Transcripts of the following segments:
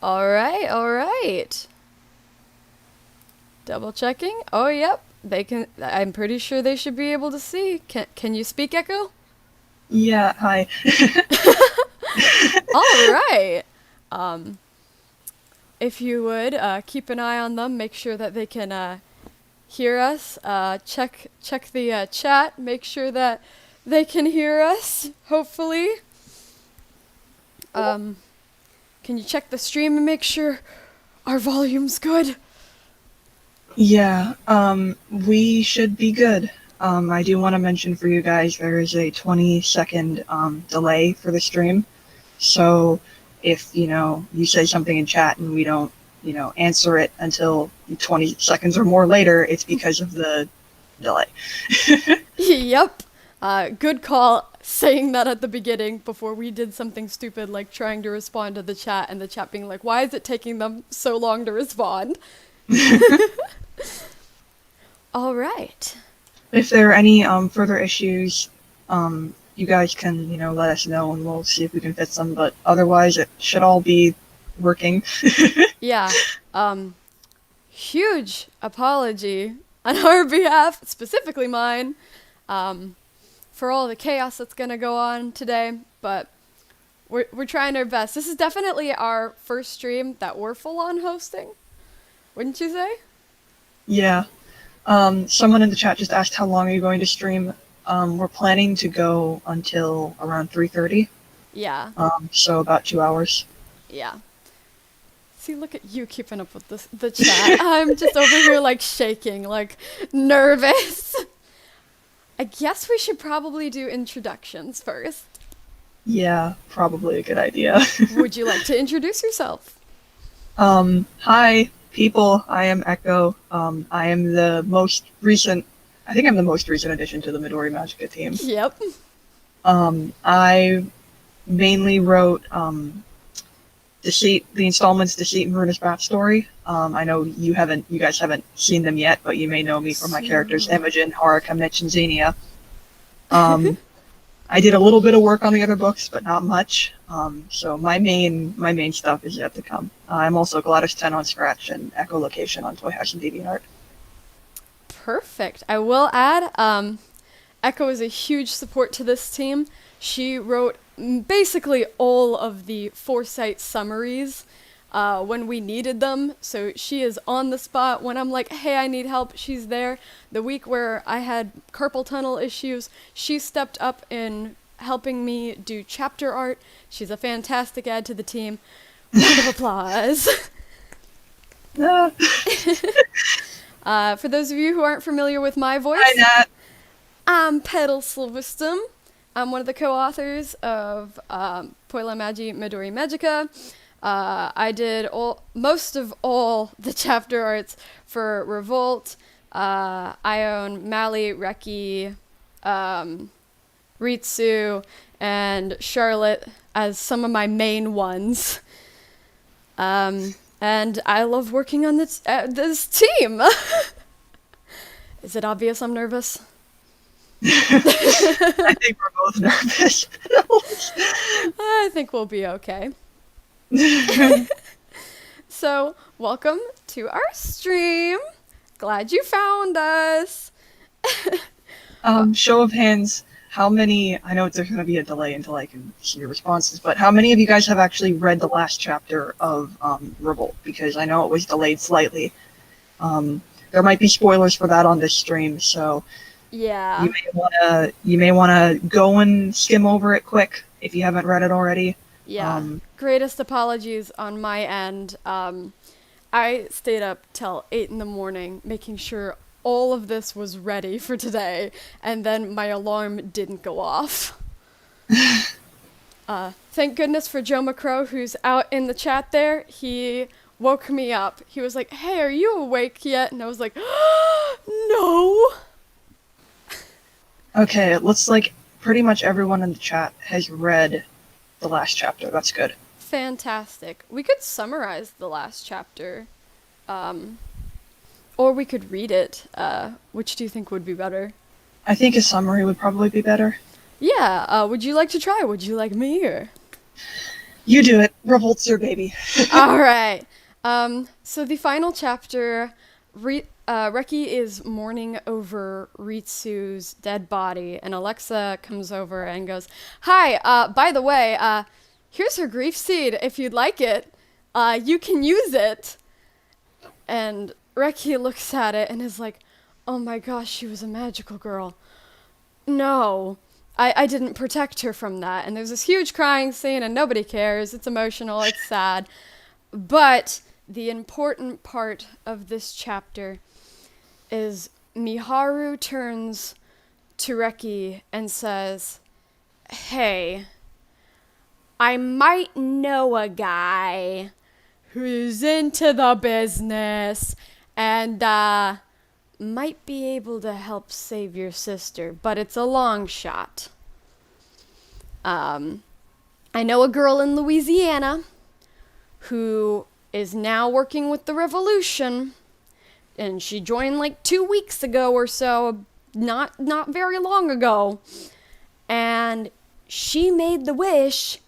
All right, all right. Double checking. Oh, yep. They can. I'm pretty sure they should be able to see. Can you speak, Ekho? Yeah, hi. All right. Um, if you would keep an eye on them, make sure that they can hear us. Check the chat. Make sure that they can hear us. Hopefully. Um, can you check the stream and make sure our volume's good? Yeah, we should be good. I do want to mention for you guys there is a 20-second delay for the stream. So if, you say something in chat and we don't, answer it until 20 seconds or more later, it's because of the delay. Yep. Good call saying that at the beginning before we did something stupid like trying to respond to the chat and the chat being like, why is it taking them so long to respond? All right. If there are any further issues, you guys can, let us know and we'll see if we can fix them. But otherwise, it should all be working. Yeah. Huge apology on our behalf, specifically mine, for all the chaos that's gonna go on today. But we're trying our best. This is definitely our first stream that we're full on hosting. Wouldn't you say? Yeah. Someone in the chat just asked how long are you going to stream. We're planning to go until around 3:30. Yeah. So about 2 hours. Yeah. See, look at you keeping up with the chat. I'm just over here like shaking, like nervous. I guess we should probably do introductions first. Yeah, probably a good idea. Would you like to introduce yourself? Hi, people. I am Ekho. I am the most recent, I think I'm the most recent addition to the Midori Magica team. Yep. I mainly wrote, the installments Deceit and Runa's backstory. I know you guys haven't seen them yet, but you may know me from my characters Imogen, Haruka, Mitch, and Xenia. I did a little bit of work on the other books, but not much. So my main stuff is yet to come. I'm also Gladys 10 on Scratch and Ekholocation on Toy House and DeviantArt. Perfect. I will add, Ekho is a huge support to this team. She wrote basically all of the foresight summaries when we needed them. So she is on the spot. When I'm like, hey, I need help, she's there. The week where I had carpal tunnel issues, she stepped up in helping me do chapter art. She's a fantastic add to the team. Round of applause. For those of you who aren't familiar with my voice, Hi, Nat. I'm PetalsSilversteam. I'm one of the co-authors of Puella Magi Midori Magica. I did most of all the chapter arts for Revolt. I own Mali, Reki, Ritsu, and Charlotte as some of my main ones. And I love working on this team. Is it obvious I'm nervous? I think we're both nervous. I think we'll be okay. So, welcome to our stream. Glad you found us. Show of hands, how many, I know there's going to be a delay until I can see your responses, but how many of you guys have actually read the last chapter of Revolt? Because I know it was delayed slightly. There might be spoilers for that on this stream, so Yeah. you may wanna go and skim over it quick if you haven't read it already. Yeah. Greatest apologies on my end. I stayed up till 8 in the morning making sure all of this was ready for today, and then my alarm didn't go off. Thank goodness for Joe McCrow, who's out in the chat there. He woke me up. He was like, hey, are you awake yet? And I was like, no. Okay, it looks like pretty much everyone in the chat has read the last chapter. That's good. Fantastic. We could summarize the last chapter. Or we could read it. Which do you think would be better? I think a summary would probably be better. Yeah, would you like to try? Would you like me or? You do it. Revolt's your baby. All right. So the final chapter, Reki is mourning over Ritsu's dead body, and Alexa comes over and goes, "Hi, by the way, here's her grief seed. If you'd like it, you can use it." And Reki looks at it and is like, "Oh my gosh, she was a magical girl. No, I didn't protect her from that." And there's this huge crying scene, and nobody cares. It's emotional, it's sad. But the important part of this chapter is Miharu turns to Reki and says, "Hey, I might know a guy who's into the business and might be able to help save your sister, but it's a long shot. I know a girl in Louisiana who is now working with the Revolution, and she joined like 2 weeks ago or so, not very long ago, and she made the wish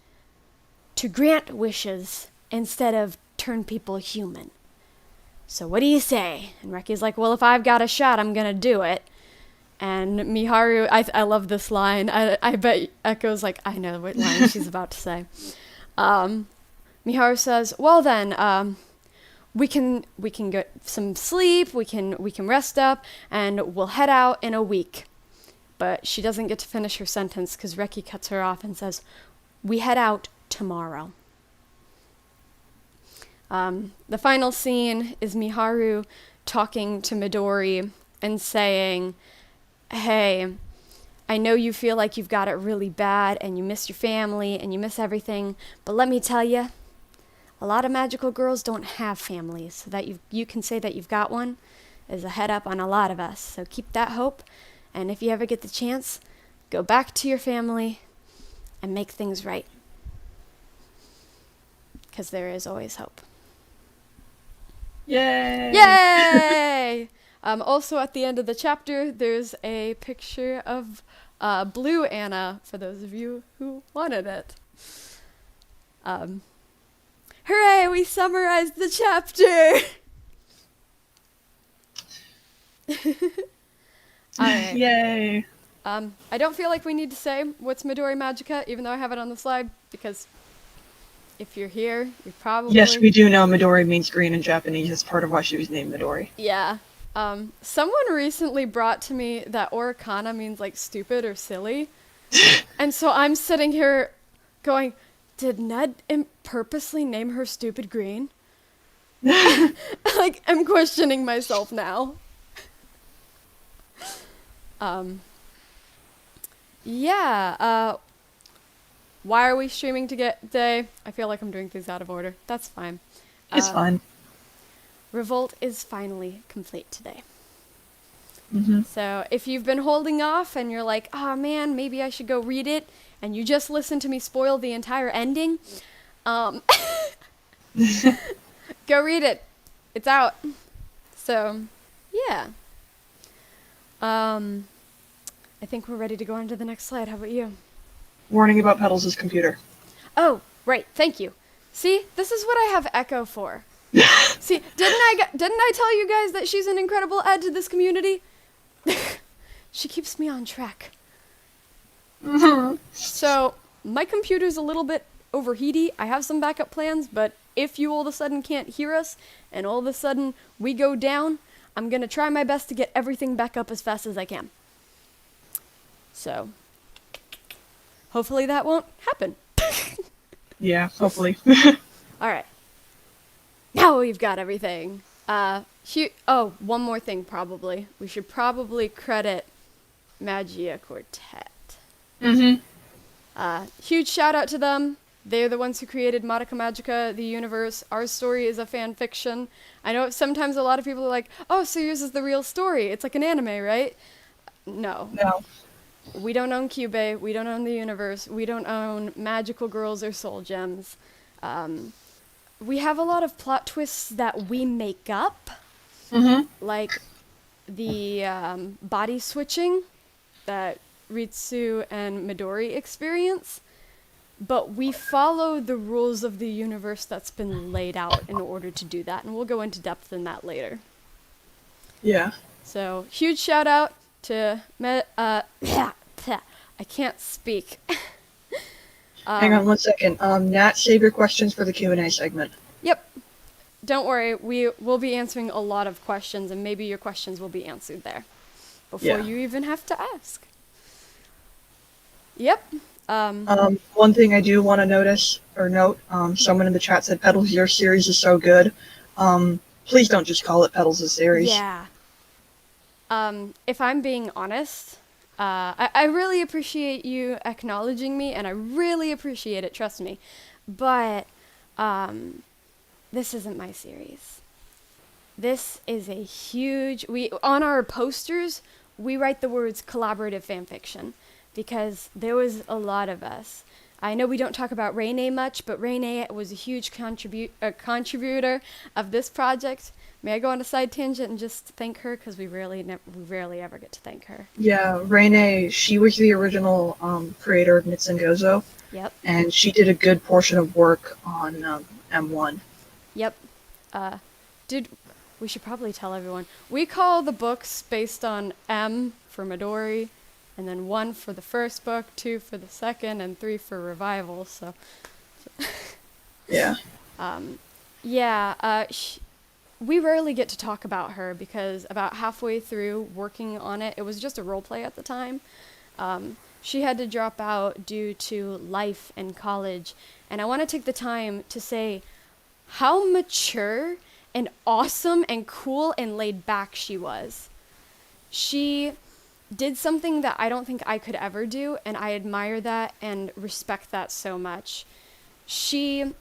to grant wishes instead of turn people human. So what do you say?" And Reki's like, "Well, if I've got a shot, I'm gonna do it." And Miharu, I love this line. I bet Ekho's like, I know what line she's about to say. Miharu says, "Well then, we can get some sleep, we can rest up, and we'll head out in a week." But she doesn't get to finish her sentence because Reki cuts her off and says, "We head out tomorrow." The final scene is Miharu talking to Midori and saying, "Hey, I know you feel like you've got it really bad and you miss your family and you miss everything, but let me tell you, a lot of magical girls don't have families, so that you can say that you've got one is a head up on a lot of us. So keep that hope, and if you ever get the chance, go back to your family and make things right. Because there is always hope." Yay! Yay! Also, at the end of the chapter, there's a picture of Blue Anna, for those of you who wanted it. Hooray, we summarized the chapter! Alright. Yay! I don't feel like we need to say what's Midori Magica, even though I have it on the slide, because if you're here, you're probably... Yes, we do know Midori means green in Japanese. That's part of why she was named Midori. Yeah. Someone recently brought to me that Orikana means like stupid or silly. And so I'm sitting here going, did Ned purposely name her stupid green? Like, I'm questioning myself now. Yeah, why are we streaming today? I feel like I'm doing things out of order. That's fine. It's fine. Revolt is finally complete today. Mm-hmm. So if you've been holding off and you're like, oh man, maybe I should go read it, and you just listened to me spoil the entire ending, go read it. It's out. So, yeah. I think we're ready to go on to the next slide. How about you? Warning about Petals' computer. Oh, right. Thank you. See, this is what I have Ekho for. See, didn't I tell you guys that she's an incredible add to this community? She keeps me on track. So, my computer's a little bit overheaty. I have some backup plans, but if you all of a sudden can't hear us, and all of a sudden we go down, I'm gonna try my best to get everything back up as fast as I can. So, hopefully that won't happen. Yeah, hopefully. Alright. Now we've got everything. One more thing probably. We should probably credit Magia Quartet. Mm-hmm. Huge shout out to them. They're the ones who created Madoka Magica, the universe. Our story is a fan fiction. I know sometimes a lot of people are like, oh, so yours is the real story. It's like an anime, right? No. No. We don't own Cube. We don't own the universe. We don't own magical girls or soul gems. We have a lot of plot twists that we make up. Mm-hmm. Like the body switching that Ritsu and Midori experience. but we follow the rules of the universe that's been laid out in order to do that, and we'll go into depth in that later. Yeah. So, huge shout out to I can't speak. Hang on one second. Nat, save your questions for the Q&A segment. Yep. Don't worry, we will be answering a lot of questions, and maybe your questions will be answered there before you even have to ask. Yep. One thing I do want to note, someone in the chat said, Petals, your series is so good. Please don't just call it Petals' series. Yeah. If I'm being honest, I really appreciate you acknowledging me, and I really appreciate it, trust me. But, this isn't my series. This is a huge... on our posters, we write the words collaborative fanfiction, because there was a lot of us. I know we don't talk about RaeNae much, but RaeNae was a huge contributor of this project. May I go on a side tangent and just thank her, because we rarely ever get to thank her. Yeah, RaeNae, she was the original creator of Nits and Gozo. Yep. And she did a good portion of work on M1. Yep. We should probably tell everyone. We call the books based on M for Midori, and then 1 for the first book, 2 for the second, and 3 for Revival, so... Yeah. We rarely get to talk about her, because about halfway through working on it, it was just a role play at the time. She had to drop out due to life and college, and I want to take the time to say how mature and awesome and cool and laid back she was. She did something that I don't think I could ever do, and I admire that and respect that so much. She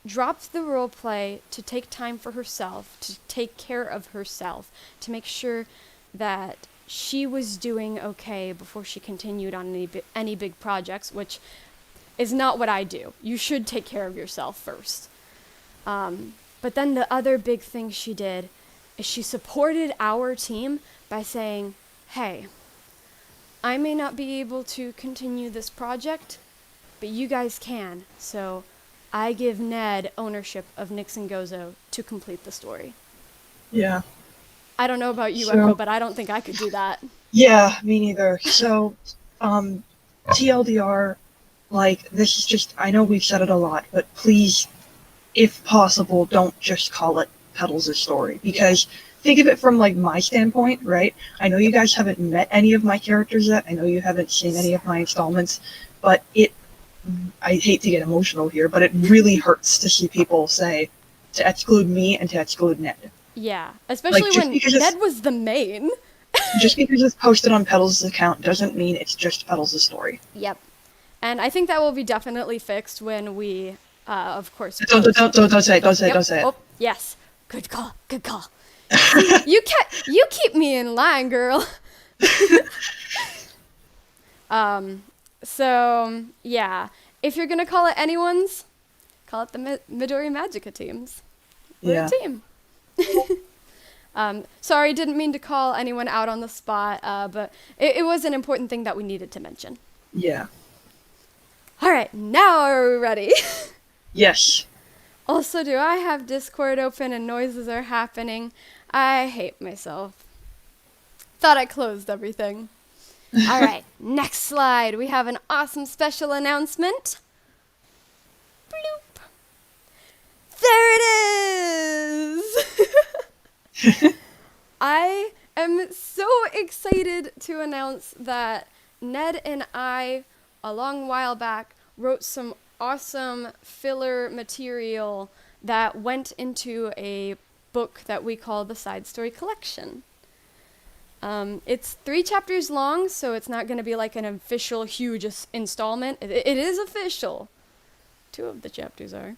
dropped the role play to take time for herself, to take care of herself, to make sure that she was doing okay before she continued on any big projects, which is not what I do. You should take care of yourself first. But then the other big thing she did is she supported our team by saying, hey, I may not be able to continue this project, but you guys can, so I give Ned ownership of Nix and Gozo to complete the story. Yeah. I don't know about you, Ekho, but I don't think I could do that. Yeah, me neither. So, TLDR, this is just, I know we've said it a lot, but please, if possible, don't just call it Petals' story, because think of it from, my standpoint, right? I know you guys haven't met any of my characters yet, I know you haven't seen any of my installments, but I hate to get emotional here, but it really hurts to see people say to exclude me and to exclude Ned. Yeah, especially when Ned was the main. Just because it's posted on Petals' account doesn't mean it's just Petals' story. Yep. And I think that will be definitely fixed when we, of course... Don't say it. Oh, yes. Good call. You keep me in line, girl. So, yeah. If you're gonna call it anyone's, call it the Midori Magica teams. We're a team. Sorry, didn't mean to call anyone out on the spot, but it was an important thing that we needed to mention. Yeah. Alright, now are we ready? Yes. Also, do I have Discord open and noises are happening? I hate myself. Thought I closed everything. Alright, next slide. We have an awesome special announcement. Bloop. There it is! I am so excited to announce that Ned and I, a long while back, wrote some awesome filler material that went into a book that we call the Side Story Collection. It's 3 chapters long, so it's not going to be like an official huge installment. It is official. 2 of the chapters are.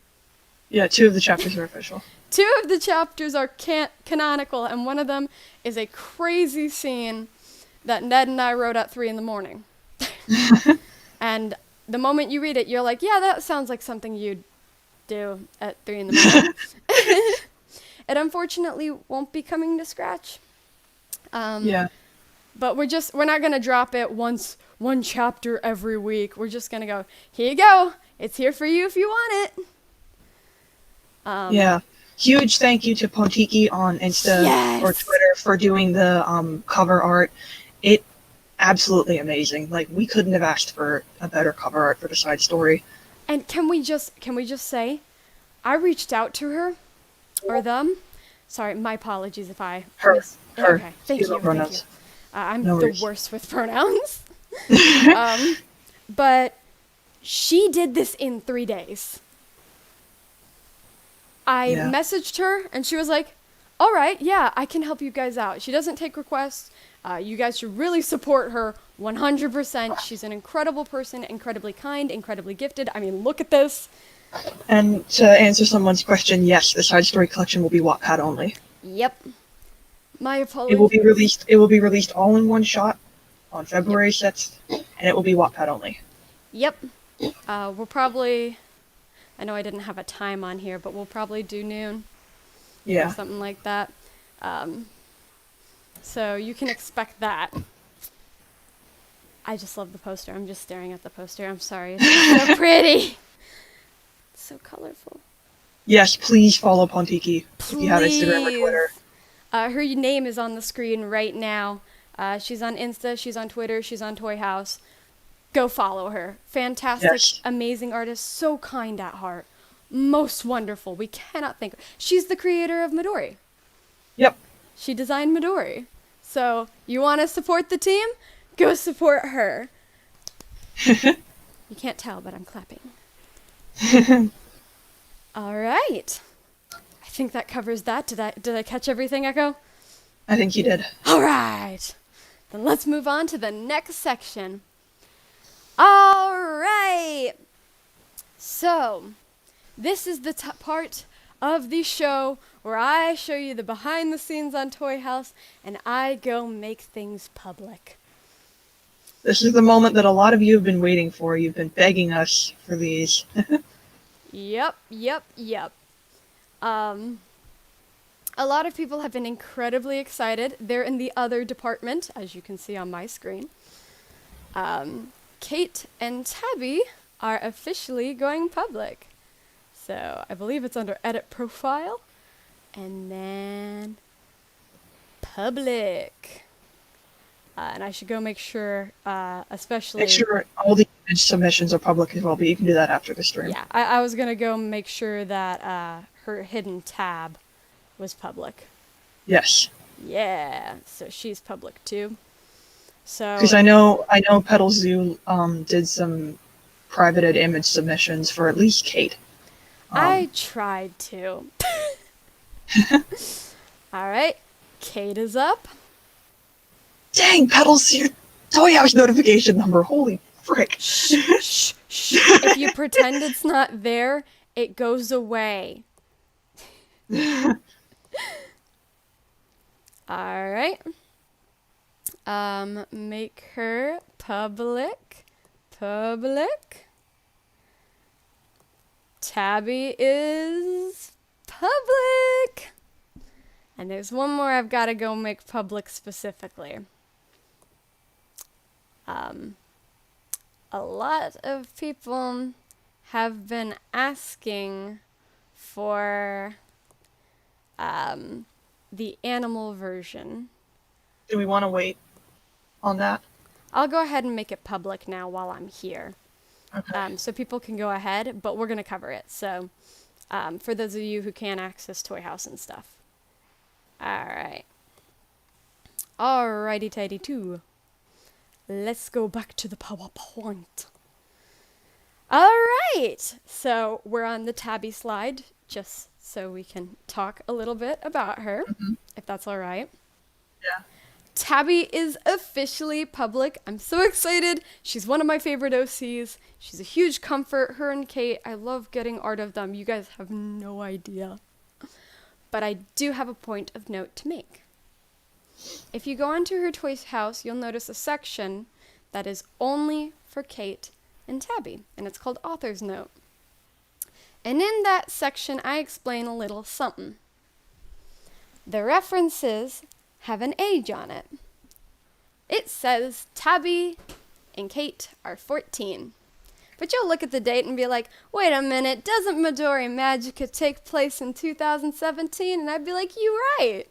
Yeah, 2 of the chapters are official. 2 of the chapters are canonical, and one of them is a crazy scene that Ned and I wrote at 3 in the morning. And the moment you read it, you're like, yeah, that sounds like something you'd do at 3 in the morning. It unfortunately won't be coming to scratch. Yeah. But we're not going to drop it one chapter every week. We're just going to go, here you go. It's here for you if you want it. Yeah. Huge thank you to Pontiki on Insta or Twitter for doing the cover art. It absolutely amazing. Like, we couldn't have asked for a better cover art for the side story. And can we just say, I reached out to her or them. Sorry, my apologies if I Her. Okay, thank you. I'm the worst with pronouns. But she did this in 3 days. I messaged her and she was like, all right, yeah, I can help you guys out. She doesn't take requests. You guys should really support her 100%. She's an incredible person, incredibly kind, incredibly gifted. I mean, look at this. And to answer someone's question, yes, the side story collection will be Wattpad only. Yep. My apologies. It will be released all in one shot on February 6th, and it will be Wattpad only. Yep. We'll probably, I know I didn't have a time on here, but we'll probably do noon. Yeah. Or something like that. So you can expect that. I just love the poster. I'm just staring at the poster. I'm sorry. It's so pretty. It's so colorful. Yes, please follow Pontiki if you have Instagram or Twitter. Her name is on the screen right now. She's on Insta, she's on Twitter, she's on Toy House. Go follow her. Fantastic, amazing artist, so kind at heart. Most wonderful. We cannot think. She's the creator of Midori. Yep. She designed Midori. So, you want to support the team? Go support her. You can't tell, but I'm clapping. All right. I think that covers that. Did I catch everything, Ekho? I think you did. All right. Then let's move on to the next section. All right. So, this is the part of the show where I show you the behind the scenes on Toy House and I go make things public. This is the moment that a lot of you have been waiting for. You've been begging us for these. Yep. A lot of people have been incredibly excited. They're in the other department, as you can see on my screen. Kate and Tabby are officially going public. So I believe it's under Edit Profile. And then Public. And I should go make sure, especially... Make sure all the image submissions are public as well, but you can do that after the stream. Yeah, I was going to go make sure that her hidden tab was public. Yes. Yeah, so she's public too. So because I know Petals Zoo did some privated image submissions for at least Kate. I tried to. All right, Kate is up. Dang, Petals, your Toy House notification number. Holy frick. Shh. If you pretend it's not there, it goes away. All right. Make her public. Tabby is public. And there's one more I've got to go make public specifically. A lot of people have been asking for the animal version. Do we want to wait on that? I'll go ahead and make it public now while I'm here. Okay. So people can go ahead, but we're going to cover it. So for those of you who can't access Toy House and stuff. All right. Alrighty tighty too. Let's go back to the PowerPoint. All right. So we're on the Tabby slide, just so we can talk a little bit about her, if that's all right. Yeah. Tabby is officially public. I'm so excited. She's one of my favorite OCs. She's a huge comfort. Her and Kate, I love getting art of them. You guys have no idea. But I do have a point of note to make. If you go onto her Toy House, you'll notice a section that is only for Kate and Tabby, and it's called Author's Note. And in that section, I explain a little something. The references have an age on it. It says Tabby and Kate are 14. But you'll look at the date and be like, wait a minute, doesn't Midori Magica take place in 2017? And I'd be like, you're right.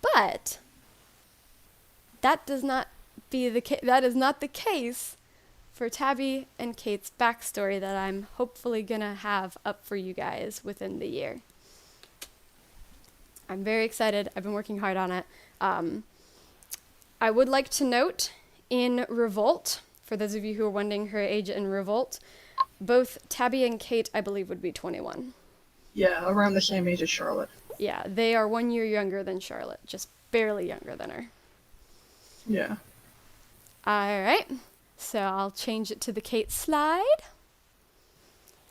But that is not the case for Tabby and Kate's backstory that I'm hopefully gonna have up for you guys within the year. I'm very excited. I've been working hard on it. I would like to note in Revolt, for those of you who are wondering her age in Revolt, both Tabby and Kate, I believe, would be 21. Yeah, around the same age as Charlotte. Yeah, they are 1 year younger than Charlotte, just barely younger than her. Yeah. All right, so I'll change it to the Kate slide.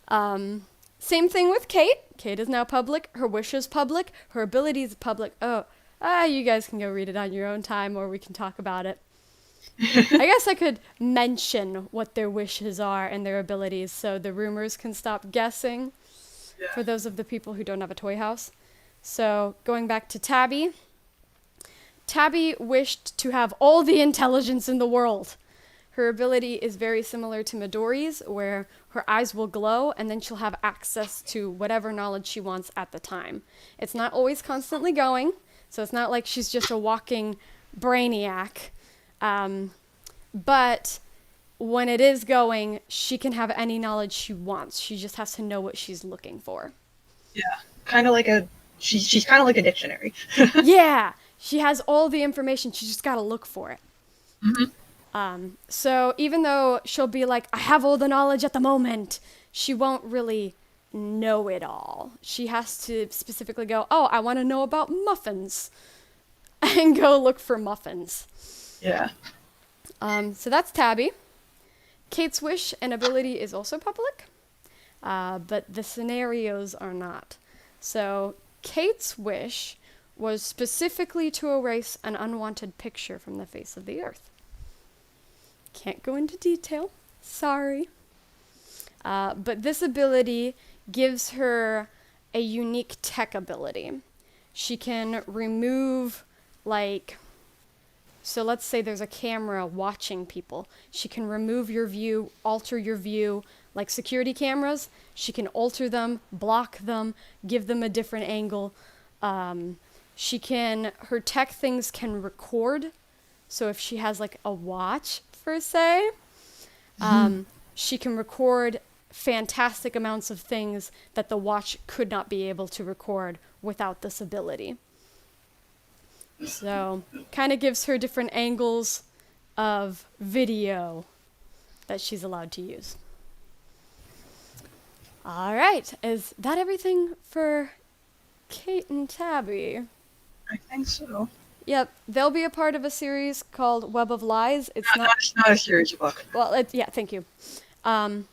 Same thing with Kate. Kate is now public. Her wish is public. Her ability is public. You guys can go read it on your own time, or we can talk about it. I guess I could mention what their wishes are and their abilities so the rumors can stop guessing for those of the people who don't have a toy house. So going back to Tabby. Tabby wished to have all the intelligence in the world. Her ability is very similar to Midori's, where her eyes will glow and then she'll have access to whatever knowledge she wants at the time. It's not always constantly going, so it's not like she's just a walking brainiac. But when it is going, she can have any knowledge she wants. She just has to know what she's looking for. Yeah, kind of like she's kind of like a dictionary. Yeah, she has all the information. She just got to look for it. Mm-hmm. So even though she'll be like, I have all the knowledge at the moment, she won't really know it all. She has to specifically go, oh, I want to know about muffins, and go look for muffins. Yeah. So that's Tabby. Kate's wish and ability is also public, but the scenarios are not. So Kate's wish was specifically to erase an unwanted picture from the face of the earth. Can't go into detail. Sorry. But this ability gives her a unique tech ability. She can remove, so let's say there's a camera watching people. She can remove your view, alter your view, like security cameras. She can alter them, block them, give them a different angle. Her tech things can record. So if she has a watch, per se, she can record fantastic amounts of things that the watch could not be able to record without this ability. So, kind of gives her different angles of video that she's allowed to use. All right, is that everything for Kate and Tabby? I think so. Yep, they'll be a part of a series called Web of Lies. It's not a series book. Well, thank you. And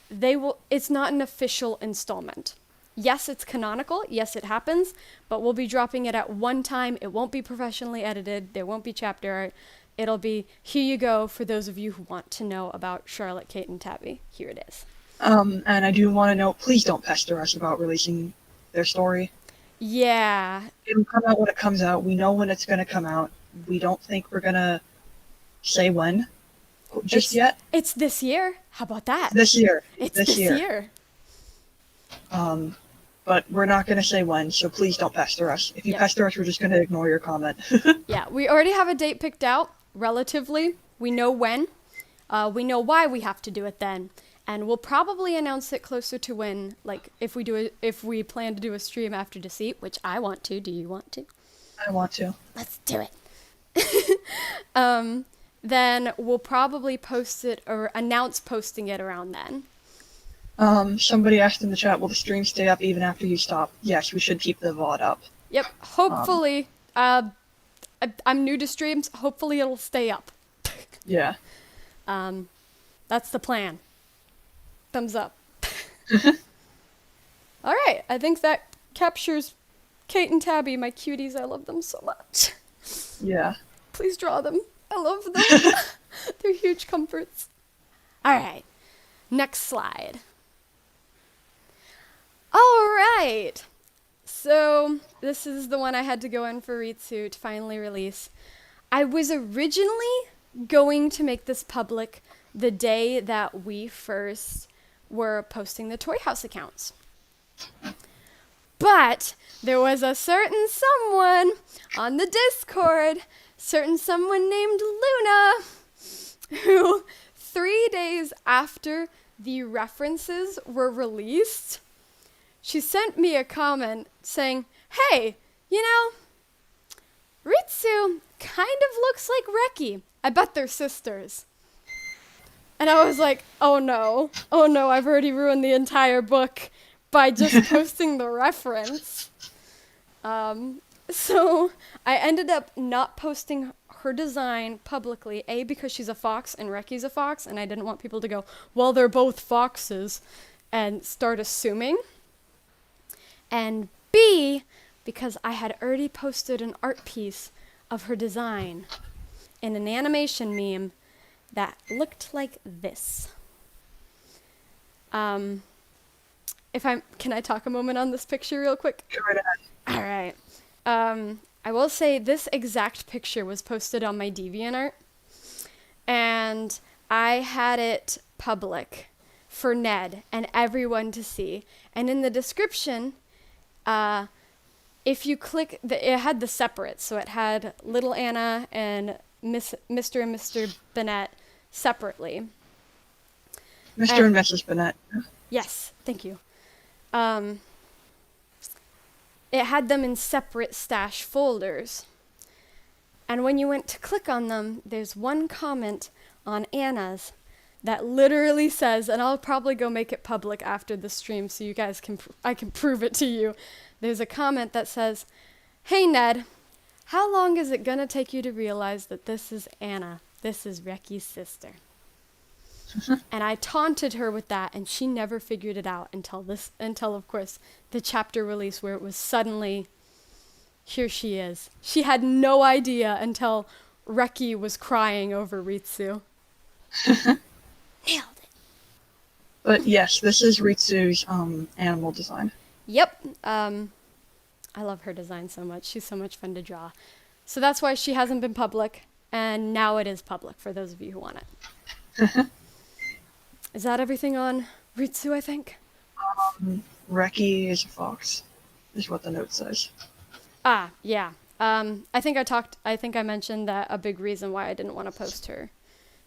it's not an official installment. Yes, it's canonical. Yes, it happens. But we'll be dropping it at one time. It won't be professionally edited. There won't be chapter art. It'll be, here you go, for those of you who want to know about Charlotte, Kate, and Tabby. Here it is. And I do want to note, please don't pester us about releasing their story. Yeah. It'll come out when it comes out. We know when it's going to come out. We don't think we're going to say when yet. It's this year. How about that? This year. It's this year. But we're not going to say when, so please don't pester us. If you pester us, we're just going to ignore your comment. Yeah, we already have a date picked out, relatively. We know when. We know why we have to do it then. And we'll probably announce it closer to when, if we plan to do a stream after Deceit, which I want to. Do you want to? I want to. Let's do it. Then we'll probably post it or announce posting it around then. Somebody asked in the chat, will the stream stay up even after you stop? Yes, we should keep the VOD up. Yep, hopefully. I'm new to streams. Hopefully it'll stay up. Yeah. That's the plan. Thumbs up. All right, I think that captures Kate and Tabby, my cuties. I love them so much. Yeah. Please draw them. I love them. They're huge comforts. All right, next slide. All right. So this is the one I had to go in for Ritsu to finally release. I was originally going to make this public the day that we first were posting the Toy House accounts. But there was a certain someone on the Discord, certain someone named Luna, who 3 days after the references were released, she sent me a comment saying, "Hey, you know, Ritsu kind of looks like Reki. I bet they're sisters." And I was like, oh no, I've already ruined the entire book by just posting the reference. So I ended up not posting her design publicly, A, because she's a fox and Reki's a fox, and I didn't want people to go, well, they're both foxes, and start assuming. And B, because I had already posted an art piece of her design in an animation meme that looked like this. Can I talk a moment on this picture real quick? Go right ahead. All right. I will say this exact picture was posted on my DeviantArt, and I had it public for Ned and everyone to see. And in the description, if you click, it had the separate, so it had Little Anna and Mr. and Mr. Bennett separately. Mr. and Mrs. Bennett. Yes, thank you. It had them in separate stash folders. And when you went to click on them, there's one comment on Anna's that literally says, and I'll probably go make it public after the stream so you guys I can prove it to you. There's a comment that says, "Hey Ned, how long is it gonna take you to realize that this is Anna? This is Reki's sister." And I taunted her with that, and she never figured it out until of course the chapter release, where it was suddenly, here she is. She had no idea until Reki was crying over Ritsu. Nailed it. But yes, this is Ritsu's animal design. Yep. I love her design so much. She's so much fun to draw. So that's why she hasn't been public, and now it is public for those of you who want it. Is that everything on Ritsu, I think? Reki is a fox, is what the note says. Ah, yeah. I think I mentioned that a big reason why I didn't want to post her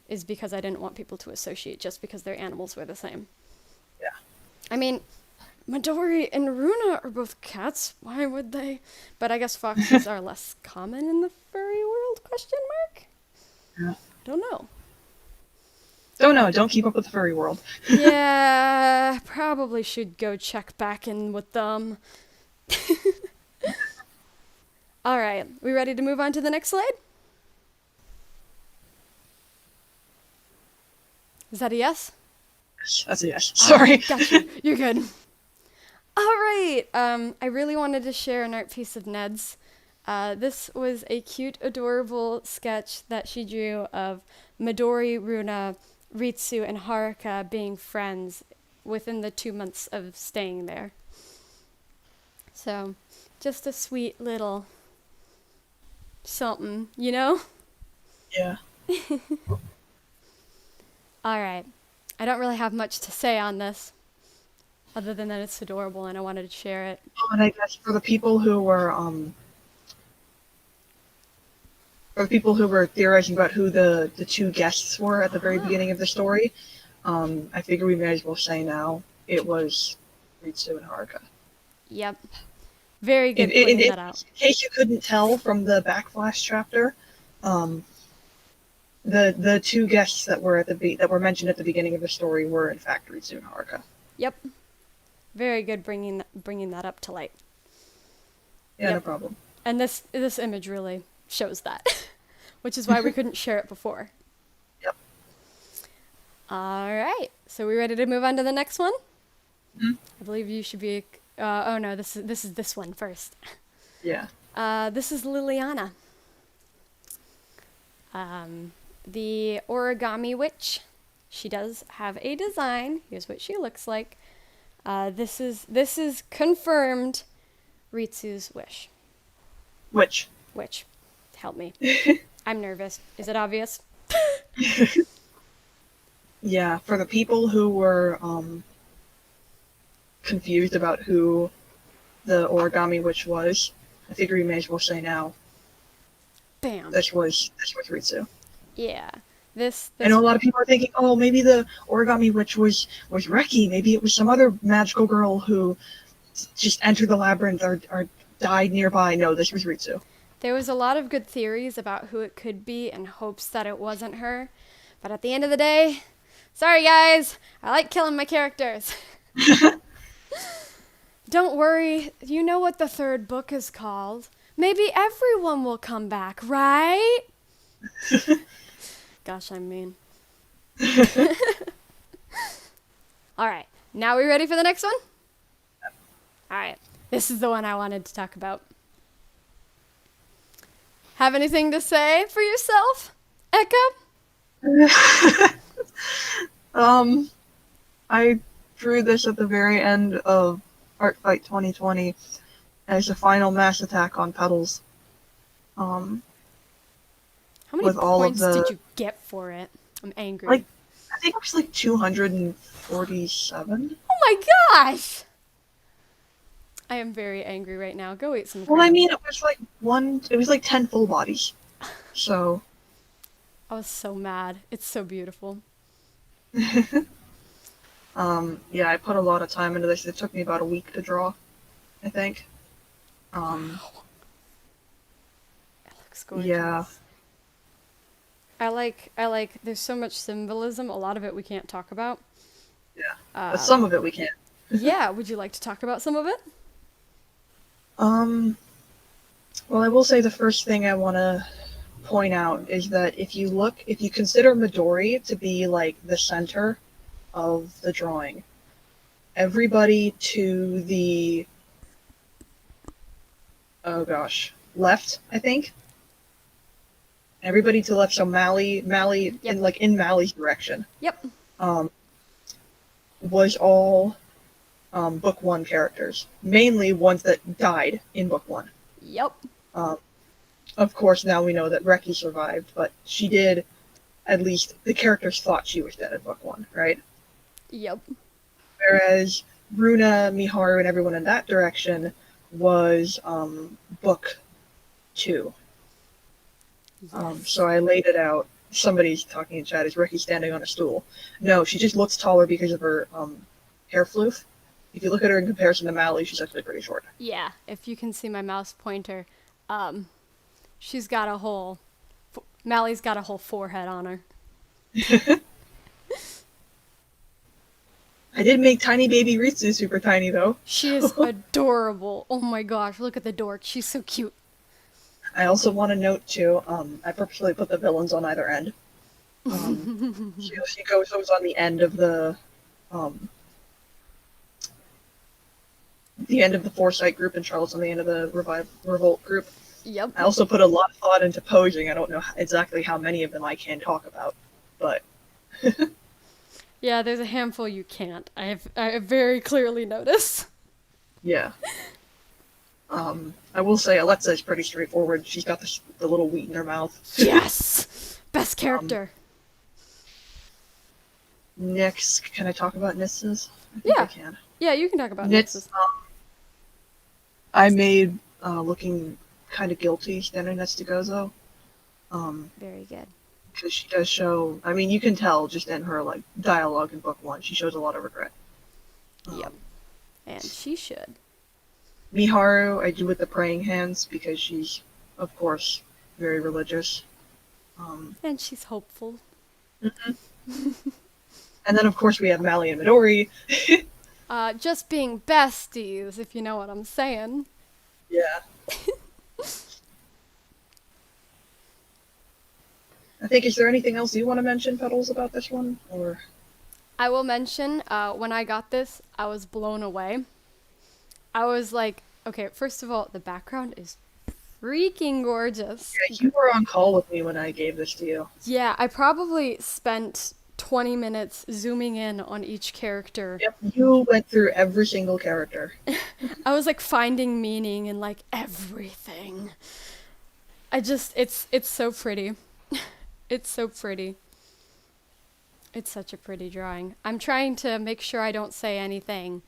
is because I didn't want people to associate just because their animals were the same. Yeah. I mean, Midori and Runa are both cats. Why would they? But I guess foxes are less common in the furry world, question mark? Yeah. Don't know. Don't know. Don't keep up with the furry world. Yeah, probably should go check back in with them. All right, we ready to move on to the next slide? Is that a yes? Yes, that's a yes. Sorry. Got you. You're good. All right. I really wanted to share an art piece of Ned's. This was a cute, adorable sketch that she drew of Midori, Runa, Ritsu, and Haruka being friends within the 2 months of staying there. So, just a sweet little something, you know? Yeah. All right. I don't really have much to say on this, other than that it's adorable and I wanted to share it. Oh, and I guess for the people who were theorizing about who the two guests were at the very beginning of the story, I figure we may as well say now it was Ritsu and Haruka. Yep. Very good pointing that out. In case you couldn't tell from the Backflash chapter, the two guests that were mentioned at the beginning of the story were in fact Ritsu and Haruka. Yep. Very good bringing that up to light. Yeah, Yep. No problem. And this image really shows that, which is why we couldn't share it before. Yep. All right. So we ready to move on to the next one? Mm-hmm. I believe you should be. Oh no, this is this one first. Yeah. This is Liliana. The Origami Witch. She does have a design. Here's what she looks like. This is confirmed Ritsu's wish. Which? Help me. I'm nervous. Is it obvious? Yeah, for the people who were confused about who the Origami Witch was, I figure we may as well say now. Bam. This was Ritsu. Yeah. This I know this a lot of people are thinking, oh, maybe the Origami Witch was Reki. Maybe it was some other magical girl who just entered the labyrinth or died nearby. No, this was Ritsu. There was a lot of good theories about who it could be in hopes that it wasn't her. But at the end of the day, sorry guys, I like killing my characters. Don't worry, you know what the third book is called. Maybe everyone will come back, right? Gosh, I'm mean. Alright, now we ready for the next one? Alright, this is the one I wanted to talk about. Have anything to say for yourself, Ekho? I drew this at the very end of Art Fight 2020 as a final mass attack on Petals. How many With all of points the did you get for it? I'm angry. like, I think it was like 247. Oh my gosh! I am very angry right now. Go eat some Well, crap. I mean, it was like 10 full bodies. So, I was so mad. It's so beautiful. yeah, I put a lot of time into this. It took me about a week to draw, I think. It looks gorgeous. Yeah. I like, there's so much symbolism. A lot of it we can't talk about. Yeah. But some of it we can. Yeah, would you like to talk about some of it? Well, I will say the first thing I want to point out is that if you consider Midori to be like the center of the drawing, everybody to the, oh gosh, left, I think. Everybody to the left, so Mali, Yep. in Mali's direction, Yep. was all book one characters, mainly ones that died in book one. Yep. Of course, now we know that Reki survived, but she did, at least the characters thought she was dead in book one, right? Yep. Whereas Runa, Miharu, and everyone in that direction was book two. So I laid it out. Somebody's talking in chat. Is Reki standing on a stool? No, she just looks taller because of her hair floof. If you look at her in comparison to Mali, she's actually pretty short. Yeah, if you can see my mouse pointer, she's got a whole, Mally's got a whole forehead on her. I did make tiny baby Ritsu super tiny, though. She is adorable. Oh my gosh, look at the dork. She's so cute. I also want to note, too, I purposely put the villains on either end. She goes on the end of the Foresight group, and Charles on the end of the Revolt group. Yep. I also put a lot of thought into posing. I don't know exactly how many of them I can talk about, but Yeah, there's a handful you can't. I have very clearly noticed. yeah. I will say Alexa is pretty straightforward. She's got the little wheat in her mouth. Yes! Best character. Nyx, can I talk about Nyx's? I think Yeah. I can. Yeah, you can talk about Nyx, Nyx. I made looking kind of guilty standing next to Gozo. Very good. Because she does show, I mean, you can tell just in her like dialogue in book one, she shows a lot of regret. Yep. And she should. Miharu, I do with the praying hands because she's, of course, very religious. And she's hopeful. And then, of course, we have Mali and Midori. Just being besties, if you know what I'm saying. Yeah. I think, is there anything else you want to mention, Petals, about this one? Or I will mention, when I got this, I was blown away. I was like, okay, first of all, the background is freaking gorgeous. yeah, you were on call with me when I gave this to you. Yeah, I probably spent 20 minutes zooming in on each character. Yep, you went through every single character. I was like finding meaning in like everything. It's so pretty. It's so pretty. It's such a pretty drawing. I'm trying to make sure I don't say anything.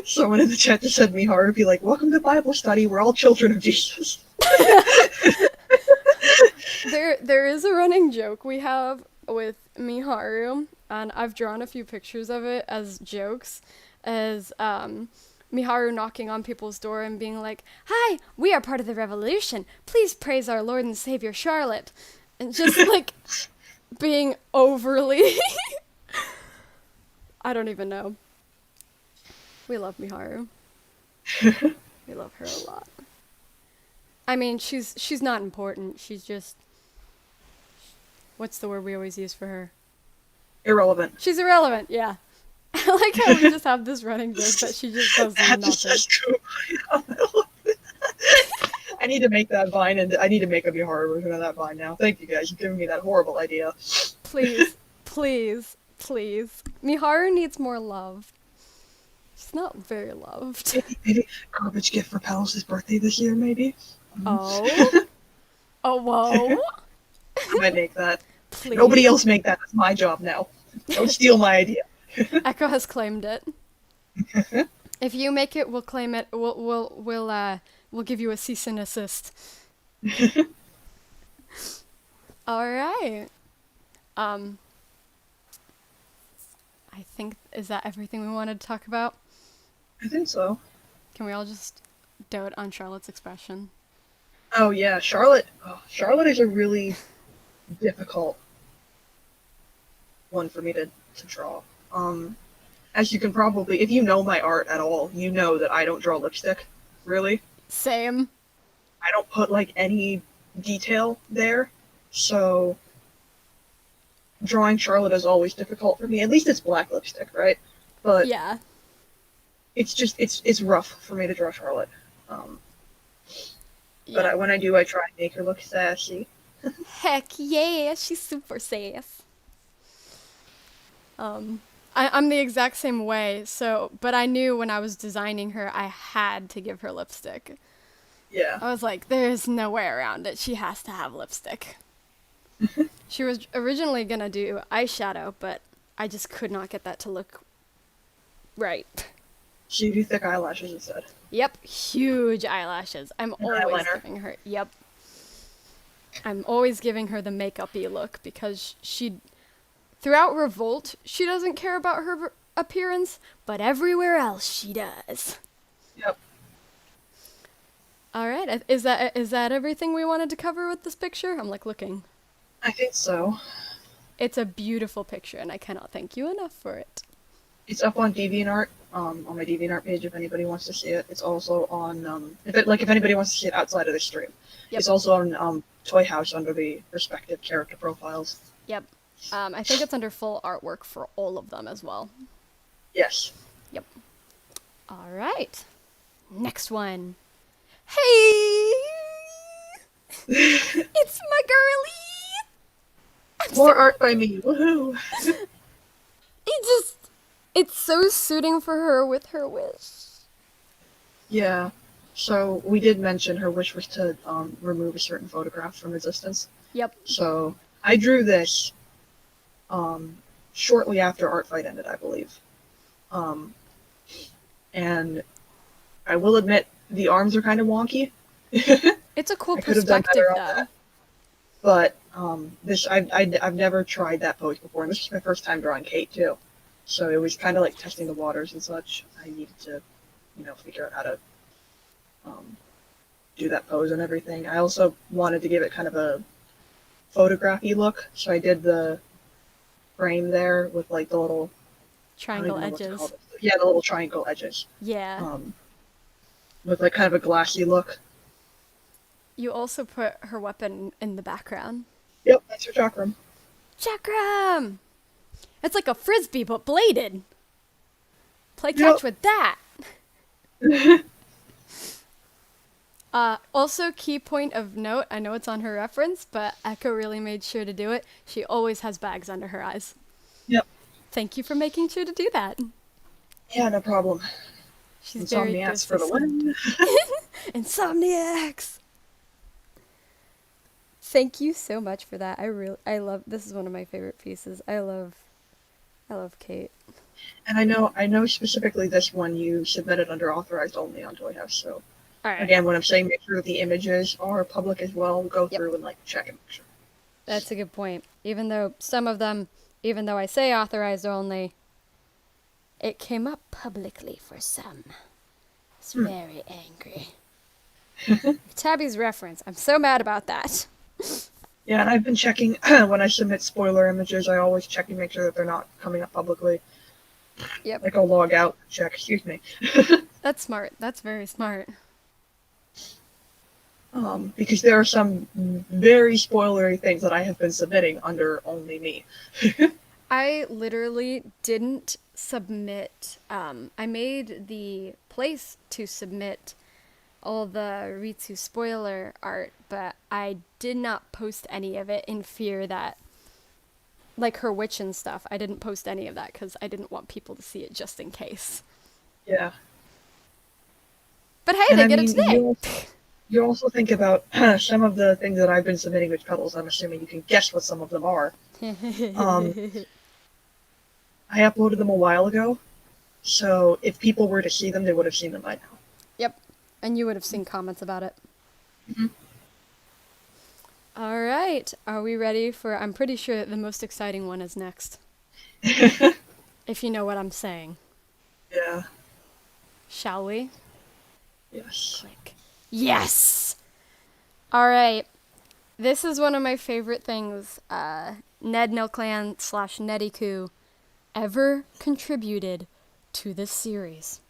Someone in the chat just said Miharu be like, "Welcome to Bible study. We're all children of Jesus." There is a running joke we have with Miharu, and I've drawn a few pictures of it as jokes, as Miharu knocking on people's door and being like, "Hi, we are part of the revolution. Please praise our Lord and Savior Charlotte," and just like being overly. I don't even know. We love Miharu. We love her a lot. I mean, she's not important. She's just, what's the word we always use for her? Irrelevant. She's irrelevant, yeah. I like how we just have this running joke that she just does nothing. I need to make that vine, and I need to make a Miharu version of that vine now. Thank you guys for giving me that horrible idea. Please, please, please. Miharu needs more love. She's not very loved. Maybe garbage gift for Petals' birthday this year, maybe? Oh? Oh, whoa. I might make that. Please. Nobody else make that. That's my job now. Don't steal my idea. Ekho has claimed it. If you make it, we'll claim it. We'll give you a cease and assist. All right. I think, is that everything we wanted to talk about? I think so. Can we all just dote on Charlotte's expression? Oh yeah, Charlotte. Oh, Charlotte is a really difficult one for me to draw. As you can probably, if you know my art at all, you know that I don't draw lipstick, really. Same. I don't put like any detail there, so drawing Charlotte is always difficult for me. At least it's black lipstick, right? But yeah, it's just it's rough for me to draw Charlotte. yeah. But when I do, I try and make her look sassy. Heck yeah, she's super sass. I'm the exact same way. So, but I knew when I was designing her, I had to give her lipstick. Yeah. I was like, there's no way around it. She has to have lipstick. She was originally gonna do eyeshadow, but I just could not get that to look right. She do thick eyelashes instead. Yep, huge eyelashes. I'm always eyeliner. giving her. Yep. I'm always giving her the makeup-y look because throughout Revolt, she doesn't care about her appearance, but everywhere else she does. Yep. All right, is that everything we wanted to cover with this picture? I'm like looking. I think so. It's a beautiful picture, and I cannot thank you enough for it. It's up on DeviantArt, on my DeviantArt page if anybody wants to see it. It's also on, if anybody wants to see it outside of the stream. Yep. It's also on Toy House under the respective character profiles. Yep. I think it's under full artwork for all of them as well. Yes. Yep. All right. Next one. Hey! It's my girlie! More art by me, woohoo! It's so suiting for her with her wish. Yeah. So, we did mention her wish was to remove a certain photograph from existence. Yep. So, I drew this shortly after Art Fight ended, I believe. And I will admit, the arms are kind of wonky. It's a cool perspective, though. But I've never tried that pose before, and this was my first time drawing Kate too. So it was kind of like testing the waters and such. I needed to, figure out how to do that pose and everything. I also wanted to give it kind of a photography look, so I did the frame there with like the little triangle edges. Yeah, the little triangle edges. Yeah. With like kind of a glassy look. You also put her weapon in the background. Yep, that's her chakram. Chakram! It's like a frisbee, but bladed. Play catch with that. Also, key point of note, I know it's on her reference, but Ekho really made sure to do it. She always has bags under her eyes. Yep. Thank you for making sure to do that. Yeah, no problem. She's Insomniacs for the win. Insomniacs! Thank you so much for that. I love, this is one of my favorite pieces. I love Kate. And I know specifically this one you submitted under authorized only on Toy House, so All right. again, when I'm saying make sure the images are public as well, go through and like check and make sure. That's a good point. Even though some of them, even though I say authorized only, it came up publicly for some. It's very angry. Tabby's reference. I'm so mad about that. Yeah, and I've been checking when I submit spoiler images. I always check and make sure that they're not coming up publicly. Yep. Like I'll log out, check. Excuse me. That's smart. That's very smart. Because there are some very spoilery things that I have been submitting under only me. I literally didn't submit. I made the place to submit all the Ritsu spoiler art, but I did not post any of it in fear that, like her witch and stuff, I didn't post any of that because I didn't want people to see it just in case. Yeah. But hey, And they get it today. You also think about some of the things that I've been submitting with Petals. I'm assuming you can guess what some of them are. I uploaded them a while ago, so if people were to see them, they would have seen them by now. Yep, and you would have seen comments about it. Mm-hmm. All right, are we ready for? I'm pretty sure the most exciting one is next. If you know what I'm saying. Yeah. Shall we? Yes. Click. Yes! Alright. This is one of my favorite things Nedyku / Nedyku ever contributed to this series.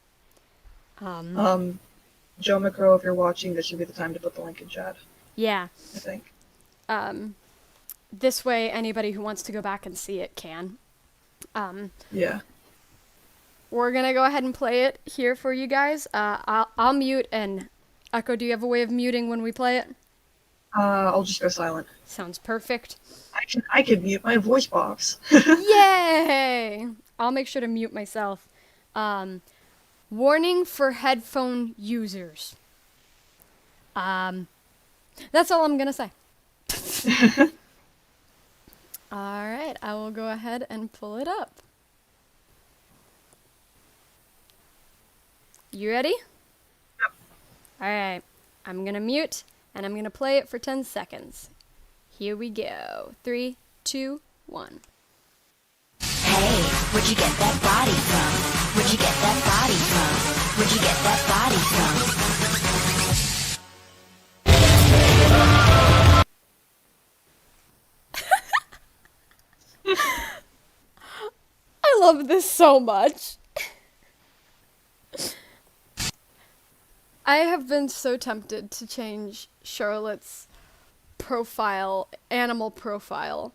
Joe McCrow, if you're watching, this would be the time to put the link in chat. Yeah. I think. This way, anybody who wants to go back and see it can. Yeah. We're gonna go ahead and play it here for you guys. I'll mute, and Ekho, do you have a way of muting when we play it? I'll just go silent. Sounds perfect. I can mute my voice box. Yay! I'll make sure to mute myself. Warning for headphone users. That's all I'm gonna say. Alright, I will go ahead and pull it up. You ready? Yep. Alright, I'm gonna mute, and I'm gonna play it for 10 seconds. Here we go. 3, 2, 1. Hey, where'd you get that body from? Where'd you get that body from? Where'd you get that body from? I love this so much. I have been so tempted to change Charlotte's profile, animal profile,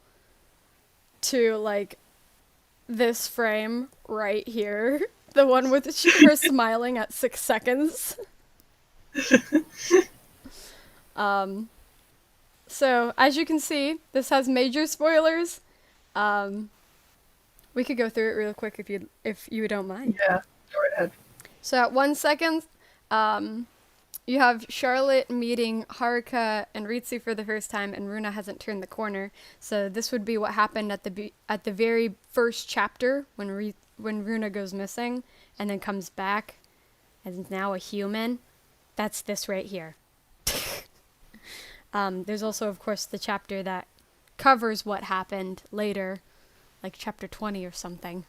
to like this frame right here. The one with her smiling at 6 seconds. So, as you can see, this has major spoilers. We could go through it real quick if you don't mind. Yeah, go right ahead. So at 1 second, you have Charlotte meeting Haruka and Ritsu for the first time, and Runa hasn't turned the corner. So this would be what happened at the very first chapter when Runa goes missing and then comes back and is now a human. That's this right here. There's also, of course, the chapter that covers what happened later, like chapter 20 or something.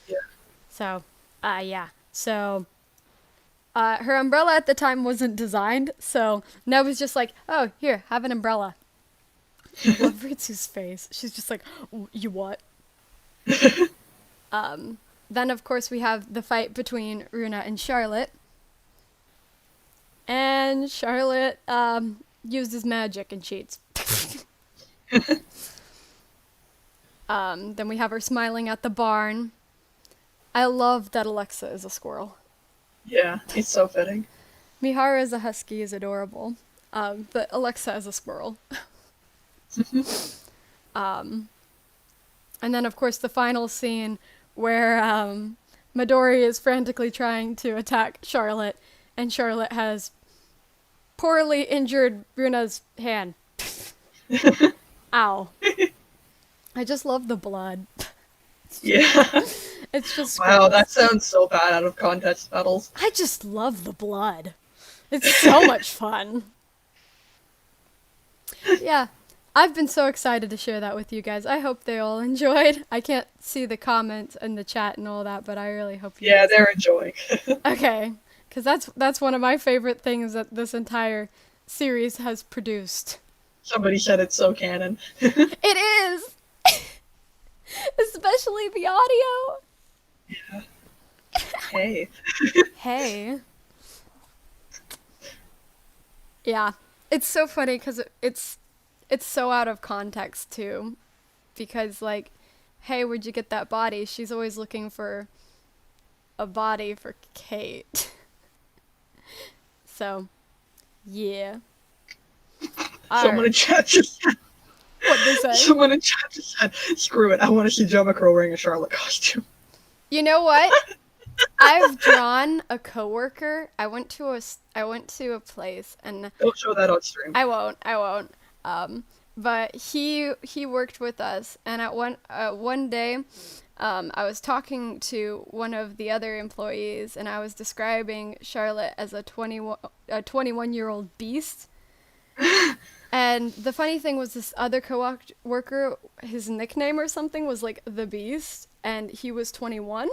Yeah. So, yeah. So, her umbrella at the time wasn't designed, so Ned was just like, oh, here, have an umbrella. I love Ritsu's face. She's just like, you what? Then, of course, we have the fight between Runa and Charlotte. And Charlotte uses magic and cheats. Then we have her smiling at the barn. I love that Alexa is a squirrel. Yeah, it's so fitting. Mihara as a husky is adorable, but Alexa as a squirrel. And then, of course, the final scene where Midori is frantically trying to attack Charlotte, and Charlotte has poorly injured Runa's hand. Ow. I just love the blood. Yeah. It's just Wow, gross. that sounds so bad out of context, Petals. I just love the blood. It's so much fun. Yeah. I've been so excited to share that with you guys. I hope they all enjoyed. I can't see the comments and the chat and all that, but I really hope you Yeah, guys. they're enjoying. Okay. Because that's one of my favorite things that this entire series has produced. Somebody said it's so canon. It is! Especially the audio. Hey. Hey. Yeah. It's so funny because it's so out of context too. Because like, hey, where'd you get that body? She's always looking for a body for Kate. So, yeah. Someone in chat just said, What'd they say? someone in chat just said, screw it, I want to see Joe McCrow wearing a Charlotte costume. You know what? I've drawn a coworker. I went to a place and Don't show that on stream. I won't. But he worked with us, and at one day, I was talking to one of the other employees, and I was describing Charlotte as a 21-year-old beast. And the funny thing was, this other coworker, his nickname or something was like the Beast, and he was 21.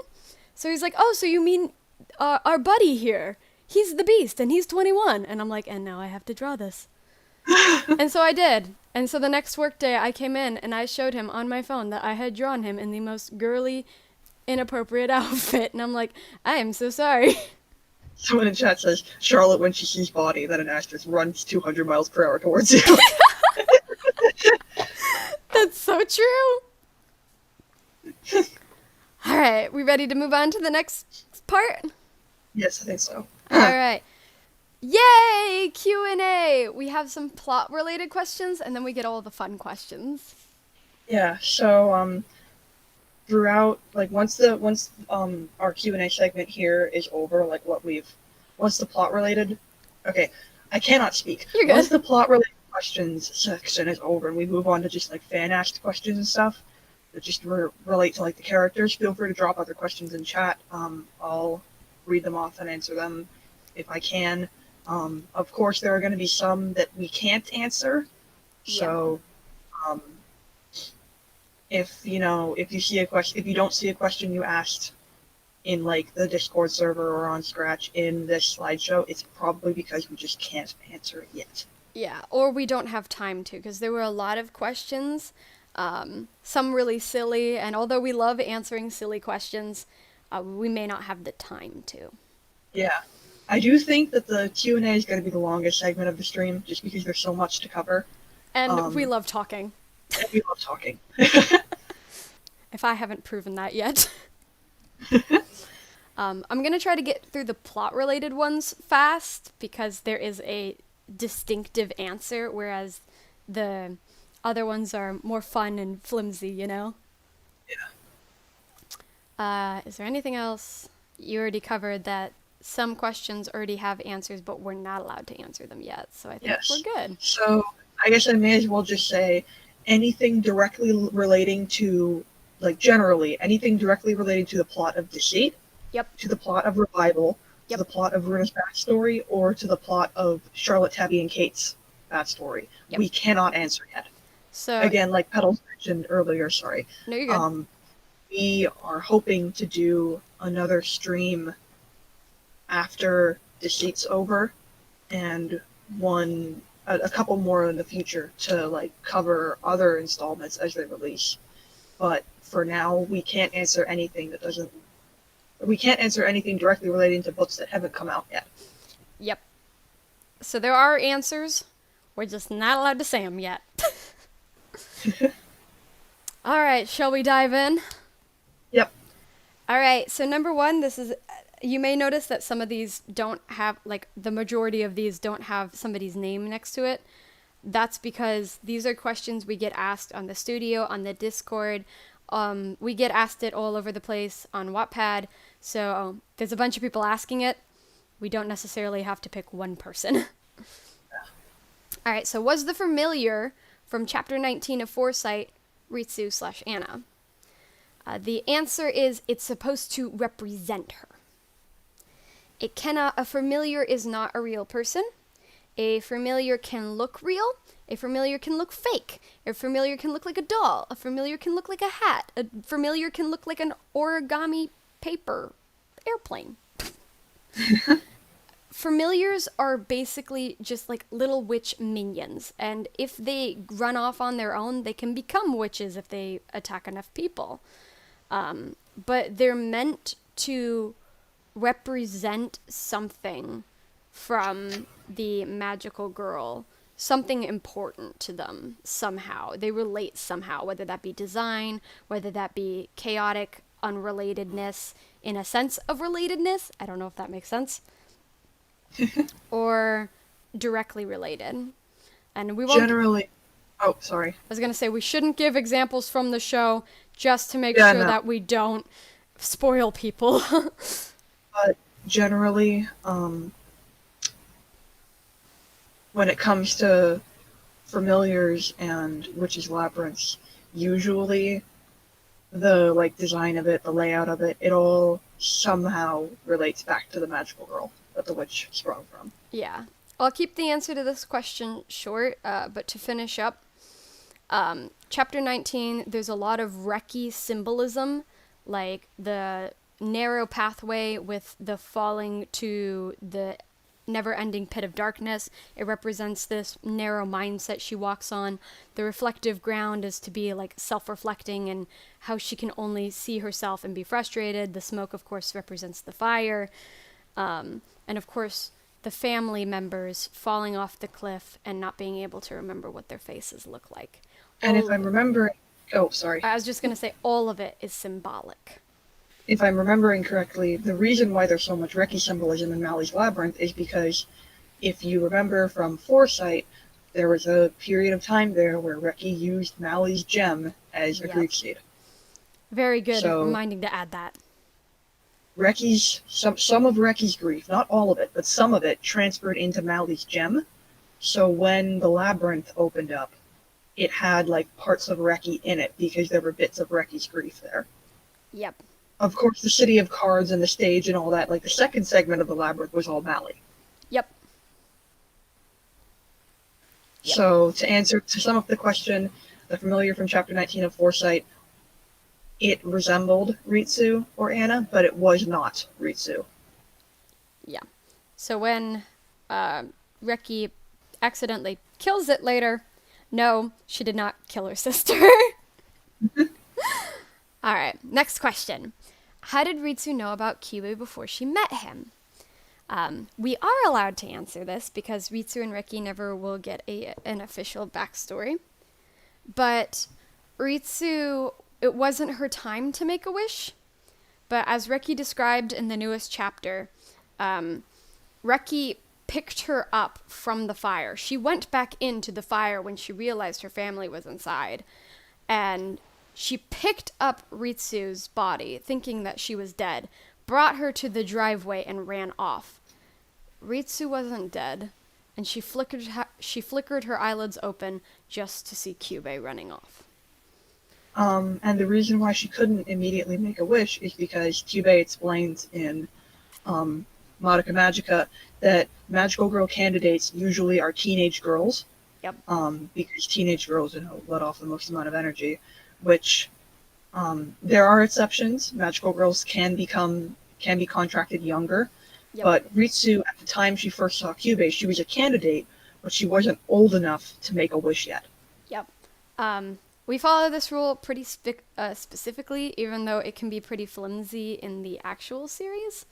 So he's like, "Oh, so you mean our buddy here? He's the Beast, and he's 21." And I'm like, "And now I have to draw this." And so I did. And so the next work day, I came in and I showed him on my phone that I had drawn him in the most girly, inappropriate outfit. And I'm like, "I am so sorry." Someone in chat says, Charlotte, when she sees body, then an asterisk runs 200 miles per hour towards you. That's so true. All right, we ready to move on to the next part? Yes, I think so. All right. Yay! Q&A. We have some plot-related questions, and then we get all the fun questions. Yeah, so, throughout, like, once our Q&A segment here is over, like, once the plot-related, okay, I cannot speak. You're good. Once the plot-related questions section is over and we move on to just, like, fan-asked questions and stuff that just relate to, like, the characters, feel free to drop other questions in chat. I'll read them off and answer them if I can. Of course, there are going to be some that we can't answer, so, if you don't see a question you asked in like the Discord server or on Scratch in this slideshow, it's probably because we just can't answer it yet. Yeah, or we don't have time to, because there were a lot of questions, some really silly, and although we love answering silly questions, we may not have the time to. Yeah. I do think that the Q&A is going to be the longest segment of the stream, just because there's so much to cover. And we love talking. And we love talking. If I haven't proven that yet. I'm going to try to get through the plot-related ones fast, because there is a distinctive answer, whereas the other ones are more fun and flimsy, you know? Yeah. Is there anything else? You already covered that some questions already have answers, but we're not allowed to answer them yet, so I think we're good. So, I guess I may as well just say anything directly relating to, like, generally, anything directly relating to the plot of Deceit, Yep. to the plot of Revival, Yep. to the plot of Runa's backstory, or to the plot of Charlotte, Tabby, and Kate's backstory. Yep. We cannot answer yet. So Again, like Petals mentioned earlier, sorry. No, you're good. We are hoping to do another stream after Deceit's over, and a couple more in the future to like cover other installments as they release. But for now, we can't answer anything directly relating to books that haven't come out yet. Yep. So there are answers. We're just not allowed to say them yet. All right, shall we dive in? Yep. All right, so number one, you may notice that some of these don't have, like, the majority of these don't have somebody's name next to it. That's because these are questions we get asked on the studio, on the Discord. We get asked it all over the place on Wattpad. So there's a bunch of people asking it. We don't necessarily have to pick one person. All right, so was the familiar from Chapter 19 of Foresight, Ritsu/Anna? The answer is it's supposed to represent her. A familiar is not a real person. A familiar can look real. A familiar can look fake. A familiar can look like a doll. A familiar can look like a hat. A familiar can look like an origami paper airplane. Familiars are basically just like little witch minions, and if they run off on their own, they can become witches if they attack enough people. But they're meant to represent something from the magical girl, something important to them somehow. They relate somehow, whether that be design, whether that be chaotic unrelatedness in a sense of relatedness. I don't know if that makes sense. Or directly related. And we won't... Generally... Oh, sorry. I was going to say, we shouldn't give examples from the show just to make sure that we don't spoil people. But generally, when it comes to familiars and witches' labyrinths, usually the design of it, the layout of it, it all somehow relates back to the magical girl that the witch sprung from. Yeah. I'll keep the answer to this question short, but to finish up, Chapter 19, there's a lot of Reki symbolism, like the narrow pathway with the falling to the never-ending pit of darkness. It represents this narrow mindset she walks on. The reflective ground is to be self-reflecting and how she can only see herself and be frustrated. The smoke, of course, represents the fire. And of course, the family members falling off the cliff and not being able to remember what their faces look like. And if I'm remembering... Oh, sorry. I was just going to say all of it is symbolic. If I'm remembering correctly, the reason why there's so much Reki symbolism in Mali's Labyrinth is because, if you remember from Foresight, there was a period of time there where Reki used Mali's gem as a grief seed. Very good at reminding to add that. Some of Reki's grief, not all of it, but some of it, transferred into Mali's gem. So when the labyrinth opened up, it had parts of Reki in it because there were bits of Reki's grief there. Yep. Of course, the City of Cards and the stage and all that, the second segment of the labyrinth was all Mali. Yep. So, to sum up the question, the familiar from Chapter 19 of Foresight, it resembled Ritsu or Anna, but it was not Ritsu. Yeah. So when Reki accidentally kills it later, no, she did not kill her sister. All right, next question. How did Ritsu know about Kiwi before she met him? We are allowed to answer this because Ritsu and Reki never will get an official backstory. But Ritsu, it wasn't her time to make a wish. But as Reki described in the newest chapter, Reki picked her up from the fire. She went back into the fire when she realized her family was inside. And she picked up Ritsu's body, thinking that she was dead, brought her to the driveway, and ran off. Ritsu wasn't dead, and she flickered her eyelids open just to see Kiwi running off. And the reason why she couldn't immediately make a wish is because Kiwi explains in Madoka Magica that magical girl candidates usually are teenage girls. Yep. Because teenage girls let off the most amount of energy, which there are exceptions. Magical girls can be contracted younger. Yep. But Ritsu, at the time she first saw Kiwi, she was a candidate, but she wasn't old enough to make a wish yet. Yep. We follow this rule pretty specifically, even though it can be pretty flimsy in the actual series.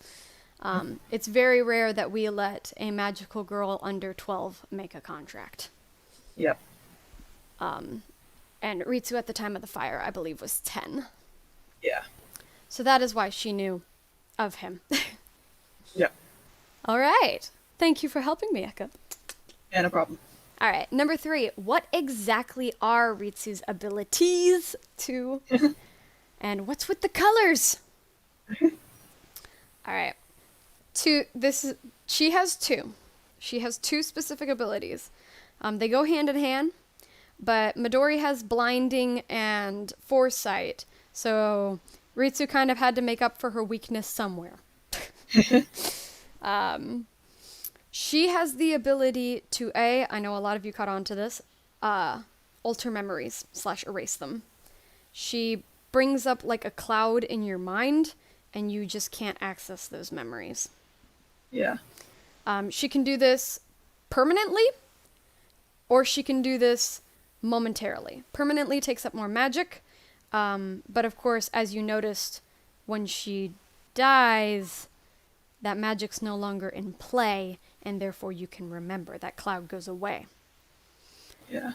It's very rare that we let a magical girl under 12 make a contract. Yep. And Ritsu at the time of the fire, I believe, was 10. Yeah. So that is why she knew of him. Yep. All right. Thank you for helping me, Ekho. Yeah, no problem. All right. Number 3. What exactly are Ritsu's abilities to... and what's with the colors? All right. She has two. She has two specific abilities. They go hand in hand. but Midori has blinding and foresight, so Ritsu kind of had to make up for her weakness somewhere. She has the ability to I know a lot of you caught on to this, alter memories / erase them. She brings up like a cloud in your mind, and you just can't access those memories. Yeah. She can do this permanently, or she can do this momentarily. Permanently takes up more magic, but of course, as you noticed, when she dies, that magic's no longer in play, and therefore you can remember. That cloud goes away. Yeah.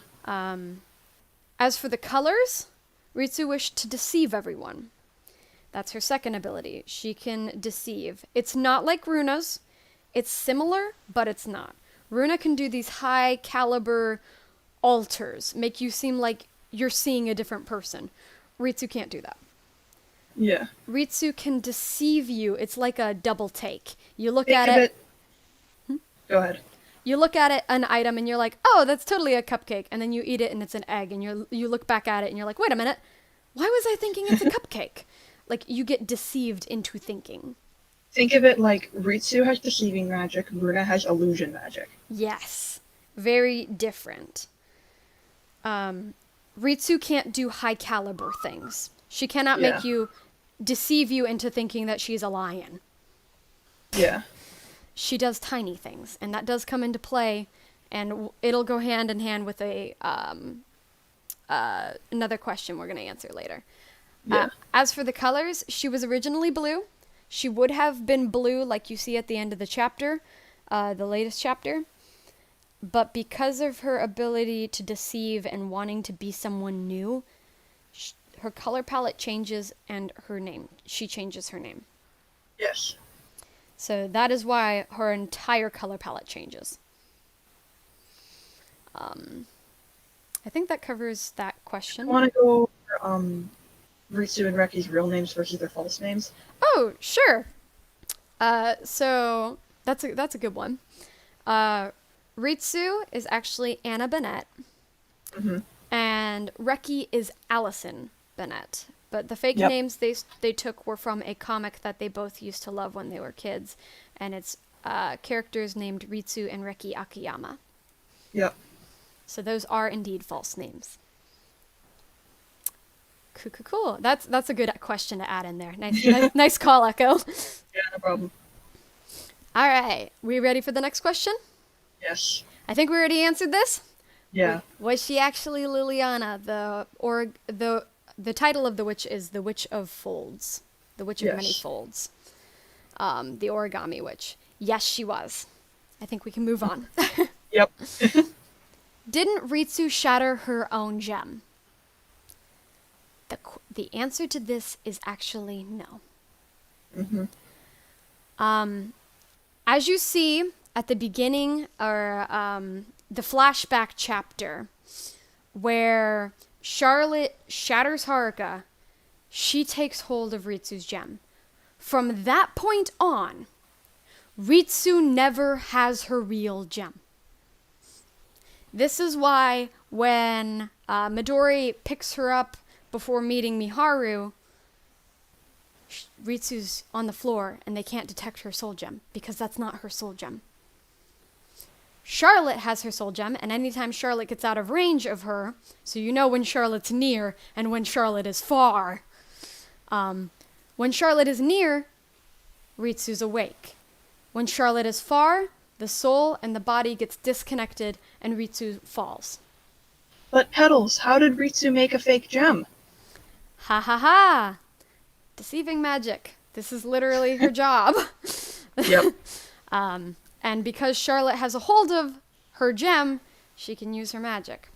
As for the colors, Ritsu wished to deceive everyone. That's her second ability. She can deceive. It's not like Runa's. It's similar, but it's not. Runa can do these high caliber alters, make you seem like you're seeing a different person. Ritsu can't do that. Yeah. Ritsu can deceive you. It's like a double take. You look Think at of it. Go ahead. You look at it, an item, and you're like, oh, that's totally a cupcake. And then you eat it, and it's an egg. And you look back at it, and you're like, wait a minute. Why was I thinking it's a cupcake? Like, you get deceived into thinking. Think of it like Ritsu has deceiving magic, Runa has illusion magic. Yes. Very different. Ritsu can't do high caliber things. She cannot make you deceive you into thinking that she's a lion. Yeah. She does tiny things, and that does come into play, and it'll go hand in hand with another question we're going to answer later. Yeah. As for the colors, she was originally blue. She would have been blue like you see at the end of the chapter, the latest chapter. But because of her ability to deceive and wanting to be someone new, her color palette changes and her name. She changes her name. Yes. So that is why her entire color palette changes. I think that covers that question. I want to go over Ritsu and Reki's real names versus their false names. Oh, sure. So that's a good one. Ritsu is actually Anna Bennett, and Reki is Allison Bennett. But the fake names they took were from a comic that they both used to love when they were kids, and it's characters named Ritsu and Reki Akiyama. Yep. So those are indeed false names. Cool. That's a good question to add in there. Nice call, Ekho. Yeah, no problem. All right, we ready for the next question? Yes. I think we already answered this. Yeah. Was she actually Liliana? The title of the witch is the Witch of Folds, the Witch of Many Folds, the Origami Witch. Yes, she was. I think we can move on. Yep. Didn't Ritsu shatter her own gem? The answer to this is actually no. As you see at the beginning, or the flashback chapter, where Charlotte shatters Haruka, she takes hold of Ritsu's gem. From that point on, Ritsu never has her real gem. This is why when Midori picks her up before meeting Miharu, Ritsu's on the floor and they can't detect her soul gem because that's not her soul gem. Charlotte has her soul gem, and anytime Charlotte gets out of range of her, so you know when Charlotte's near and when Charlotte is far. When Charlotte is near, Ritsu's awake. When Charlotte is far, the soul and the body gets disconnected and Ritsu falls. But Petals, how did Ritsu make a fake gem? Ha ha ha! Deceiving magic. This is literally her job. Yep. And because Charlotte has a hold of her gem, she can use her magic.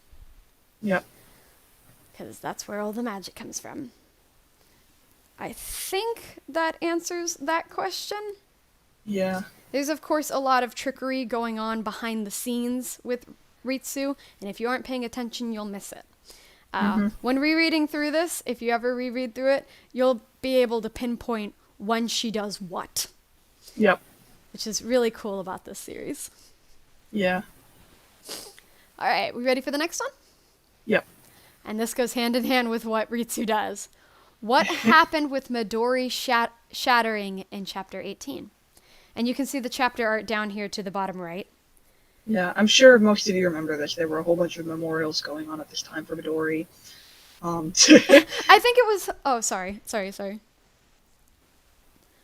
Yep. Because that's where all the magic comes from. I think that answers that question. Yeah. There's, of course, a lot of trickery going on behind the scenes with Ritsu, and if you aren't paying attention, you'll miss it. When rereading through this, if you ever reread through it, you'll be able to pinpoint when she does what. Yep. Which is really cool about this series. Yeah. All right, we ready for the next one? Yep. And this goes hand in hand with what Ritsu does. What happened with Midori shattering in chapter 18? And you can see the chapter art down here to the bottom right. Yeah, I'm sure most of you remember this. There were a whole bunch of memorials going on at this time for Midori. I think it was... Oh, sorry.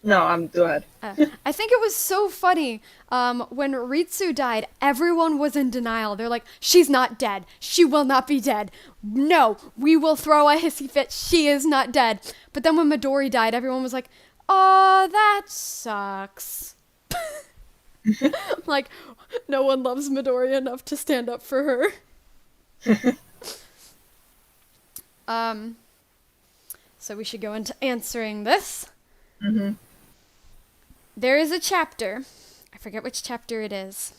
No, go ahead. I think it was so funny. When Ritsu died, everyone was in denial. They're like, she's not dead. She will not be dead. No, we will throw a hissy fit. She is not dead. But then when Midori died, everyone was like, oh, that sucks. Like, no one loves Midori enough to stand up for her. So we should go into answering this. Mm-hmm. There is a chapter, I forget which chapter it is,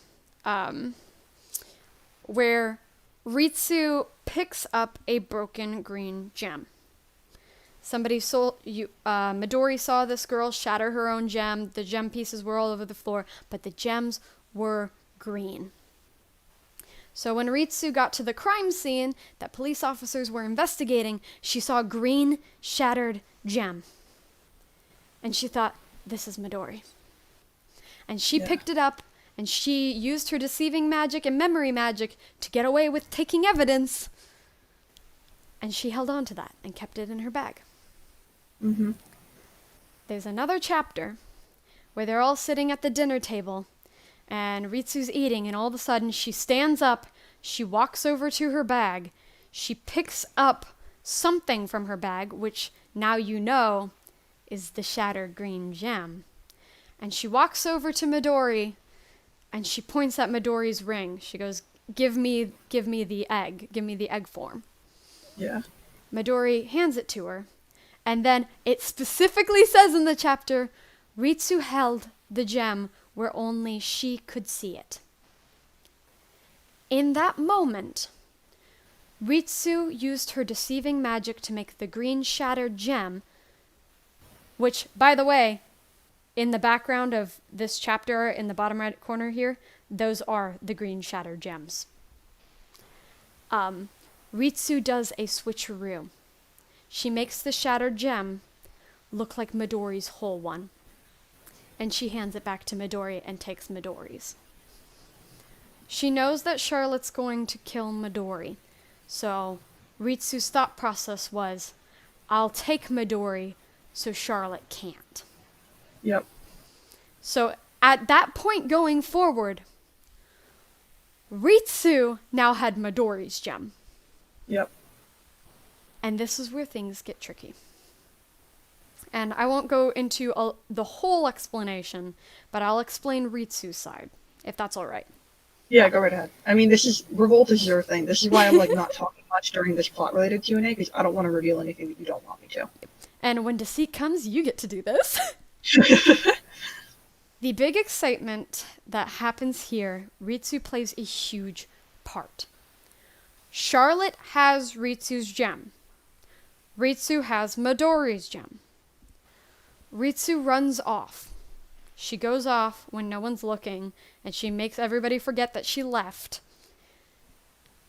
where Ritsu picks up a broken green gem. Midori saw this girl shatter her own gem. The gem pieces were all over the floor, but the gems were green. So when Ritsu got to the crime scene that police officers were investigating, she saw a green shattered gem. And she thought, this is Midori. And she picked it up, and she used her deceiving magic and memory magic to get away with taking evidence. And she held on to that and kept it in her bag. Mm-hmm. There's another chapter where they're all sitting at the dinner table, and Ritsu's eating, and all of a sudden she stands up, she walks over to her bag, she picks up something from her bag, which now you know is the shattered green gem. And she walks over to Midori, and she points at Midori's ring. She goes, give me the egg form. Yeah. Midori hands it to her, and then it specifically says in the chapter, Ritsu held the gem where only she could see it. In that moment, Ritsu used her deceiving magic to make the green shattered gem, which, by the way, in the background of this chapter, in the bottom right corner here, those are the green shattered gems. Ritsu does a switcheroo. She makes the shattered gem look like Midori's whole one. And she hands it back to Midori and takes Midori's. She knows that Charlotte's going to kill Midori. So Ritsu's thought process was, I'll take Midori so Charlotte can't. Yep. So at that point going forward, Ritsu now had Midori's gem. Yep. And this is where things get tricky. And I won't go into the whole explanation, but I'll explain Ritsu's side, if that's all right. Yeah, go right ahead. I mean, Revolt is your thing. This is why I'm, not talking much during this plot-related Q&A, because I don't want to reveal anything that you don't want me to. And when Deceit comes, you get to do this. The big excitement that happens here, Ritsu plays a huge part. Charlotte has Ritsu's gem. Ritsu has Midori's gem. Ritsu runs off. She goes off when no one's looking, and she makes everybody forget that she left.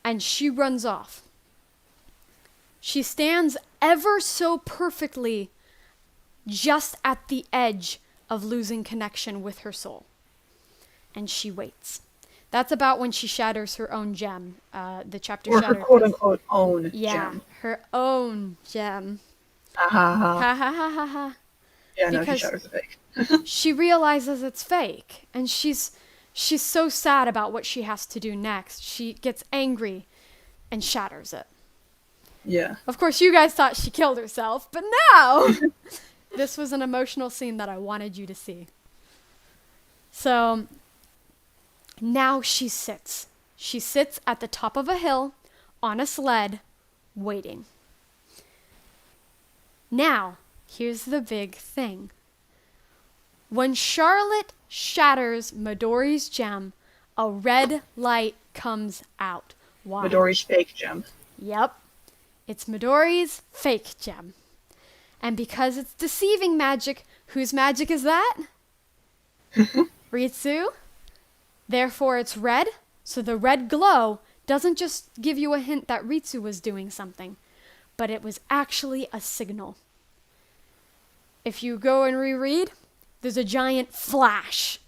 And she runs off. She stands ever so perfectly just at the edge of losing connection with her soul. And she waits. That's about when she shatters her own gem. The chapter or shattered. her quote-unquote own gem. Her own gem. Ha ha ha. Ha ha ha ha ha. Yeah, no, Because she shatters the fake. she realizes it's fake, and she's so sad about what she has to do next. She gets angry and shatters it. Yeah. Of course, you guys thought she killed herself, but no! This was an emotional scene that I wanted you to see. So, now she sits. She sits at the top of a hill, on a sled, waiting. Now, here's the big thing. When Charlotte shatters Midori's gem, a red light comes out. Why? Midori's fake gem. Yep. It's Midori's fake gem. And because it's deceiving magic, whose magic is that? Ritsu. Therefore it's red, so the red glow doesn't just give you a hint that Ritsu was doing something, but it was actually a signal. If you go and reread, there's a giant flash.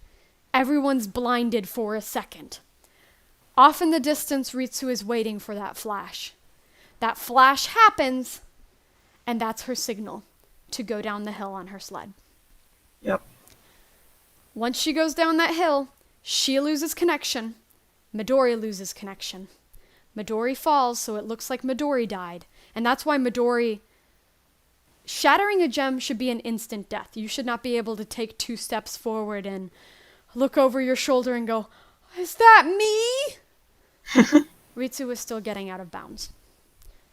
Everyone's blinded for a second. Off in the distance, Ritsu is waiting for that flash. That flash happens, and that's her signal to go down the hill on her sled. Yep. Once she goes down that hill, she loses connection. Midori loses connection. Midori falls, so it looks like Midori died. And that's why Midori... Shattering a gem should be an instant death. You should not be able to take 2 steps forward and look over your shoulder and go, is that me? Ritsu is still getting out of bounds.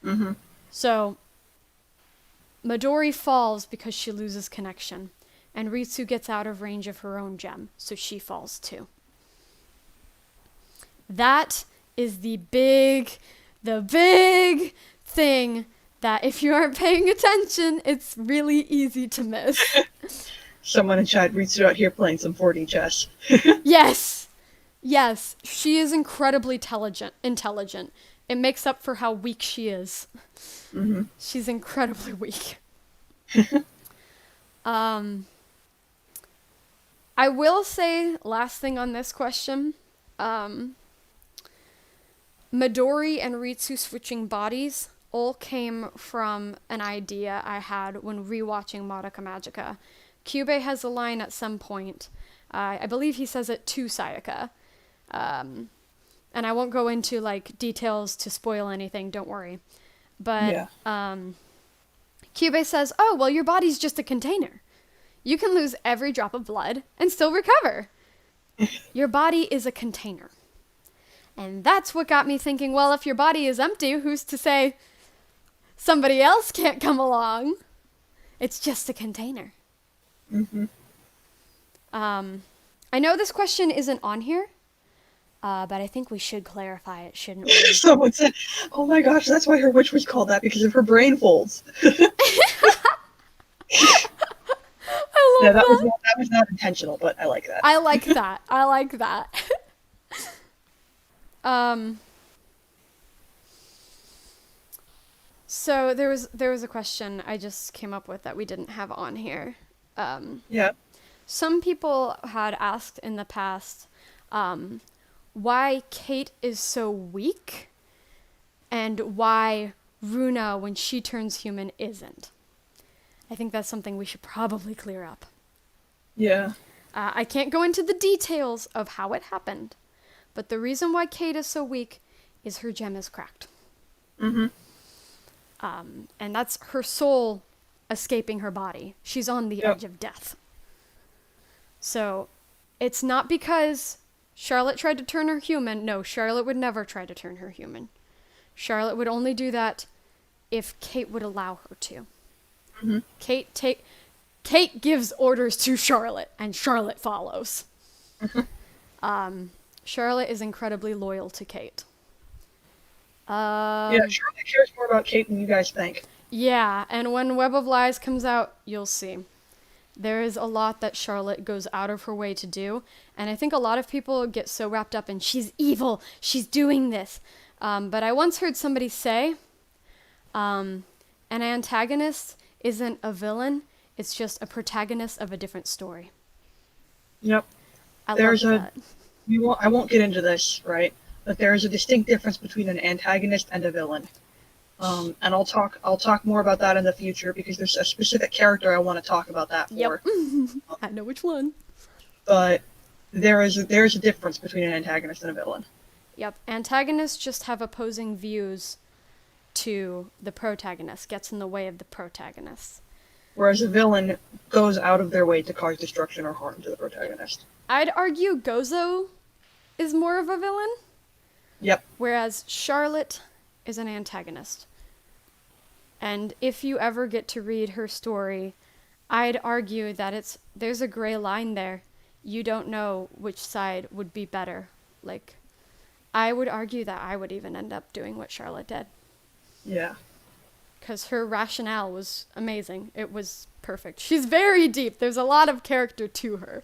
Mm-hmm. So, Midori falls because she loses connection. And Ritsu gets out of range of her own gem, so she falls too. That is the big thing that if you aren't paying attention, it's really easy to miss. Someone in chat, Ritsu out here playing some 4D chess. Yes! Yes, she is incredibly intelligent. It makes up for how weak she is. Mm-hmm. She's incredibly weak. I will say, last thing on this question, Midori and Ritsu switching bodies all came from an idea I had when rewatching Madoka Magica. Kyubey has a line at some point, I believe he says it to Sayaka, and I won't go into like details to spoil anything, don't worry. But Kyubey says, oh, well, your body's just a container. You can lose every drop of blood and still recover. Your body is a container. And that's what got me thinking, well, if your body is empty, who's to say somebody else can't come along? It's just a container. Mm-hmm. I know this question isn't on here, but I think we should clarify it, shouldn't we? Someone said, oh my gosh, that's why her witch was called that, because of her brain folds. I love that. That was not intentional, but I like that. I like that. I like that. So there was a question I just came up with that we didn't have on here. Yeah. Some people had asked in the past why Kate is so weak and why Runa, when she turns human, isn't. I think that's something we should probably clear up. Yeah. I can't go into the details of how it happened, but the reason why Kate is so weak is her gem is cracked. Mm-hmm. And that's her soul escaping her body. She's on the edge of death. So it's not because Charlotte tried to turn her human. No, Charlotte would never try to turn her human. Charlotte would only do that if Kate would allow her to. Mm-hmm. Kate gives orders to Charlotte, and Charlotte follows. Mm-hmm. Charlotte is incredibly loyal to Kate. Yeah, Charlotte cares more about Kate than you guys think. Yeah, and when Web of Lies comes out, you'll see. There is a lot that Charlotte goes out of her way to do, and I think a lot of people get so wrapped up in, she's evil, she's doing this. But I once heard somebody say, an antagonist isn't a villain, it's just a protagonist of a different story. Yep. I love that. I won't get into this, right? But there is a distinct difference between an antagonist and a villain. And I'll talk more about that in the future because there's a specific character I want to talk about that for. Yep. I know which one. But there is a difference between an antagonist and a villain. Yep. Antagonists just have opposing views to the protagonist, gets in the way of the protagonist. Whereas a villain goes out of their way to cause destruction or harm to the protagonist. I'd argue Gozo is more of a villain. Yep. Whereas Charlotte is an antagonist. And if you ever get to read her story, I'd argue that there's a gray line there. You don't know which side would be better. Like, I would argue that I would even end up doing what Charlotte did. Yeah. Because her rationale was amazing. It was perfect. She's very deep. There's a lot of character to her.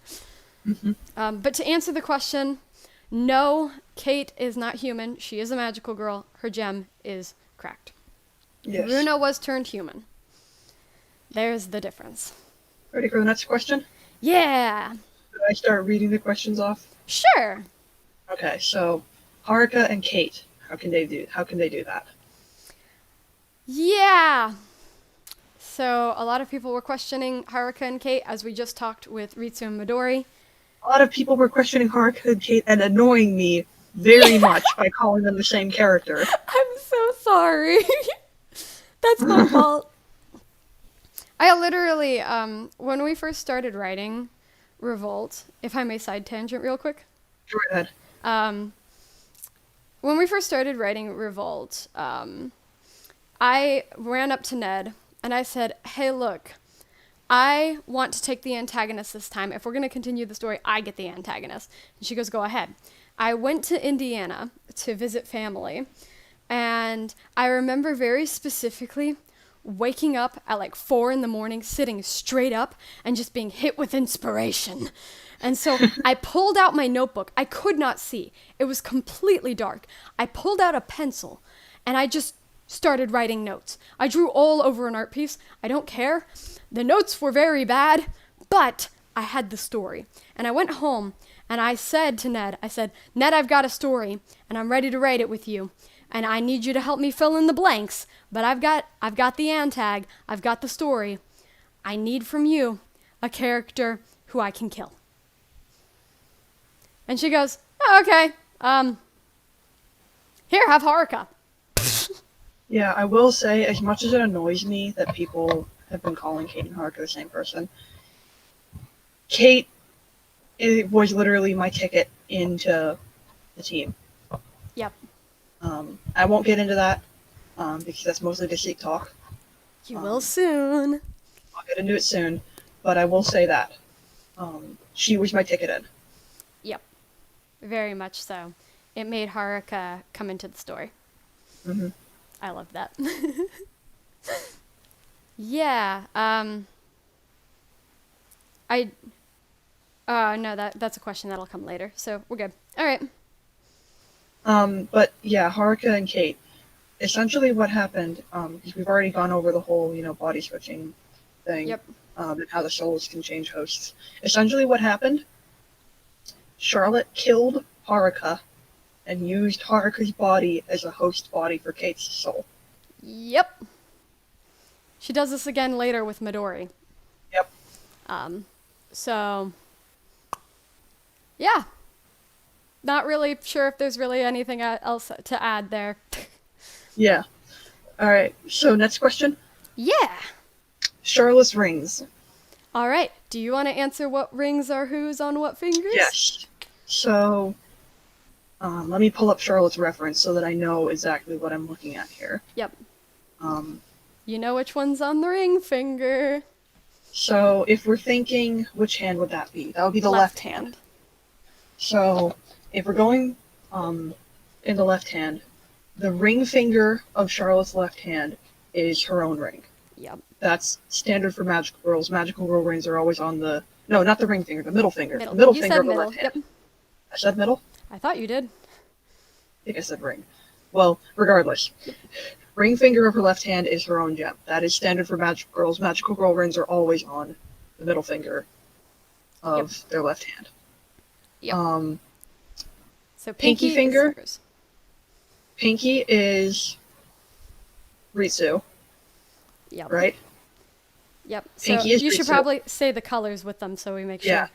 Mm-hmm. But to answer the question, No, Kate is not human. She is a magical girl. Her gem is cracked. Yes. Runa was turned human. There's the difference. Ready for the next question? Yeah. Should I start reading the questions off? Sure. Okay, so Haruka and Kate, how can they do that? Yeah. So a lot of people were questioning Haruka and Kate, as we just talked with Ritsu and Midori. A lot of people were questioning Haruka and Kate and annoying me very much by calling them the same character. I'm so sorry. That's my fault. I literally, when we first started writing Revolt, if I may side tangent real quick. Go ahead. When we first started writing Revolt, I ran up to Ned and I said, hey, look, I want to take the antagonist this time. If we're going to continue the story, I get the antagonist. And she goes, go ahead. I went to Indiana to visit family, and I remember very specifically waking up at like 4 a.m, sitting straight up and just being hit with inspiration. And so I pulled out my notebook. I could not see. It was completely dark. I pulled out a pencil and I just started writing notes. I drew all over an art piece. I don't care. The notes were very bad, but I had the story. And I went home and I said to Ned, Ned, I've got a story and I'm ready to write it with you. And I need you to help me fill in the blanks. But I've got the antag. I've got the story. I need from you a character who I can kill. And she goes, oh, okay. Here, have Haruka. Yeah, I will say, as much as it annoys me that people have been calling Kate and Haruka the same person, Kate was literally my ticket into the team. Yep. I won't get into that, because that's mostly deceit talk. You will soon. I'll get into it soon, but I will say that. She was my ticket in. Yep. Very much so. It made Haruka come into the story. Mm-hmm. I love that. Yeah. No, that's a question that'll come later, so we're good. All right. But yeah, Haruka and Kate. Essentially what happened, because we've already gone over the whole, body switching thing. Yep. And how the souls can change hosts. Essentially what happened, Charlotte killed Haruka and used Haruka's body as a host body for Kate's soul. Yep. She does this again later with Midori. Yep. So, yeah. Not really sure if there's really anything else to add there. Yeah. Alright, so next question. Yeah. Charlotte's rings. All right. Do you want to answer what rings are whose on what fingers? Yes. So, let me pull up Charlotte's reference so that I know exactly what I'm looking at here. Yep. You know which one's on the ring finger. So, if we're thinking, which hand would that be? That would be the left hand. So, if we're going in the left hand, the ring finger of Charlotte's left hand is her own ring. Yep. That's standard for magical girls. Magical girl rings are always on the... No, not the ring finger, the middle finger. Middle. The middle You finger said of the middle. left hand. Yep. I said middle? I thought you did. I think I said ring. Well, regardless. Ring finger of her left hand is her own gem. That is standard for magical girls. Magical girl rings are always on the middle finger of their left hand. Yep. So pinky is finger? hers. Pinky is Ritsu, Yep. right? Yep. So Pinky is you should Ritsu. probably say the colors with them so we make sure. Yeah.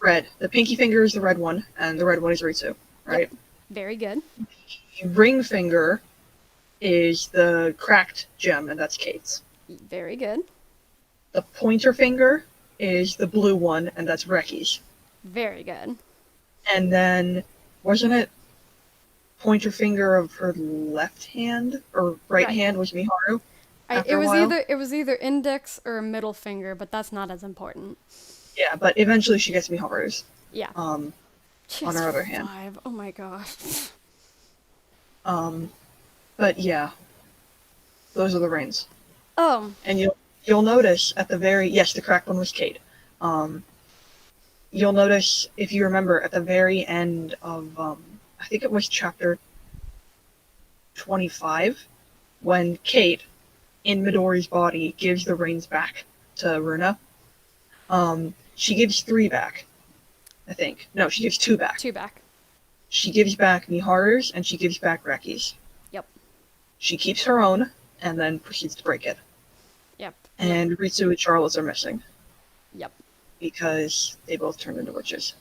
Red. The pinky finger is the red one, and the red one is Ritsu, right? Yep. Very good. The ring finger is the cracked gem, and that's Kate's. Very good. The pointer finger is the blue one, and that's Reki's. Very good. And then, wasn't it pointer finger of her left hand or right hand was Miharu? It was either index or middle finger, but that's not as important. Yeah, but eventually she gets Miharu's. Yeah. On her other hand. 5. Oh my gosh. But yeah, those are the rings. Oh. And you'll notice at the very the cracked one was Kate. you'll notice, if you remember, at the very end of, I think it was chapter 25, when Kate, in Midori's body, gives the rings back to RaeNae. She gives 3 back, I think. No, she gives 2 back. 2 back. She gives back Miharu's, and she gives back Reki's. Yep. She keeps her own, and then proceeds to break it. Yep. And Ritsu and Charlotte's are missing. Yep. Because they both turned into witches.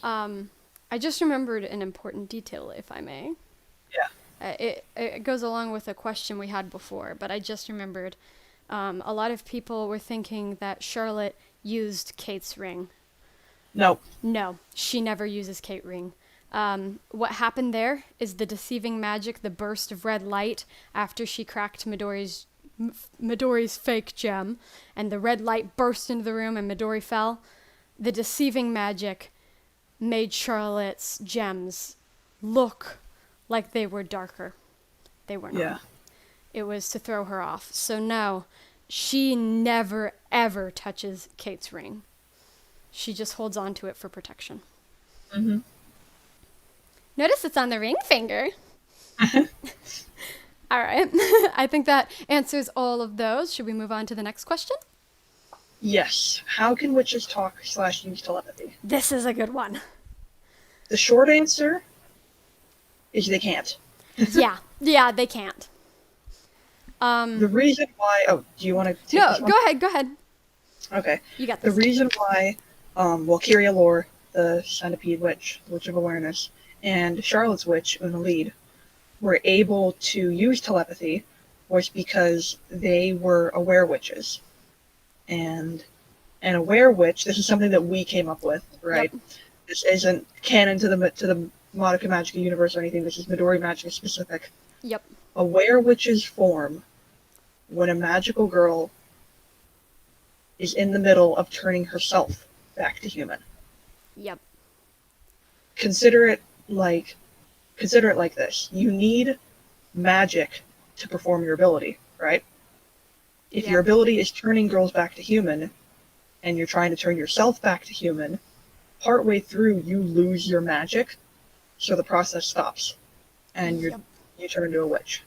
I just remembered an important detail, if I may. Yeah. It goes along with a question we had before, but I just remembered a lot of people were thinking that Charlotte used Kate's ring. No. No, she never uses Kate ring. What happened there is the deceiving magic, the burst of red light after she cracked Midori's fake gem, and the red light burst into the room and Midori fell. The deceiving magic made Charlotte's gems look like they were darker. They were not. Yeah. It was to throw her off. So no, she never ever touches Kate's ring. She just holds on to it for protection. Mm-hmm. Notice it's on the ring finger. All right. I think that answers all of those. Should we move on to the next question? Yes. How can witches talk / use telepathy? This is a good one. The short answer is they can't. Yeah, they can't. The reason why... Oh, do you want to take No, this one? go ahead. Okay. You got The this. reason why, Kyria Lore, the Centipede Witch, the Witch of Awareness, and Charlotte's Witch, Una Lead, were able to use telepathy was because they were aware witches. And an aware witch, this is something that we came up with, right? Yep. This isn't canon to the Madoka Magica universe or anything, this is Midori Magica specific. Yep. Aware witches form when a magical girl is in the middle of turning herself back to human. Yep. Consider it like this. You need magic to perform your ability, right? If Yeah. your ability is turning girls back to human, and you're trying to turn yourself back to human, partway through you lose your magic, so the process stops, and you turn into a witch.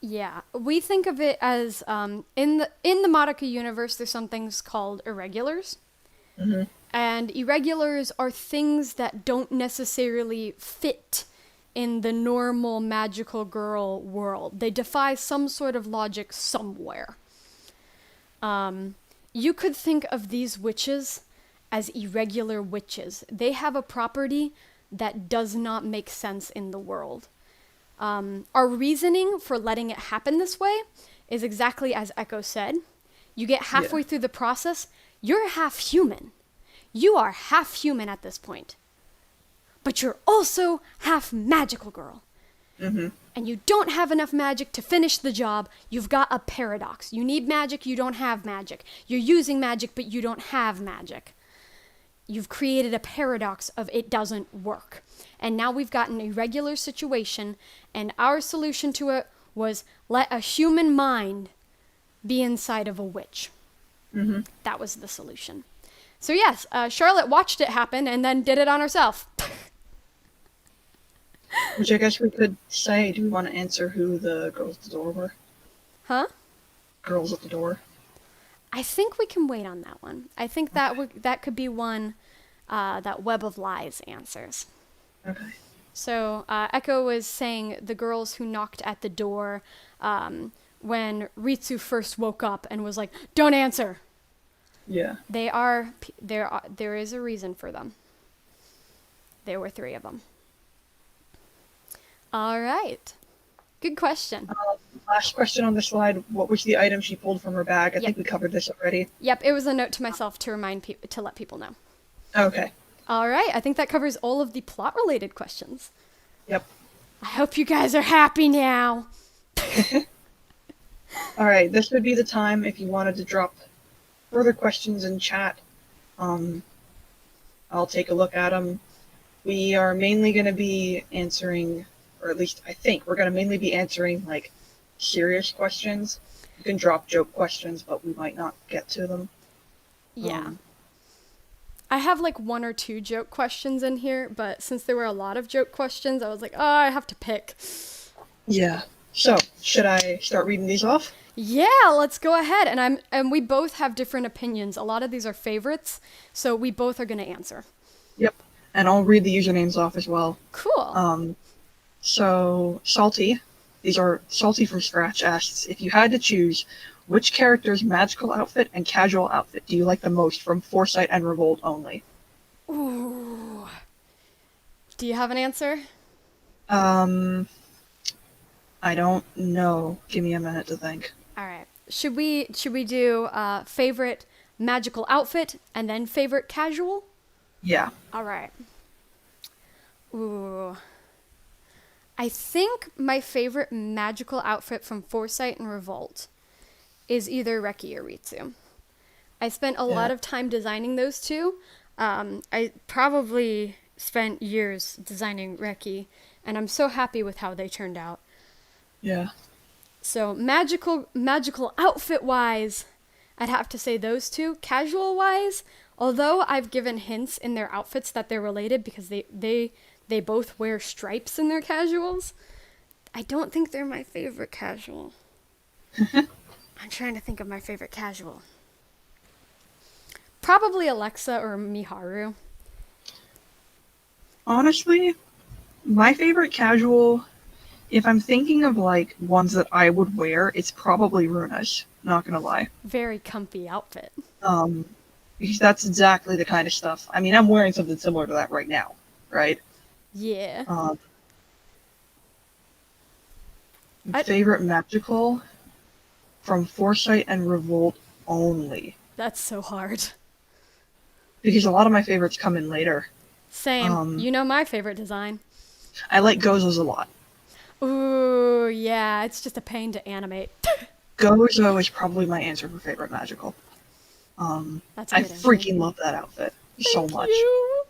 Yeah, we think of it as in the Madoka universe. There's some things called irregulars, Mm-hmm. and irregulars are things that don't necessarily fit in the normal magical girl world. They defy some sort of logic somewhere. You could think of these witches as irregular witches. They have a property that does not make sense in the world. Our reasoning for letting it happen this way is exactly as Ekho said. You get halfway through the process, you're half human. You are half human at this point. But you're also half magical girl. Mm-hmm. And you don't have enough magic to finish the job. You've got a paradox. You need magic, you don't have magic. You're using magic, but you don't have magic. You've created a paradox of it doesn't work. And now we've got an irregular situation, and our solution to it was let a human mind be inside of a witch. Mm-hmm. That was the solution. So yes, Charlotte watched it happen and then did it on herself. Which I guess we could say, do we want to answer who the girls at the door were? Huh? Girls at the door. I think we can wait on that one. I think that that could be one that Web of Lies answers. Okay. So Ekho was saying the girls who knocked at the door when Ritsu first woke up and was like, "Don't answer." Yeah. There is a reason for them. There were 3 of them. All right. Good question. Last question on the slide. What was the item she pulled from her bag? I think we covered this already. Yep, it was a note to myself to remind people to let people know. Okay. All right, I think that covers all of the plot-related questions. Yep. I hope you guys are happy now. All right. This would be the time if you wanted to drop further questions in chat. I'll take a look at them. We are mainly going to be answering, or at least I think we're going to mainly be answering like serious questions. You can drop joke questions, but we might not get to them. Yeah. I have like one or two joke questions in here, but since there were a lot of joke questions, I was like, oh, I have to pick. Yeah. So, should I start reading these off? Yeah, let's go ahead. And we both have different opinions. A lot of these are favorites, so we both are going to answer. Yep. And I'll read the usernames off as well. Cool. So, Salty, these are Salty from Scratch asks, if you had to choose, which character's magical outfit and casual outfit do you like the most from Foresight and Revolt only? Ooh. Do you have an answer? I don't know. Give me a minute to think. All right. Should we do favorite magical outfit and then favorite casual? Yeah. All right. Ooh. I think my favorite magical outfit from Foresight and Revolt is either Reki or Ritsu. I spent a lot of time designing those two. I probably spent years designing Reki, and I'm so happy with how they turned out. Yeah. So magical outfit wise, I'd have to say those two. Casual wise, although I've given hints in their outfits that they're related because they both wear stripes in their casuals, I don't think they're my favorite casual. I'm trying to think of my favorite casual. Probably Alexa or Miharu. Honestly, my favorite casual, if I'm thinking of like ones that I would wear, it's probably Runa's. Not gonna lie. Very comfy outfit. Because that's exactly the kind of stuff. I mean, I'm wearing something similar to that right now, right? Yeah. Favorite magical from Foresight and Revolt only. That's so hard. Because a lot of my favorites come in later. Same. You know my favorite design. I like Gozo's a lot. Ooh, yeah, it's just a pain to animate. Gozo is probably my answer for favorite magical. That's a I good answer. freaking love that outfit so Thank much. you.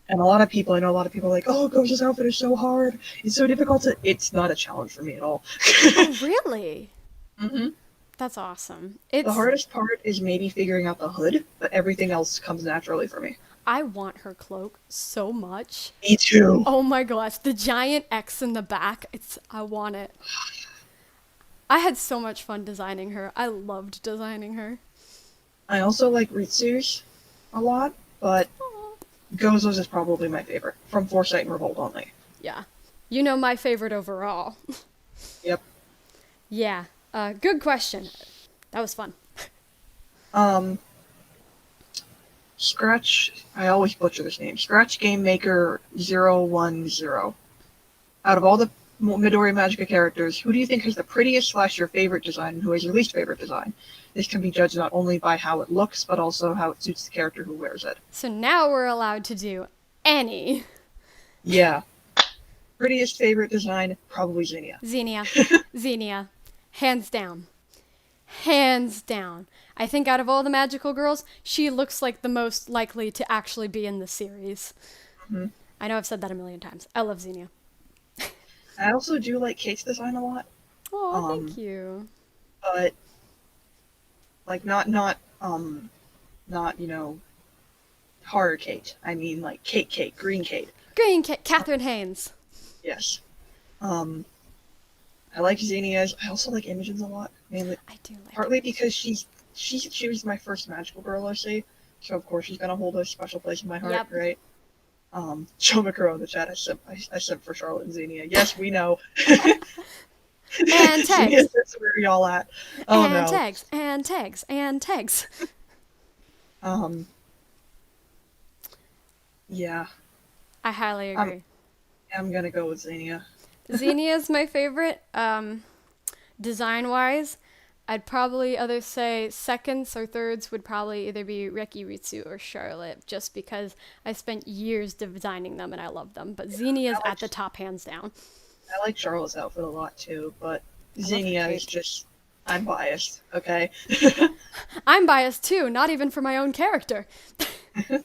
And I know a lot of people are like, oh, Gozo's outfit is so hard. It's so difficult to... It's not a challenge for me at all. Oh, really? Mm-hmm. That's awesome. The hardest part is maybe figuring out the hood, but everything else comes naturally for me. I want her cloak so much. Me too. Oh my gosh, the giant X in the back. I want it. I had so much fun designing her. I loved designing her. I also like Ritsu's a lot, but Gozo's is probably my favorite, from Foresight and Revolt only. Yeah. You know my favorite overall. Yep. Yeah. Good question. That was fun. Scratch, I always butcher this name, Scratch Game Maker 010. Out of all the Midori Magica characters, who do you think has the prettiest / your favorite design, and who has your least favorite design? This can be judged not only by how it looks, but also how it suits the character who wears it. So now we're allowed to do any. Yeah. Prettiest favorite design, probably Xenia. Xenia. Xenia. Hands down. Hands down. I think out of all the magical girls, she looks like the most likely to actually be in the series. Mm-hmm. I know I've said that a million times. I love Xenia. I also do like Kate's design a lot. Oh, thank you. But like not horror Kate. I mean like Kate, Green Kate. Catherine Haynes. Yes. I like Xenia's. I also like Imogen's a lot, mainly. I do like partly because she was my first magical girl, I say. So of course she's gonna hold a special place in my heart, Yep. right? Joe McCrow in the chat, I simp for Charlotte and Xenia. Yes, we know. And tags. Yes, that's where y'all at. Oh and no. tags. And tags. And tags. Yeah. I highly agree. I'm gonna go with Xenia. Xenia's my favorite. Design-wise, I'd probably either say seconds or thirds would probably either be Reki, Ritsu, or Charlotte, just because I spent years designing them and I love them. But Xenia's at the top, hands down. I like Charlotte's outfit a lot too, but Xenia is just... I'm biased, okay? I'm biased too, not even for my own character. All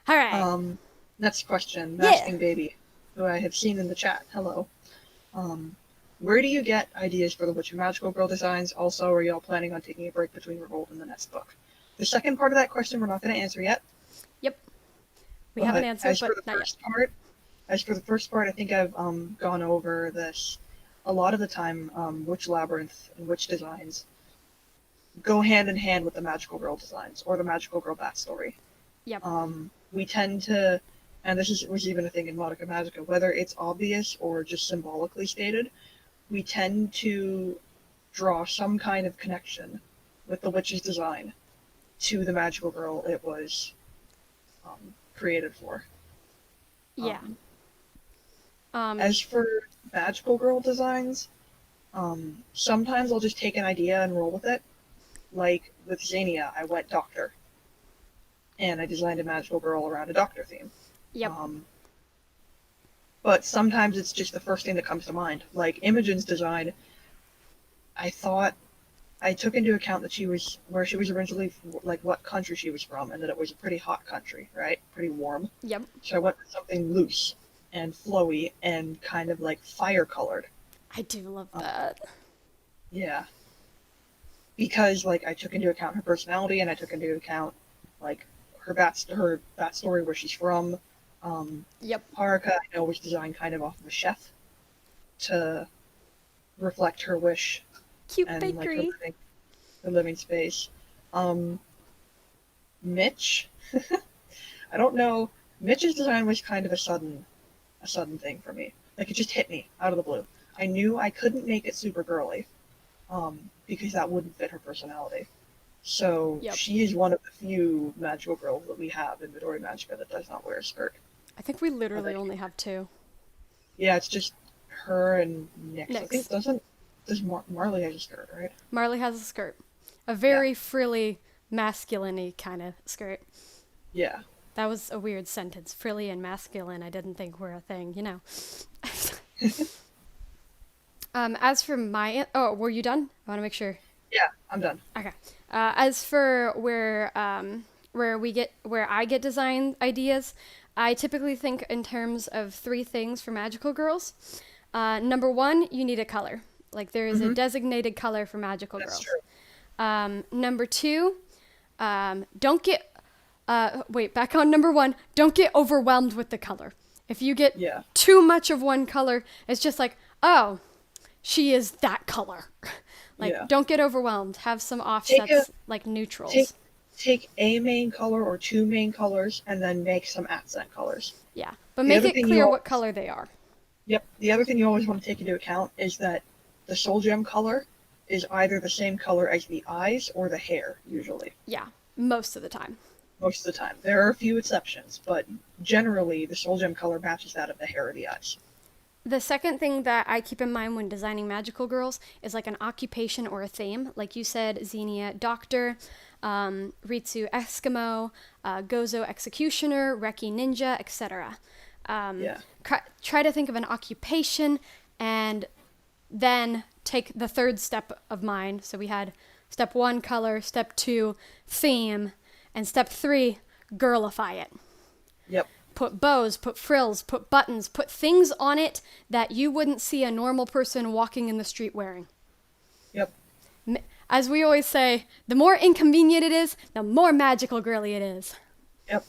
right. Next question. Masking Baby, who I have seen in the chat. Hello. Where do you get ideas for the Witch and Magical Girl designs? Also, are y'all planning on taking a break between Revolt and the next book? The second part of that question we're not going to answer yet. Yep. We have an answer, but not yet. As for the first part, I think I've gone over this a lot of the time. Witch Labyrinth and witch designs go hand in hand with the magical girl designs or the magical girl backstory. Yep. We tend to, and was even a thing in Madoka Magica, whether it's obvious or just symbolically stated, we tend to draw some kind of connection with the witch's design to the magical girl it was created for. Yeah. As for magical girl designs, sometimes I'll just take an idea and roll with it. Like with Xenia, I went doctor, and I designed a magical girl around a doctor theme. Yep. But sometimes it's just the first thing that comes to mind. Like Imogen's design, I thought I took into account that where she was originally, like what country she was from, and that it was a pretty hot country, right? Pretty warm. Yep. So I went with something loose and flowy and kind of like fire colored. I do love that. Yeah. Because like I took into account her personality and I took into account like her backstory, where she's from. Yep. Haruka, I know, was designed kind of off of a chef to reflect her wish Cute and bakery. like her living space. Mitch, I don't know. Mitch's design was kind of a sudden thing for me. Like it just hit me out of the blue. I knew I couldn't make it super girly, because that wouldn't fit her personality. So Yep. she is one of the few magical girls that we have in Midori Magica that does not wear a skirt. I think we literally only have two. Yeah, it's just her and Nyx. I Nyx. think Marley has a skirt, right? Marley has a skirt. A very frilly, masculine-y kind of skirt. Yeah. That was a weird sentence. Frilly and masculine, I didn't think were a thing, you know. As for my... Oh, were you done? I want to make sure. Yeah, I'm done. Okay. As for where I get design ideas, I typically think in terms of three things for magical girls. Number one, you need a color. Like there is a designated color for magical That's girls. true. Number two, don't get back on number one, don't get overwhelmed with the color. If you get too much of one color, it's just like, oh, she is that color. Don't get overwhelmed. Have some offsets, like neutrals. Take a main color or two main colors and then make some accent colors. Yeah, but make it clear what color they are. Yep. The other thing you always want to take into account is that the soul gem color is either the same color as the eyes or the hair, usually. Yeah, most of the time. Most of the time. There are a few exceptions, but generally the soul gem color matches that of the hair or the eyes. The second thing that I keep in mind when designing magical girls is like an occupation or a theme. Like you said, Xenia, doctor, Ritsu, Eskimo, Gozo, executioner, Reki, ninja, etc. Try to think of an occupation and then take the third step of mine. So we had step one, color, step two, theme, and step three, girlify it. Yep. Put bows, put frills, put buttons, put things on it that you wouldn't see a normal person walking in the street wearing. Yep. As we always say, the more inconvenient it is, the more magical girly it is. Yep.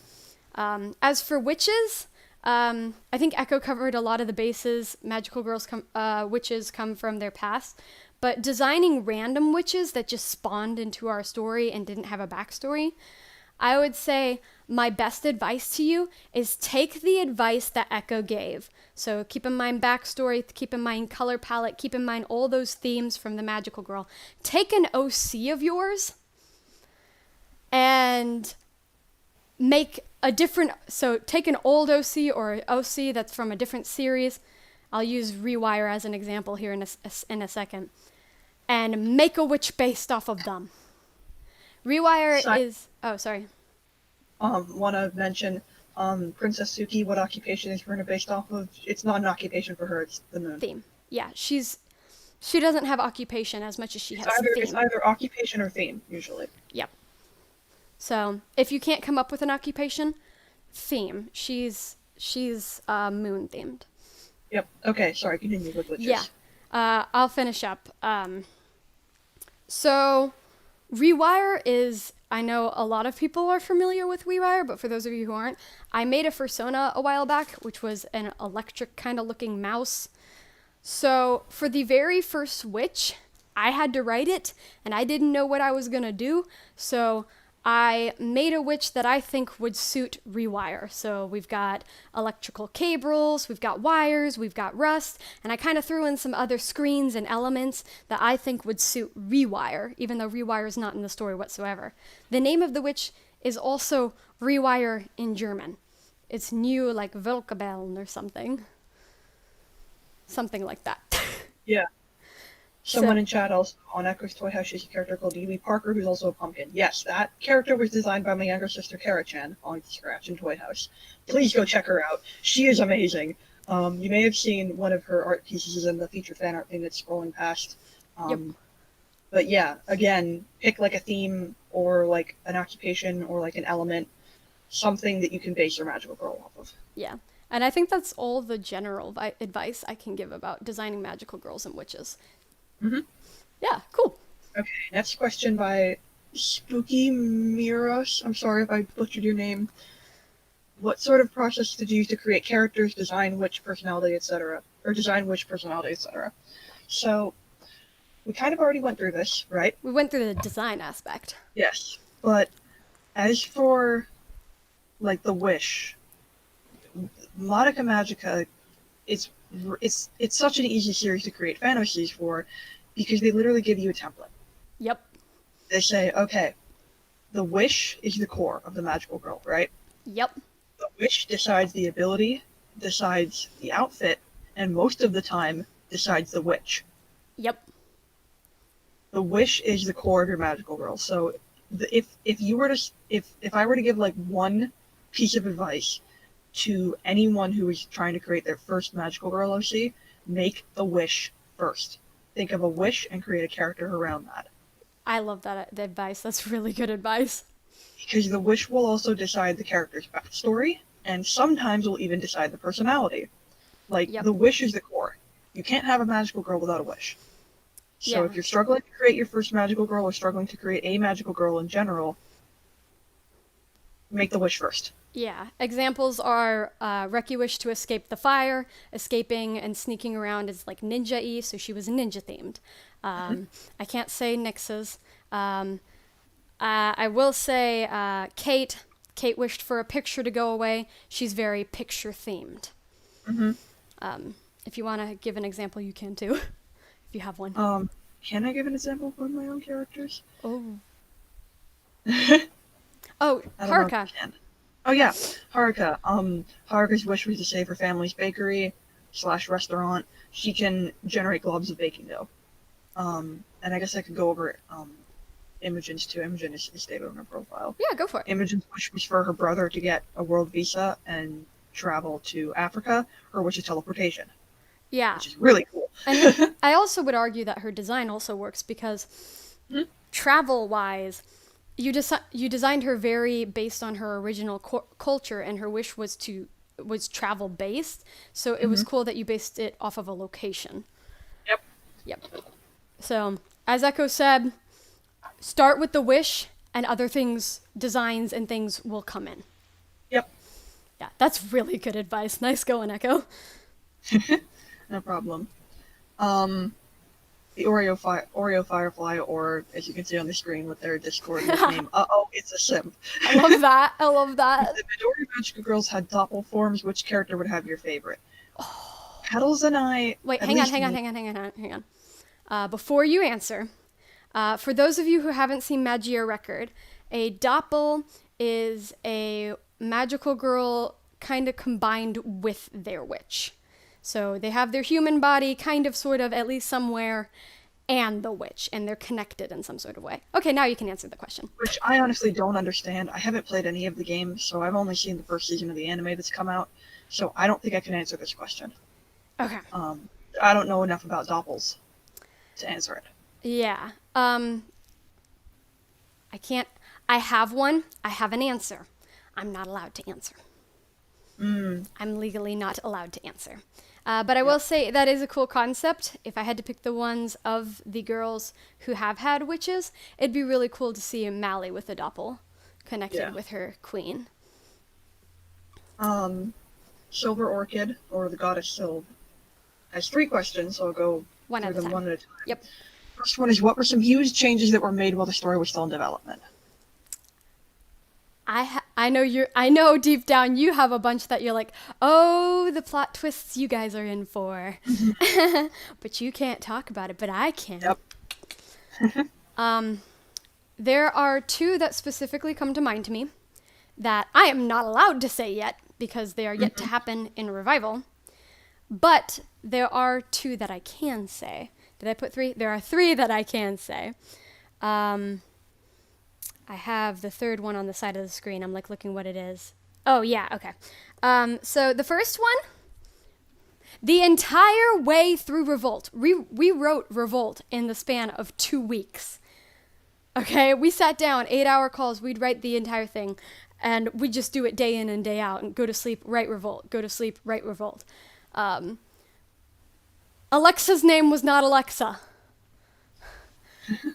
As for witches, I think Ekho covered a lot of the bases. Magical girls witches come from their past. But designing random witches that just spawned into our story and didn't have a backstory, I would say my best advice to you is take the advice that Ekho gave. So keep in mind backstory, keep in mind color palette, keep in mind all those themes from the magical girl. Take an OC of yours and make a different, so take an old OC or OC that's from a different series. I'll use Rewire as an example here in a second. And make a witch based off of them. Rewire is... Oh, sorry. Want to mention Princess Suki, what occupation is Verna based off of? It's not an occupation for her, it's the moon. Theme. Yeah, she doesn't have occupation as much as she has theme. It's either occupation or theme, usually. Yep. So, if you can't come up with an occupation, theme. She's moon themed. Yep. Okay, sorry, continue with witches. Yeah. I'll finish up. So, Rewire is I know a lot of people are familiar with Rewire, but for those of you who aren't, I made a fursona a while back, which was an electric kind of looking mouse. So for the very first witch, I had to write it, and I didn't know what I was going to do, so I made a witch that I think would suit Rewire. So we've got electrical cables, we've got wires, we've got rust, and I kind of threw in some other screens and elements that I think would suit Rewire, even though Rewire is not in the story whatsoever. The name of the witch is also Rewire in German. It's new like Volkabeln or something. Something like that. Yeah. Someone in chat also on Ekho's Toy House is a character called Kiwi Parker, who's also a pumpkin. Yes, that character was designed by my younger sister Kara-chan on Scratch and Toy House. Please go check her out. She is amazing. You may have seen one of her art pieces in the featured fan art thing that's scrolling past. Yep. But yeah, again, pick like a theme or like an occupation or like an element, something that you can base your magical girl off of. Yeah. And I think that's all the general advice I can give about designing magical girls and witches. Mm-hmm. Yeah, cool. Okay, next question by Spooky Miros. I'm sorry if I butchered your name. What sort of process did you use to create characters, design witch personality, etc.? Or design witch personality, etc.? So, we kind of already went through this, right? We went through the design aspect. Yes, but as for, like, the wish, Madoka Magica, it's such an easy series to create fantasies for because they literally give you a template. Yep. They say, okay, the wish is the core of the magical girl, right? Yep. The wish decides the ability, decides the outfit, and most of the time decides the witch. Yep. The wish is the core of your magical girl. So if I were to give like one piece of advice to anyone who is trying to create their first magical girl OC, make the wish first. Think of a wish and create a character around that. I love that advice. That's really good advice. Because the wish will also decide the character's backstory, and sometimes will even decide the personality. Like, Yep. The wish is the core. You can't have a magical girl without a wish. So Yeah. if you're struggling to create your first magical girl, or struggling to create a magical girl in general, make the wish first. Yeah. Examples are Reki wished to escape the fire. Escaping and sneaking around is like ninja-y, so she was ninja themed. I can't say Nyx's. I will say Kate. Kate wished for a picture to go away. She's very picture themed. If you want to give an example, you can too. If you have one. Can I give an example of one of my own characters? Oh, I don't know if Haruka. I can. Oh yeah, Haruka. Haruka's wish was to save her family's bakery / restaurant. She can generate globs of baking dough. And I guess I could go over Imogen's too. Imogen is stated on her profile. Yeah, go for it. Imogen's wish was for her brother to get a world visa and travel to Africa. Her wish is teleportation, Yeah. which is really cool. And I also would argue that her design also works because travel-wise, you designed her very based on her original culture, and her wish was travel based. So it was cool that you based it off of a location. Yep. So as Ekho said, start with the wish, and other things, designs and things will come in. Yep. Yeah, that's really good advice. Nice going, Ekho. No problem. The Oreo Firefly, or as you can see on the screen with their Discord nickname, it's a simp. I love that. I love that. If the Midori Magica girls had doppel forms, which character would have your favorite? Petals and I... Wait, hang on. Before you answer, for those of you who haven't seen Magia Record, a doppel is a magical girl kind of combined with their witch. So they have their human body, kind of, sort of, at least somewhere, and the witch, and they're connected in some sort of way. Okay, now you can answer the question. Which I honestly don't understand. I haven't played any of the games, so I've only seen the first season of the anime that's come out, so I don't think I can answer this question. Okay. I don't know enough about doppels to answer it. Yeah. I can't... I have one. I have an answer. I'm not allowed to answer. I'm legally not allowed to answer. But I will say that is a cool concept. If I had to pick the ones of the girls who have had witches, it'd be really cool to see Mally with a doppel connected with her queen. Silver Orchid, or the Goddess Sylve, has 3 questions, so I'll go One through at a them time. one at a time. Yep. First one is, what were some huge changes that were made while the story was still in development? I know deep down you have a bunch that you're like, oh, the plot twists you guys are in for. But you can't talk about it, but I can. Yep. There are 2 that specifically come to mind to me that I am not allowed to say yet because they are yet to happen in Revival. But there are 2 that I can say. Did I put 3? There are 3 that I can say. I have the 3rd one on the side of the screen. I'm like looking what it is. Oh, yeah, okay. So the first one, the entire way through Revolt, we wrote Revolt in the span of 2 weeks. Okay, we sat down, 8-hour calls, we'd write the entire thing, and we'd just do it day in and day out, and go to sleep, write Revolt, go to sleep, write Revolt. Alexa's name was not Alexa.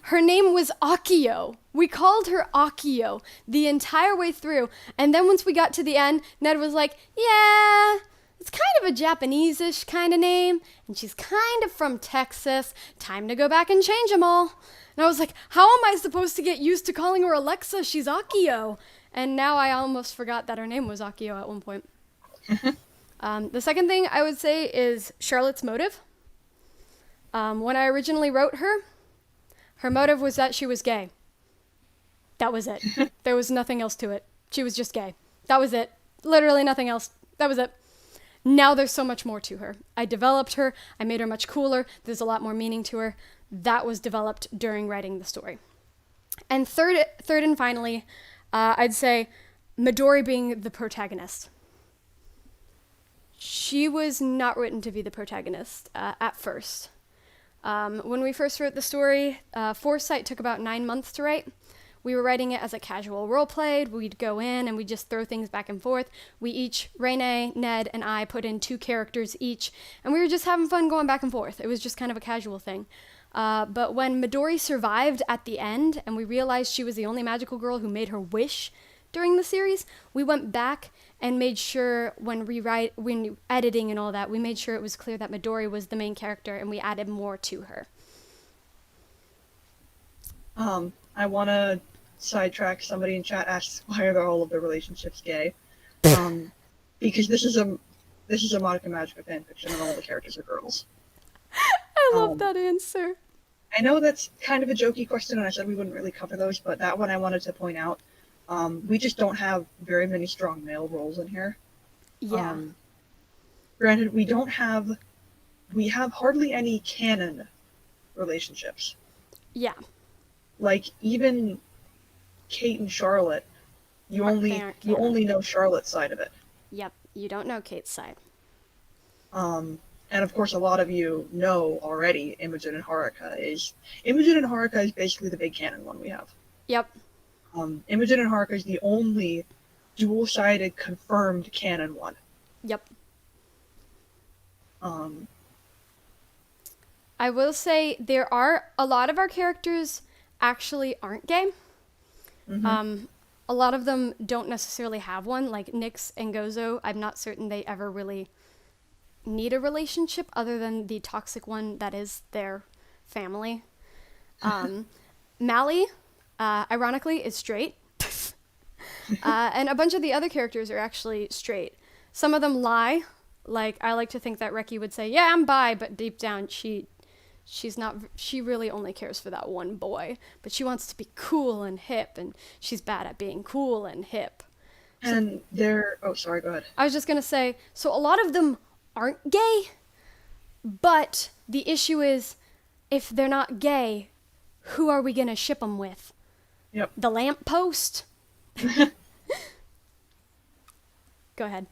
Her name was Akio. We called her Akio the entire way through. And then once we got to the end, Ned was like, yeah, it's kind of a Japanese-ish kind of name. And she's kind of from Texas. Time to go back and change them all. And I was like, how am I supposed to get used to calling her Alexa? She's Akio. And now I almost forgot that her name was Akio at one point. The second thing I would say is Charlotte's motive. When I originally wrote her motive was that she was gay. That was it. There was nothing else to it. She was just gay. That was it. Literally nothing else. That was it. Now there's so much more to her. I developed her. I made her much cooler. There's a lot more meaning to her. That was developed during writing the story. And third and finally, I'd say Midori being the protagonist. She was not written to be the protagonist at first. When we first wrote the story, Foresight took about 9 months to write. We were writing it as a casual roleplay. We'd go in and we'd just throw things back and forth. We each, RaeNae, Ned, and I put in 2 characters each, and we were just having fun going back and forth. It was just kind of a casual thing. But when Midori survived at the end, and we realized she was the only magical girl who made her wish during the series, we went back and made sure when editing and all that, we made sure it was clear that Midori was the main character, and we added more to her. I want to sidetrack. Somebody in chat asks, why are all of the relationships gay? Because this is a Madoka Magica fanfiction and all the characters are girls. I love that answer. I know that's kind of a jokey question, and I said we wouldn't really cover those, but that one I wanted to point out. We just don't have very many strong male roles in here. Yeah. Granted, we have hardly any canon relationships. Yeah. Like, even Kate and Charlotte, you only know Charlotte's side of it. Yep, you don't know Kate's side. And of course, a lot of you know already Imogen and Haruka is basically the big canon one we have. Yep. Imogen and Haruka is the only dual-sided confirmed canon one. Yep. I will say there are a lot of our characters actually aren't gay. Mm-hmm. A lot of them don't necessarily have one, like Nyx and Gozo. I'm not certain they ever really need a relationship other than the toxic one that is their family. Mally, ironically, is straight. And a bunch of the other characters are actually straight. Some of them lie. Like, I like to think that Reki would say, yeah, I'm bi, but deep down she's not. She really only cares for that one boy, but she wants to be cool and hip, and she's bad at being cool and hip. And they're... Oh, sorry, go ahead. I was just going to say, so a lot of them aren't gay, but the issue is, if they're not gay, who are we going to ship them with? Yep. The lamppost? Go ahead.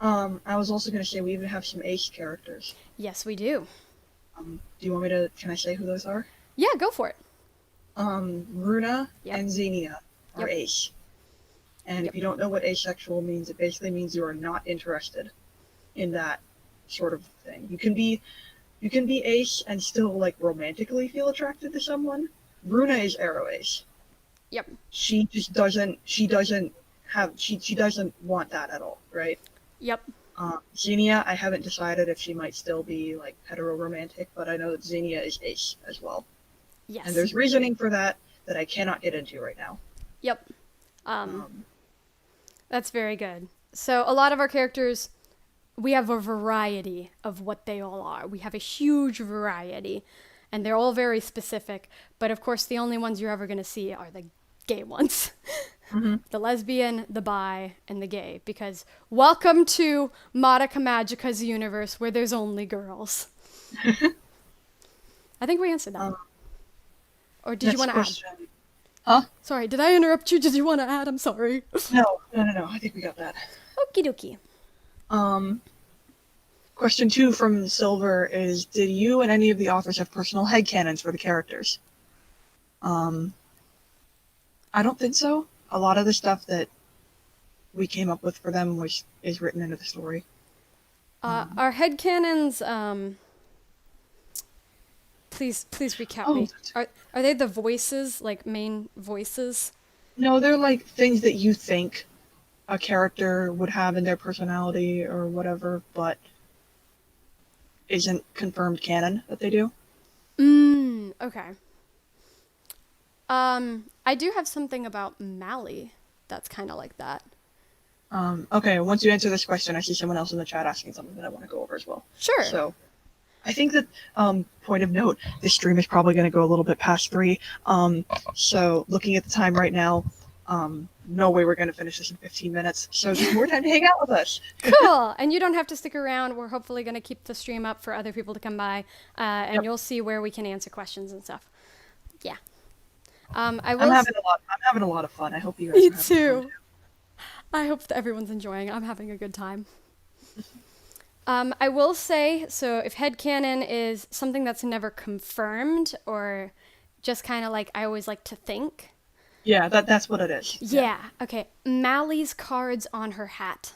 I was also going to say we even have some ace characters. Yes, we do. Do you want me to... Can I say who those are? Yeah, go for it. Runa Yep. and Xenia are Yep. ace. And Yep. if you don't know what asexual means, it basically means you are not interested in that sort of thing. You can be ace and still like romantically feel attracted to someone. RaeNae is arrow ace. Yep. She just doesn't. She doesn't want that at all, right? Yep. Xenia, I haven't decided if she might still be like hetero-romantic, but I know that Xenia is ace as well. Yes. And there's reasoning for that I cannot get into right now. Yep. That's very good. So a lot of our characters, we have a variety of what they all are. We have a huge variety, and they're all very specific. But of course, the only ones you're ever going to see are the gay ones. The lesbian, the bi, and the gay. Because welcome to Madoka Magica's universe where there's only girls. I think we answered that. Or did you want to add? Huh? Sorry, did I interrupt you? Did you want to add? I'm sorry. No. I think we got that. Okie dokie. Question 2 from Silver is, did you and any of the authors have personal headcanons for the characters? I don't think so. A lot of the stuff that we came up with for them is written into the story. Our headcanons, please recap me. Are they the voices, like main voices? No, they're like things that you think a character would have in their personality or whatever, but isn't confirmed canon that they do. Okay. I do have something about Mally that's kind of like that. Okay, once you answer this question, I see someone else in the chat asking something that I want to go over as well. Sure. So, I think that, point of note, this stream is probably going to go a little bit past 3. So, looking at the time right now, no way we're going to finish this in 15 minutes. So, just more time to hang out with us. Cool. And you don't have to stick around. We're hopefully going to keep the stream up for other people to come by, and you'll see where we can answer questions and stuff. Yeah. I'm having a lot of fun. I hope you guys Me are having too. fun too. I hope that everyone's enjoying. I'm having a good time. I will say, so if headcanon is something that's never confirmed or just kind of like I always like to think. Yeah, that's what it is. Yeah. Okay. Mally's cards on her hat.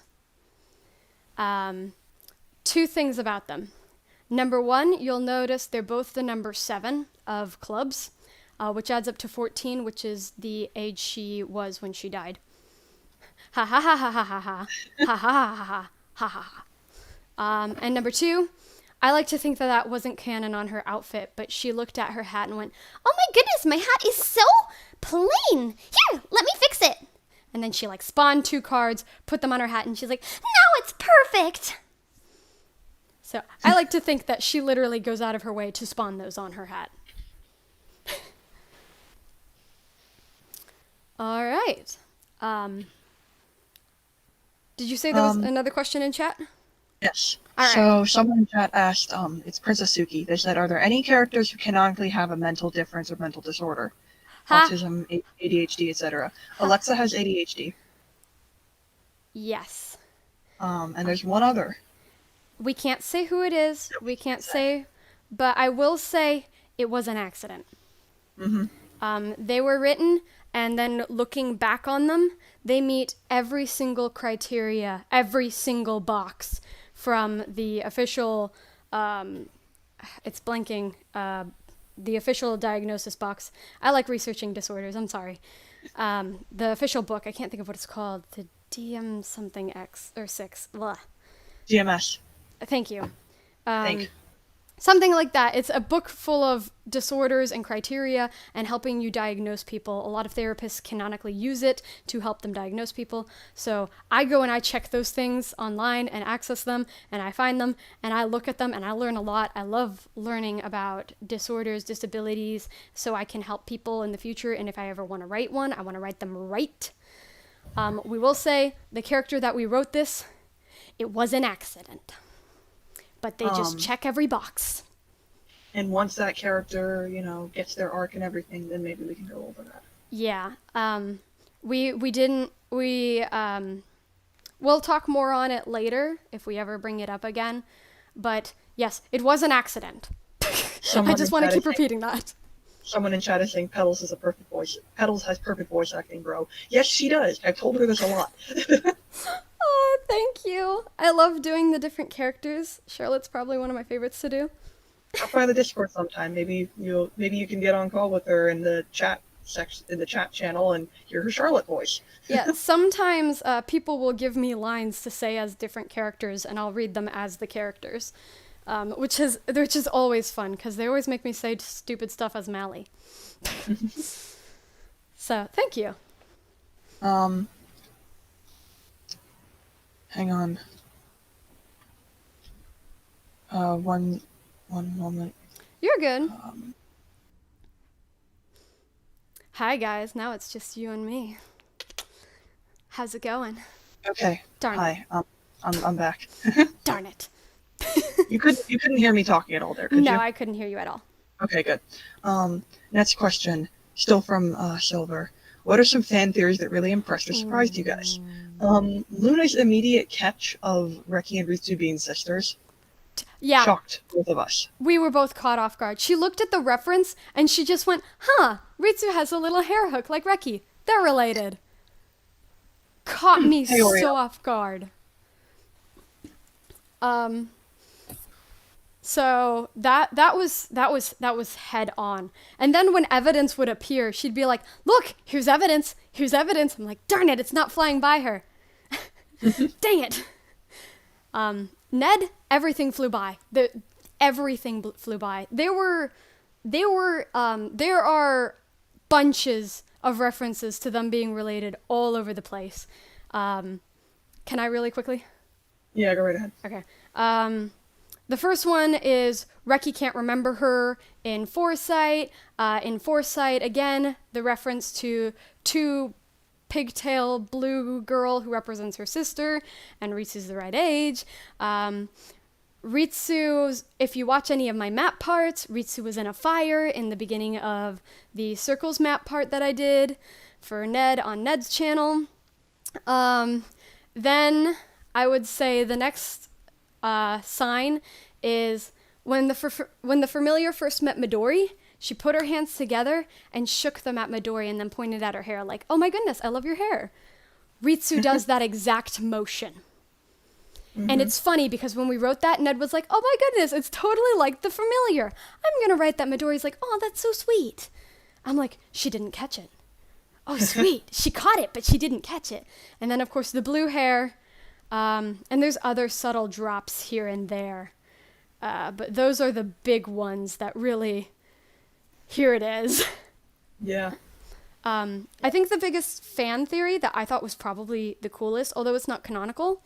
2 things about them. Number 1, you'll notice they're both the number 7 of clubs, which adds up to 14, which is the age she was when she died. Ha ha ha ha ha ha ha ha ha ha ha ha ha. And number 2, I like to think that wasn't canon on her outfit, but she looked at her hat and went, "Oh my goodness, my hat is so plain. Here, let me fix it." And then she like spawned 2 cards, put them on her hat, and she's like, "Now it's perfect." So I like to think that she literally goes out of her way to spawn those on her hat. All right. Did you say there was another question in chat? Yes. All right. So someone in chat asked, it's Princess Suki. They said, are there any characters who canonically have a mental difference or mental disorder? Autism, ADHD, etc. Alexa has ADHD. Yes. And there's one other. We can't say who it is. We can't say, but I will say it was an accident. They were written, and then looking back on them, they meet every single criteria, every single box from the official, it's blanking, the official diagnosis box. I like researching disorders, I'm sorry. The official book, I can't think of what it's called, the DM something X, or 6, blah. DMS. Thank you. Something like that. It's a book full of disorders and criteria and helping you diagnose people. A lot of therapists canonically use it to help them diagnose people. So I go and I check those things online and access them, and I find them and I look at them and I learn a lot. I love learning about disorders, disabilities, so I can help people in the future. And if I ever want to write one, I want to write them right. We will say the character that we wrote this, it was an accident. But they just check every box. And once that character, gets their arc and everything, then maybe we can go over that. Yeah. We'll talk more on it later if we ever bring it up again. But yes, it was an accident. I just want to keep repeating that. Someone in chat is saying Petals is a perfect voice. Petals has perfect voice acting, bro. Yes, she does. I've told her this a lot. Oh, thank you. I love doing the different characters. Charlotte's probably one of my favorites to do. Drop by the Discord sometime. Maybe you can get on call with her in the chat section, in the chat channel, and hear her Charlotte voice. Yeah, sometimes people will give me lines to say as different characters, and I'll read them as the characters, which is always fun because they always make me say stupid stuff as Mally. So thank you. Hang on. One moment. You're good. Hi guys, now it's just you and me. How's it going? Okay. Darn Hi. I'm back. Darn it. You couldn't hear me talking at all there, could No, you? I couldn't hear you at all. Okay, good. Next question, still from Silver. What are some fan theories that really impressed or surprised you guys? Luna's immediate catch of Reki and Ritsu being sisters Yeah, shocked both of us. we were both caught off guard. She looked at the reference and she just went, huh, Ritsu has a little hair hook like Reki. They're related. Caught me Hey, Oreo. so off guard. So that was head on. And then when evidence would appear, she'd be like, "Look, here's evidence. Here's evidence." I'm like, "Darn it, it's not flying by her." Dang it. Ned, everything flew by. Everything flew by. There are bunches of references to them being related all over the place. Can I really quickly? Yeah, go right ahead. Okay. The first one is Reki can't remember her in Foresight. In Foresight, again, the reference to two pigtail blue girl who represents her sister, and Ritsu's the right age. Ritsu, if you watch any of my map parts, Ritsu was in a fire in the beginning of the Circles map part that I did for Ned on Ned's channel. Then I would say the next sign is when the familiar first met Midori, she put her hands together and shook them at Midori and then pointed at her hair like, "Oh my goodness, I love your hair." Ritsu does that exact motion. And it's funny because when we wrote that, Ned was like, "Oh my goodness, it's totally like the familiar. I'm going to write that." Midori's like, "Oh, that's so sweet." I'm like, "She didn't catch it." "Oh, sweet. She caught it, but she didn't catch it." And then, of course, the blue hair. And there's other subtle drops here and there. But those are the big ones that really, here it is. Yeah. I think the biggest fan theory that I thought was probably the coolest, although it's not canonical,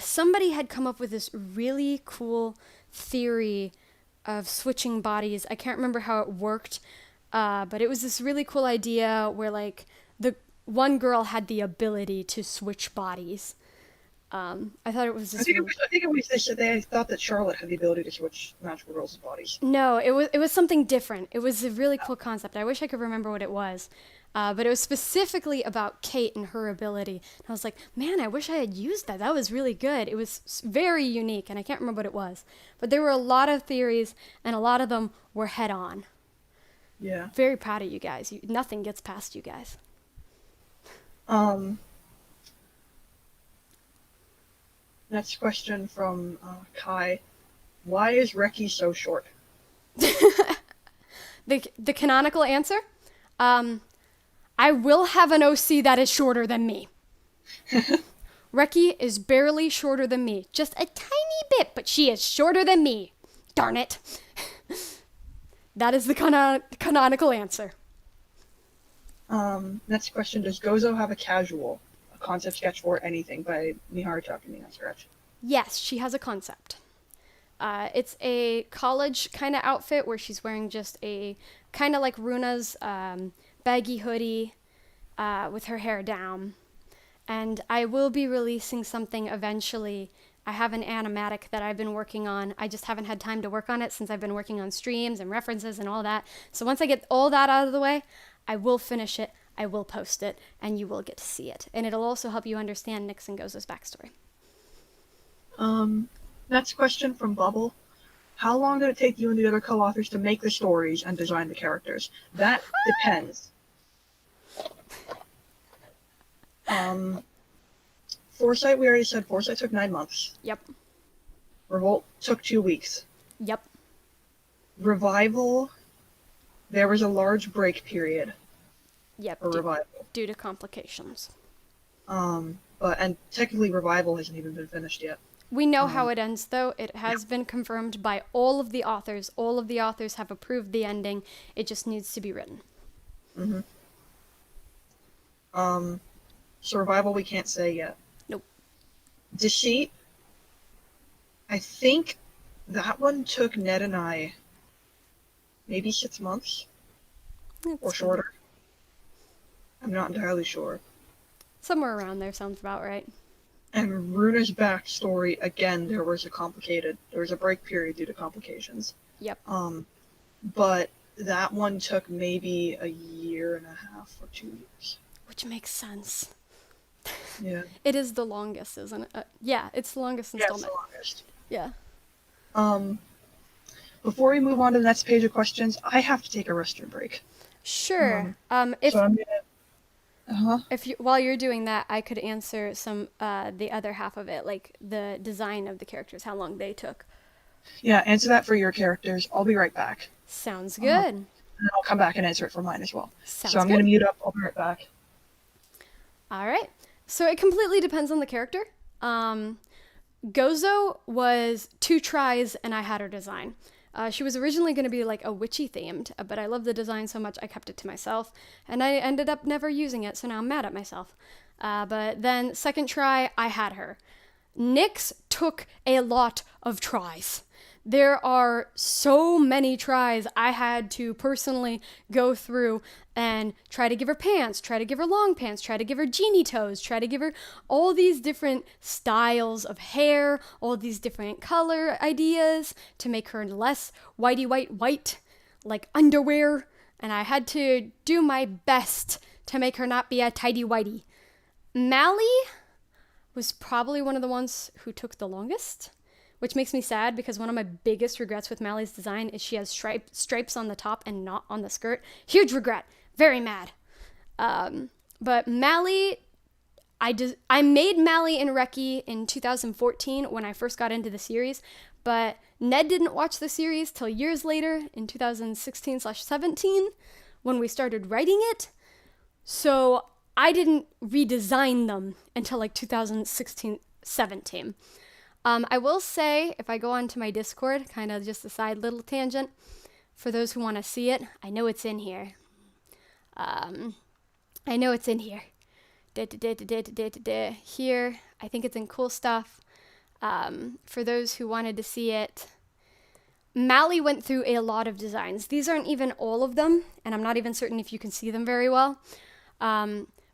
somebody had come up with this really cool theory of switching bodies. I can't remember how it worked, but it was this really cool idea where, like, the one girl had the ability to switch bodies. I thought it was this. I think it was they thought that Charlotte had the ability to switch magical girls' bodies. No, it was something different. It was a really cool concept. I wish I could remember what it was. But it was specifically about Kate and her ability. And I was like, man, I wish I had used that. That was really good. It was very unique, and I can't remember what it was. But there were a lot of theories, and a lot of them were head on. Yeah. Very proud of you guys. Nothing gets past you guys. Next question from Kai. Why is Reki so short? The canonical answer? I will have an OC that is shorter than me. Reki is barely shorter than me. Just a tiny bit, but she is shorter than me. Darn it. That is the canonical answer. Next question. Does Gozo have a concept sketch for anything by Miharu Takumi on Scratch? Yes, she has a concept. It's a college kind of outfit where she's wearing just a kind of like Runa's baggy hoodie with her hair down. And I will be releasing something eventually. I have an animatic that I've been working on. I just haven't had time to work on it since I've been working on streams and references and all that. So once I get all that out of the way, I will finish it. I will post it, and you will get to see it. And it'll also help you understand Nyx and Gozo's backstory. Next question from Bubble. How long did it take you and the other co-authors to make the stories and design the characters? That depends. Foresight, we already said Foresight took 9 months. Yep. Revolt took 2 weeks. Yep. Revival, there was a large break period Yep. for Revival. Due to complications. And technically Revival hasn't even been finished yet. We know how it ends, though. It has been confirmed by all of the authors. All of the authors have approved the ending. It just needs to be written. Mm-hmm. So Revival we can't say yet. Nope. Deceit, I think that one took Ned and I maybe 6 months or shorter. I'm not entirely sure. Somewhere around there sounds about right. And Runa's backstory, again, there was a break period due to complications. Yep. But that one took maybe a year and a half or 2 years. Which makes sense. Yeah. It is the longest, isn't it? Yeah, it's the longest installment. Yeah, it's the longest. Yeah. Before we move on to the next page of questions, I have to take a restroom break. Sure. While you're doing that, I could answer some the other half of it, like the design of the characters, how long they took. Yeah, answer that for your characters. I'll be right back. Sounds good. And then I'll come back and answer it for mine as well. Sounds so I'm going to mute up. I'll be right back. All right. So it completely depends on the character. Gozo was 2 tries and I had her design. She was originally going to be like a witchy themed, but I loved the design so much I kept it to myself, and I ended up never using it, so now I'm mad at myself. But then second try, I had her. Nyx took a lot of tries. There are so many tries I had to personally go through and try to give her pants, try to give her long pants, try to give her genie toes, try to give her all these different styles of hair, all these different color ideas to make her less whitey white like underwear. And I had to do my best to make her not be a tidy whitey. Mally was probably one of the ones who took the longest, which makes me sad because one of my biggest regrets with Mally's design is she has stripes on the top and not on the skirt. Huge regret. Very mad. But Mally, I made Mally and Reki in 2014 when I first got into the series, but Ned didn't watch the series till years later in 2016/17 when we started writing it. So I didn't redesign them until like 2016/17. I will say, if I go onto my Discord, kind of just a side little tangent, for those who want to see it, I know it's in here. Here, I think it's in cool stuff. For those who wanted to see it, Mally went through a lot of designs. These aren't even all of them, and I'm not even certain if you can see them very well.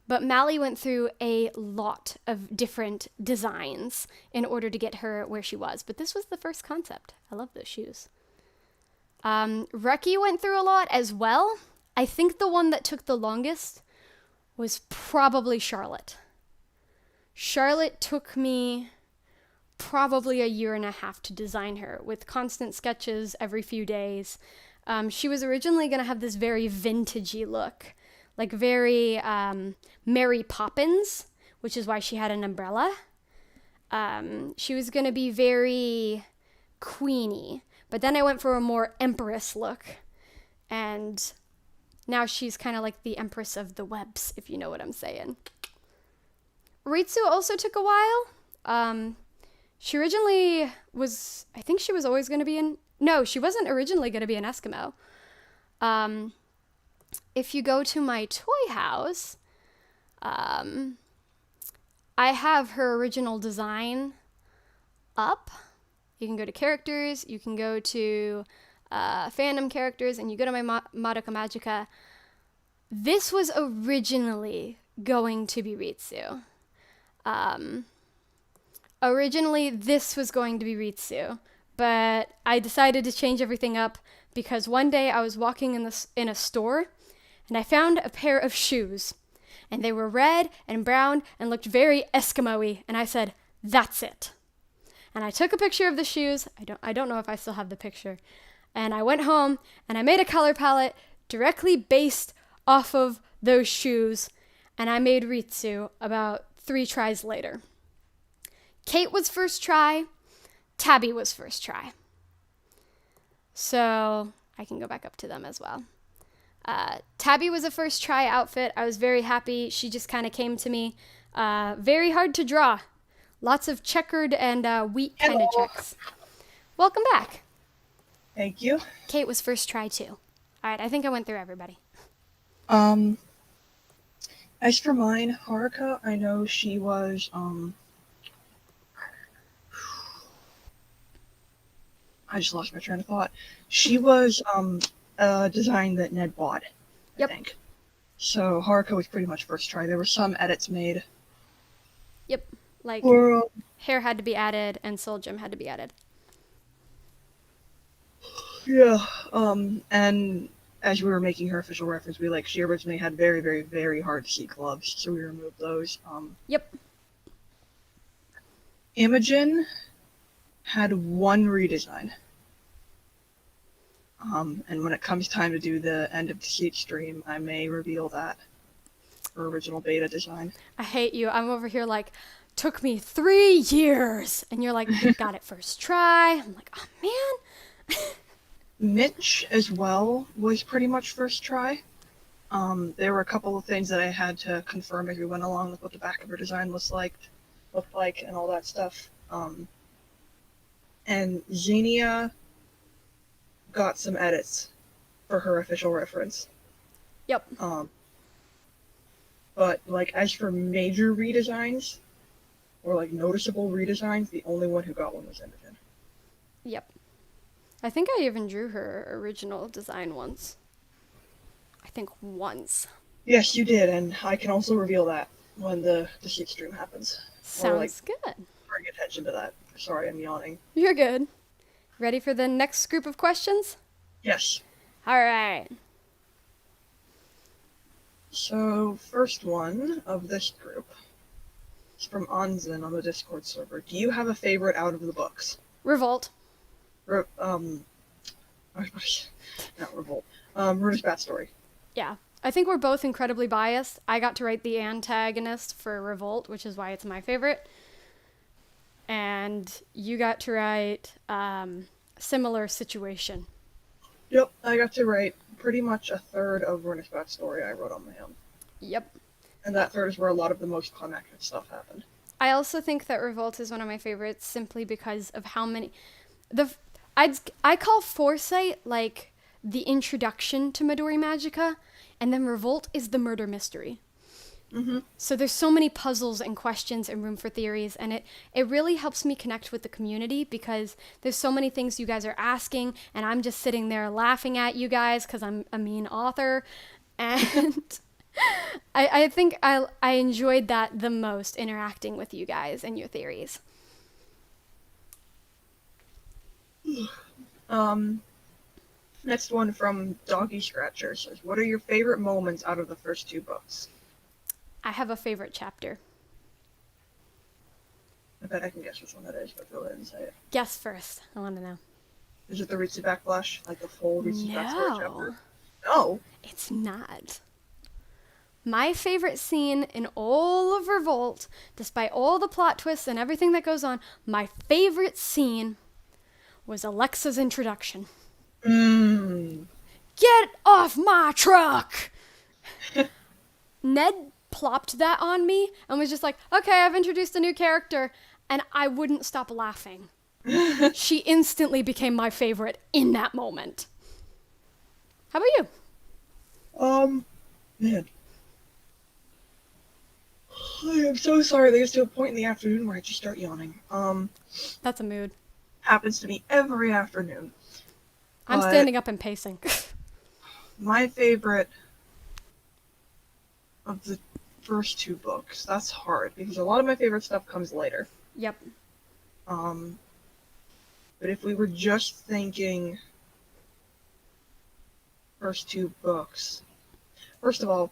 But Mally went through a lot of different designs in order to get her where she was. But this was the first concept. I love those shoes. Reki went through a lot as well. I think the one that took the longest was probably Charlotte. Charlotte took me probably a year and a half to design her with constant sketches every few days. She was originally going to have this very vintagey look, like very Mary Poppins, which is why she had an umbrella. She was going to be very queeny, but then I went for a more empress look, and now she's kind of like the empress of the webs, if you know what I'm saying. Ritsu also took a while. She originally was, I think she was always going to be she wasn't originally going to be an Eskimo. If you go to my toy house, I have her original design up. You can go to characters, you can go to fandom characters, and you go to my Madoka Magica. This was originally going to be Ritsu. Originally, this was going to be Ritsu, but I decided to change everything up because one day I was walking in a store, and I found a pair of shoes, and they were red and brown and looked very Eskimo-y, and I said, "That's it." And I took a picture of the shoes. I don't know if I still have the picture. And I went home and I made a color palette directly based off of those shoes, and I made Ritsu about 3 tries later. Kate was first try. Tabby was first try. So I can go back up to them as well. Tabby was a first try outfit. I was very happy. She just kind of came to me. Very hard to draw. Lots of checkered and wheat kind of checks. Welcome back. Thank you. Kate was first try too. All right, I think I went through everybody. As for mine, Haruka, I know she was, I just lost my train of thought. She was, a design that Ned bought, Yep. I think. So Haruka was pretty much first try. There were some edits made. Yep, like Or, hair had to be added and soul gem had to be added. yeah, and as we were making her official reference, she originally had very, very, very hard to see gloves, so we removed those. Yep. Imogen had one redesign. And when it comes time to do the end of Deceit stream, I may reveal that. Her original beta design. I hate you. I'm over here like, took me 3 years. And you're like, got it first try. I'm like, oh man. Mitch as well was pretty much first try. There were a couple of things that I had to confirm as we went along with what the back of her design looked like, and all that stuff. And Xenia got some edits for her official reference. Yep. But as for major redesigns, or noticeable redesigns, the only one who got one was Imogen. Yep. I think I even drew her original design once. I think once. Yes, you did, and I can also reveal that when the Deceit stream happens. Sounds good. Bring attention to that. Sorry, I'm yawning. You're good. Ready for the next group of questions? Yes. All right. So, first one of this group is from Anzen on the Discord server. Do you have a favorite out of the books? Revolt. Not Revolt. Runa's Bat Story. Yeah. I think we're both incredibly biased. I got to write the antagonist for Revolt, which is why it's my favorite. And you got to write Similar Situation. Yep, I got to write pretty much a third of Runa's Bat Story I wrote on my own. Yep. And that third is where a lot of the most climactic stuff happened. I also think that Revolt is one of my favorites simply because of how many... I call Foresight like the introduction to Midori Magica, and then Revolt is the murder mystery. Mm-hmm. So there's so many puzzles and questions and room for theories, and it really helps me connect with the community because there's so many things you guys are asking, and I'm just sitting there laughing at you guys because I'm a mean author, and I think I enjoyed that the most, interacting with you guys and your theories. Next one from Doggy Scratcher says, what are your favorite moments out of the first 2 books? I have a favorite chapter. I bet I can guess which one that is, but go ahead and say it. Guess first. I want to know. Is it the Ritsu Backflash? Like the full Ritsu Backflash chapter? No. No. It's not. My favorite scene in all of Revolt, despite all the plot twists and everything that goes on, my favorite scene was Alexa's introduction. Get off my truck! Ned plopped that on me and was just like, okay, I've introduced a new character, and I wouldn't stop laughing. She instantly became my favorite in that moment. How about you? Man. I am so sorry that gets to a point in the afternoon where I just start yawning. That's a mood. Happens to me every afternoon. I'm standing up and pacing. My favorite of the first 2 books, that's hard, because a lot of my favorite stuff comes later. Yep. But if we were just thinking first 2 books, first of all,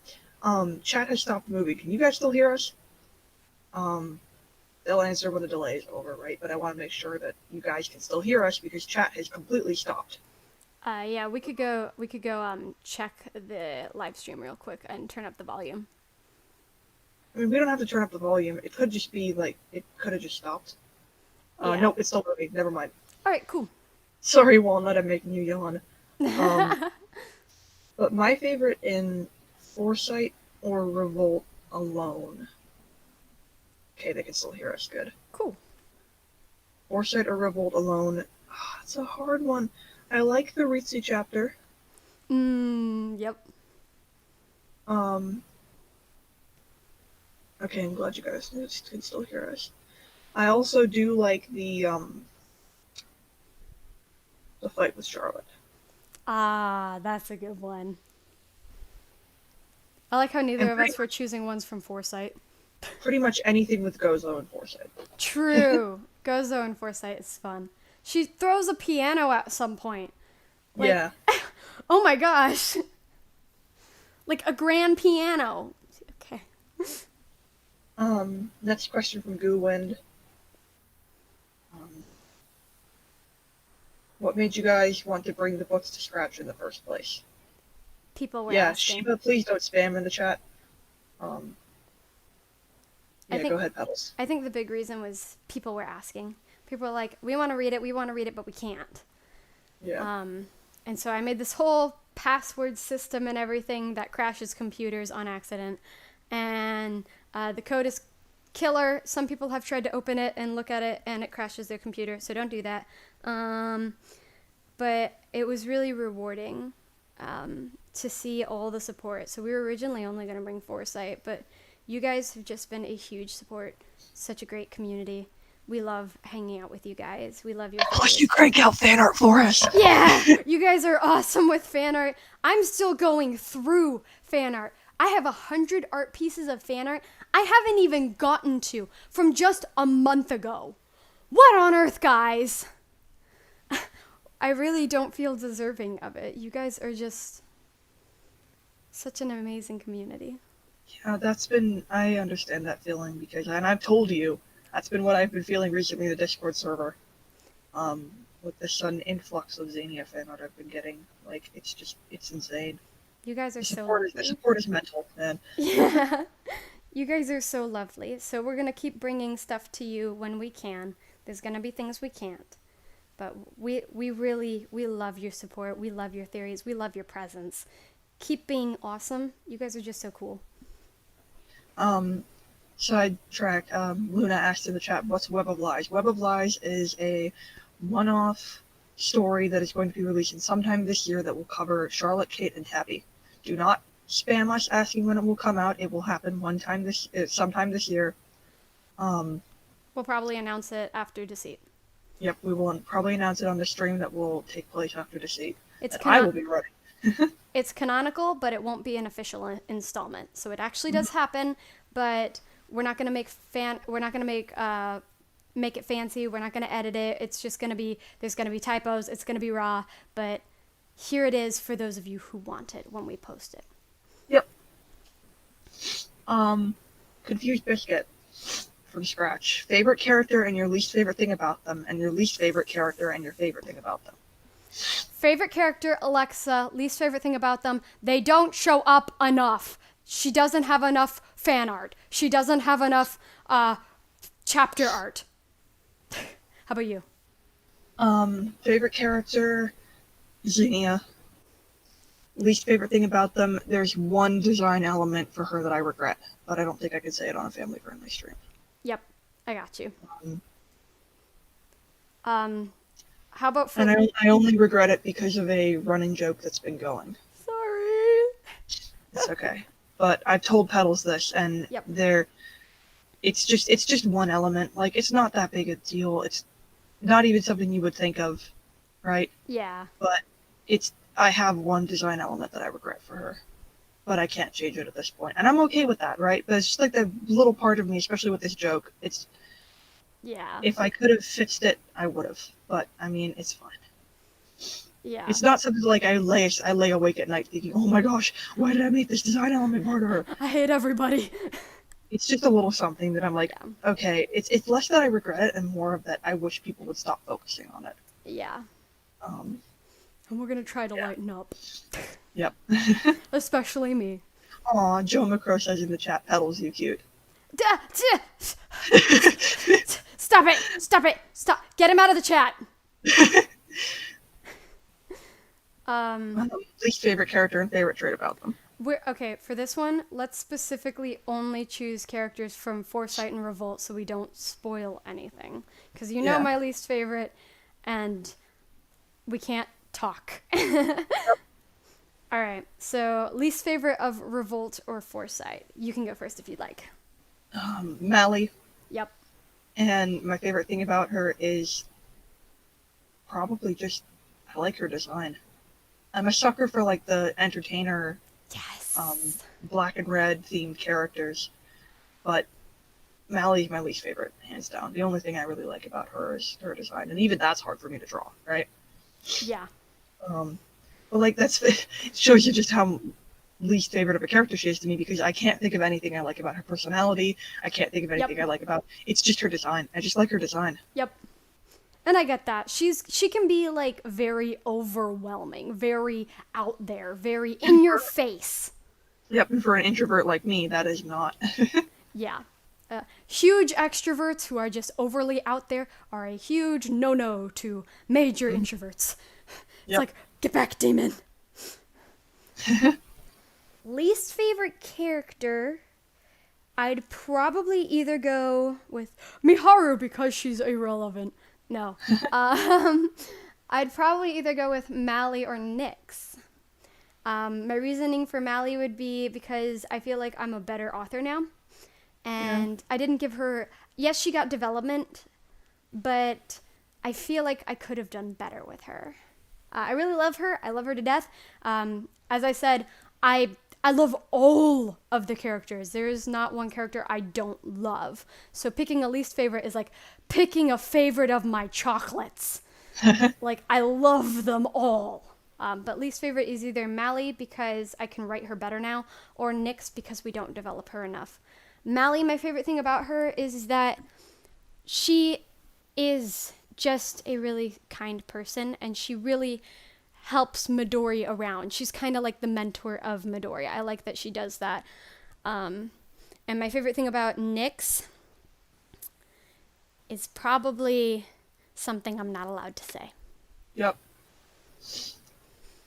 chat has stopped moving. Can you guys still hear us? They'll answer when the delay is over, right? But I want to make sure that you guys can still hear us because chat has completely stopped. Yeah, we could go check the live stream real quick and turn up the volume. I mean, we don't have to turn up the volume. It could just be, like, it could have just stopped. Yeah. Nope, it's still moving. Never mind. Alright, cool. Sorry, Walnut, I'm making you yawn. But my favorite in Foresight or Revolt alone. Okay, they can still hear us. Good. Cool. Foresight or Revolt alone. It's a hard one. I like the Ritsu chapter. Yep. Okay, I'm glad you guys can still hear us. I also do like the fight with Charlotte. Ah, that's a good one. I like how neither of us were choosing ones from Foresight. Pretty much anything with Gozo and Foresight. True. Gozo and Foresight is fun. She throws a piano at some point. Like, Yeah. Oh my gosh. Like a grand piano. Okay. Next question from Goowind. What made you guys want to bring the books to scratch in the first place? People were Yeah, asking. Shiba, please don't spam in the chat. I Go ahead, Petals. I think the big reason was people were asking. People were like, we want to read it, but we can't. Yeah. And so I made this whole password system and everything that crashes computers on accident. And the code is killer. Some people have tried to open it and look at it, and it crashes their computer, so don't do that. But it was really rewarding to see all the support. So we were originally only going to bring Foresight, but you guys have just been a huge support. Such a great community. We love hanging out with you guys. We love your Plus, you crank out fan art for us. Yeah, you guys are awesome with fan art. I'm still going through fan art. I have 100 art pieces of fan art I haven't even gotten to from just a month ago. What on earth, guys? I really don't feel deserving of it. You guys are just such an amazing community. Yeah, I understand that feeling because, and I've told you, that's been what I've been feeling recently in the Discord server. With the sudden influx of Xenia fan art I've been getting. Like, it's insane. You guys are so The lovely. support is mental, man. Yeah. You guys are so lovely. So we're going to keep bringing stuff to you when we can. There's going to be things we can't. But we love your support. We love your theories. We love your presence. Keep being awesome. You guys are just so cool. Sidetrack, Luna asked in the chat, what's Web of Lies? Web of Lies is a one-off story that is going to be released sometime this year that will cover Charlotte, Kate, and Tabby. Do not spam us asking when it will come out. It will happen sometime this year. We'll probably announce it after Deceit. Yep, we will probably announce it on the stream that will take place after Deceit. I will be ready. It's canonical, but it won't be an official installment. So it actually does happen, but we're not gonna make make it fancy. We're not gonna edit it. It's just gonna be there's gonna be typos. It's gonna be raw, but here it is for those of you who want it when we post it. Yep. Confused Biscuit from scratch. Favorite character and your least favorite thing about them, and your least favorite character and your favorite thing about them. Favorite character, Alexa. Least favorite thing about them, they don't show up enough. She doesn't have enough fan art. She doesn't have enough chapter art. How about you? Favorite character, Xenia. Least favorite thing about them, there's one design element for her that I regret, but I don't think I could say it on a family-friendly stream. Yep, I got you. How about for... And I only regret it because of a running joke that's been going. Sorry. It's okay. But I've told Petals this, and Yep. it's just one element. Like, it's not that big a deal. It's not even something you would think of, right? Yeah. But I have one design element that I regret for her. But I can't change it at this point. And I'm okay with that, right? But it's just like the little part of me, especially with this joke, Yeah. if I could have fixed it, I would have. But, I mean, it's fine. Yeah. It's not something like I lay awake at night thinking, oh my gosh, why did I make this design element part of her? I hate everybody. It's just a little something that I'm like, okay, it's less that I regret it and more of that I wish people would stop focusing on it. Yeah. And we're gonna try to lighten up. Yep. Especially me. Aw, Joe McCrow says in the chat, Petals, you cute. Stop it! Stop it! Stop! Get him out of the chat. Least favorite character and favorite trait about them. Okay, for this one, let's specifically only choose characters from Foresight and Revolt so we don't spoil anything. Because you know Yeah. my least favorite, and we can't talk. Alright, so least favorite of Revolt or Foresight. You can go first if you'd like. Mally. Yep. And my favorite thing about her is probably just, I like her design. I'm a sucker for like the entertainer, Yes. black and red themed characters, but Mally's my least favorite, hands down. The only thing I really like about her is her design, and even that's hard for me to draw, right? Yeah. But like it shows you just how least favorite of a character she is to me, because I can't think of anything I like about her personality. I can't think of anything I like about. It's just her design. I just like her design. Yep. And I get that. She can be like very overwhelming, very out there, very in your face. Yep, and for an introvert like me, that is not. Yeah. Huge extroverts who are just overly out there are a huge no-no to major introverts. It's Yep. like, get back, demon. Least favorite character, I'd probably either go with Miharu because she's irrelevant. No. I'd probably either go with Mally or Nyx. My reasoning for Mally would be because I feel like I'm a better author now. And I didn't give her... Yes, she got development, but I feel like I could have done better with her. I really love her. I love her to death. As I said, I love all of the characters. There is not one character I don't love. So picking a least favorite is like picking a favorite of my chocolates. Like, I love them all. But least favorite is either Mally because I can write her better now, or Nyx because we don't develop her enough. Mally, my favorite thing about her is that she is just a really kind person, and she really helps Midori around. She's kind of like the mentor of Midori. I like that she does that. And my favorite thing about Nyx is probably something I'm not allowed to say. Yep.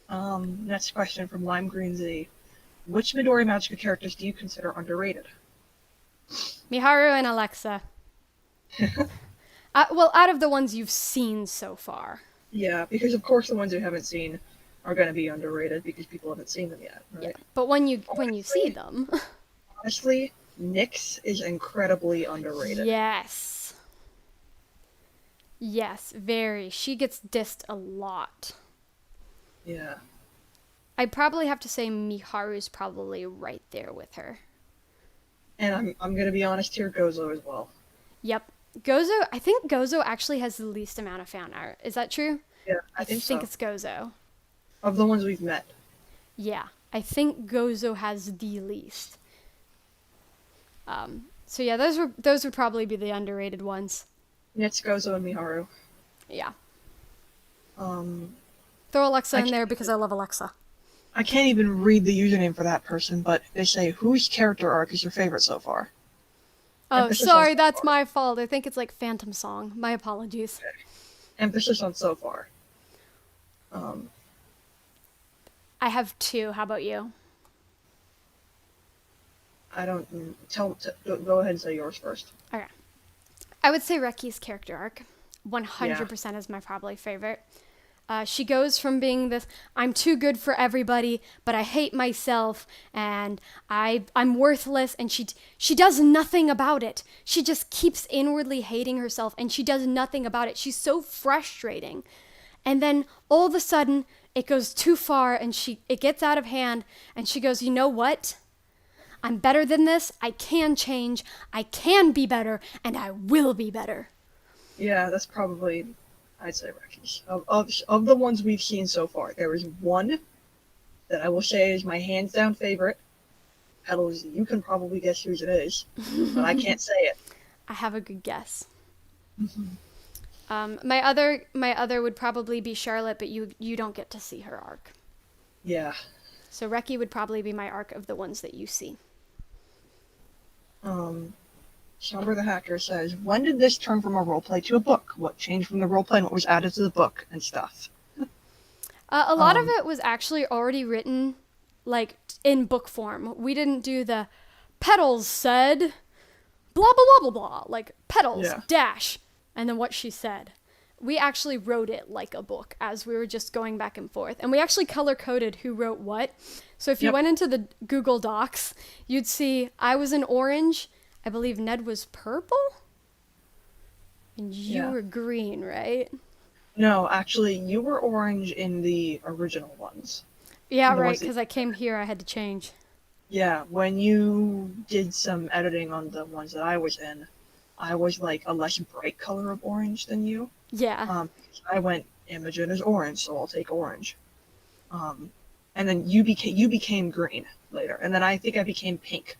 Next question from Lime Green Z. Which Midori Magica characters do you consider underrated? Miharu and Alexa. Well, out of the ones you've seen so far. Yeah, because of course the ones you haven't seen are going to be underrated because people haven't seen them yet, right? Yeah. But when you see them. Honestly, Nyx is incredibly underrated. Yes. Yes, very. She gets dissed a lot. Yeah. I'd probably have to say Miharu's probably right there with her. And I'm going to be honest here, Gozo as well. Yep. Gozo, I think Gozo actually has the least amount of fan art. Is that true? Yeah, I think so. it's Gozo. Of the ones we've met. Yeah, I think Gozo has the least. So yeah, those would probably be the underrated ones. Nyx, Gozo, and Miharu. Yeah. Throw Alexa in there because I love Alexa. I can't even read the username for that person, but they say, whose character arc is your favorite so far? Oh, Emphasis sorry, on so that's far. my fault. I think it's like Phantom Song. My apologies. Emphasis on so far. I have two. How about you? I don't... Go ahead and say yours first. Okay. I would say Reki's character arc. 100% is my probably favorite. She goes from being this, I'm too good for everybody, but I hate myself, and I'm worthless, and she does nothing about it. She just keeps inwardly hating herself, and she does nothing about it. She's so frustrating. And then all of a sudden, it goes too far, and it gets out of hand, and she goes, you know what? I'm better than this. I can change. I can be better, and I will be better. Yeah, that's probably... I'd say Reki's. Of the ones we've seen so far, there is one that I will say is my hands down favorite. Petals, you can probably guess whose it is, but I can't say it. I have a good guess. My other would probably be Charlotte, but you don't get to see her arc. Yeah. So Reki would probably be my arc of the ones that you see. Somber the Hacker says, when did this turn from a roleplay to a book? What changed from the roleplay and what was added to the book and stuff? A lot of it was actually already written, like, in book form. We didn't do the Petals said blah, blah, blah, blah, blah. Like, Petals, dash, and then what she said. We actually wrote it like a book as we were just going back and forth. And we actually color-coded who wrote what. So if you went into the Google Docs, you'd see I was in orange. I believe Ned was purple? And you were green, right? No, actually, you were orange in the original ones. Yeah, right, because I came here, I had to change. Yeah, when you did some editing on the ones that I was in, I was like a less bright color of orange than you. Yeah. I went Imogen is orange, so I'll take orange. And then you became green later, and then I think I became pink.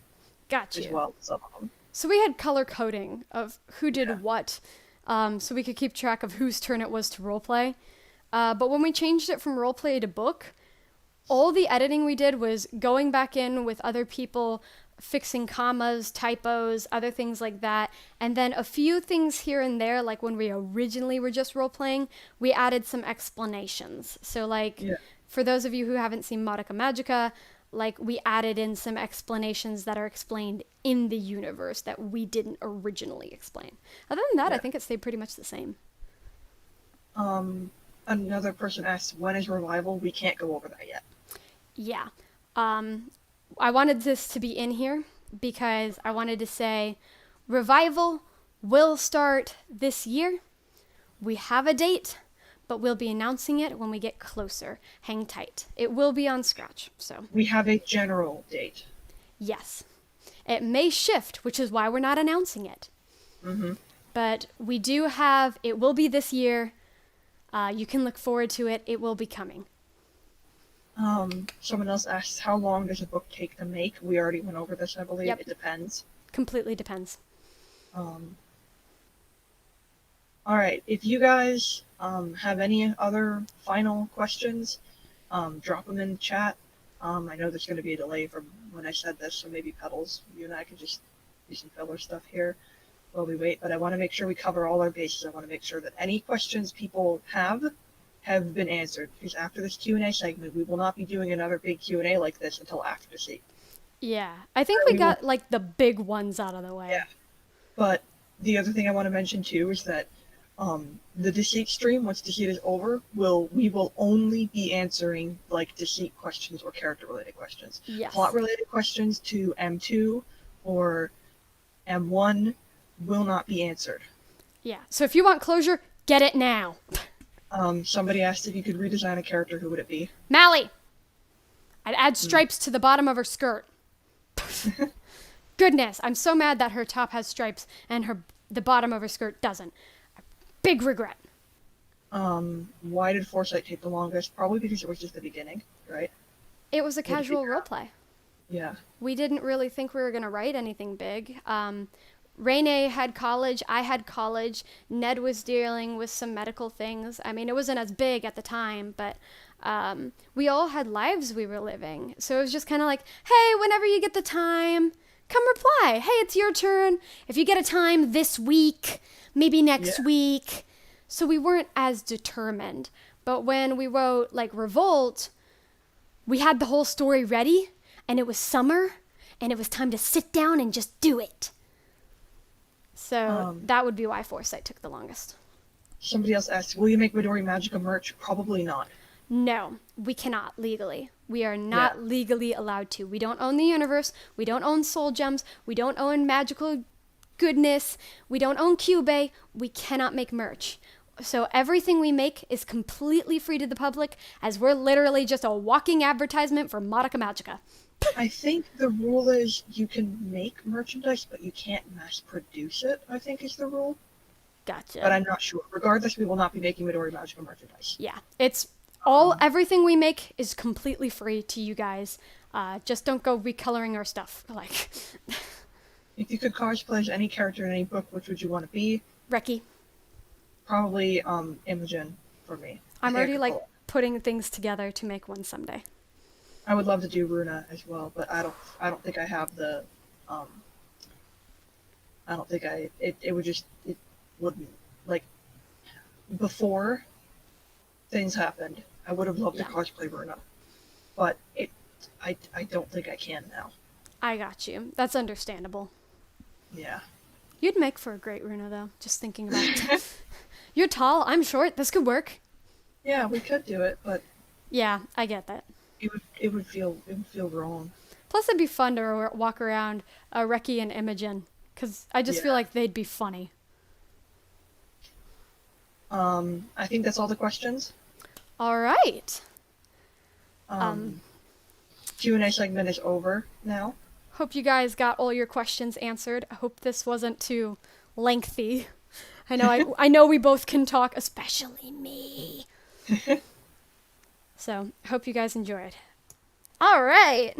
Got you. As well, some of them. So we had color coding of who did what, so we could keep track of whose turn it was to roleplay. But when we changed it from roleplay to book, all the editing we did was going back in with other people, fixing commas, typos, other things like that. And then a few things here and there, like when we originally were just role-playing, we added some explanations. So like, for those of you who haven't seen Madoka Magica, like we added in some explanations that are explained in the universe that we didn't originally explain. Other than that, I think it stayed pretty much the same. Another person asked, when is Revival? We can't go over that yet. Yeah. I wanted this to be in here because I wanted to say Revival will start this year. We have a date, but we'll be announcing it when we get closer. Hang tight. It will be on Scratch, so. We have a general date. Yes. It may shift, which is why we're not announcing it. Mm-hmm. But we do have, it will be this year. You can look forward to it. It will be coming. Someone else asked, how long does a book take to make? We already went over this, I believe. Yep. It depends. Completely depends. Alright, if you guys have any other final questions, drop them in the chat. I know there's going to be a delay from when I said this, so maybe Petals, you and I could just do some filler stuff here while we wait, but I want to make sure we cover all our bases. I want to make sure that any questions people have been answered, because after this Q&A segment, we will not be doing another big Q&A like this until after Deceit. Yeah, I think we got, like, the big ones out of the way. Yeah, but the other thing I want to mention, too, is that the Deceit stream, once Deceit is over, we will only be answering, like, Deceit questions or character-related questions. Yes. Plot-related questions to M2 or M1 will not be answered. Yeah, so if you want closure, get it now. Somebody asked if you could redesign a character, who would it be? Mally! I'd add stripes to the bottom of her skirt. Goodness, I'm so mad that her top has stripes and the bottom of her skirt doesn't. Big regret. Why did Foresight take the longest? Probably because it was just the beginning, right? It was a casual roleplay. Yeah. We didn't really think we were going to write anything big. RaeNae had college, I had college, Ned was dealing with some medical things. I mean, it wasn't as big at the time, but we all had lives we were living. So it was just kind of like, hey, whenever you get the time, come reply. Hey, it's your turn. If you get a time this week, maybe next week. So we weren't as determined. But when we wrote, like, Revolt, we had the whole story ready, and it was summer, and it was time to sit down and just do it. So that would be why Foresight took the longest. Somebody else asked, will you make Midori Magica merch? Probably not. No, we cannot legally. We are not legally allowed to. We don't own the universe. We don't own soul gems. We don't own magical goodness. We don't own Cube. We cannot make merch. So everything we make is completely free to the public, as we're literally just a walking advertisement for Madoka Magica. I think the rule is you can make merchandise, but you can't mass produce it, I think is the rule. Gotcha. But I'm not sure. Regardless, we will not be making Midori Magica merchandise. Yeah, it's everything we make is completely free to you guys. Just don't go recoloring our stuff. Like, if you could cosplay as any character in any book, which would you want to be? Reki. Probably Imogen for me. I'm already like putting things together to make one someday. I would love to do Runa as well, but I don't think I have the I don't think it wouldn't, like, before things happened, I would have loved to cosplay Runa, but I don't think I can now. I got you. That's understandable. Yeah. You'd make for a great Runa, though, just thinking about it. You're tall, I'm short, this could work. Yeah, we could do it, but Yeah, I get that. it would feel wrong. Plus, it'd be fun to walk around Reki and Imogen, because I just feel like they'd be funny. I think that's all the questions. All right. Q&A segment is over now. Hope you guys got all your questions answered. I hope this wasn't too lengthy. I know we both can talk, especially me. So, hope you guys enjoyed. All right.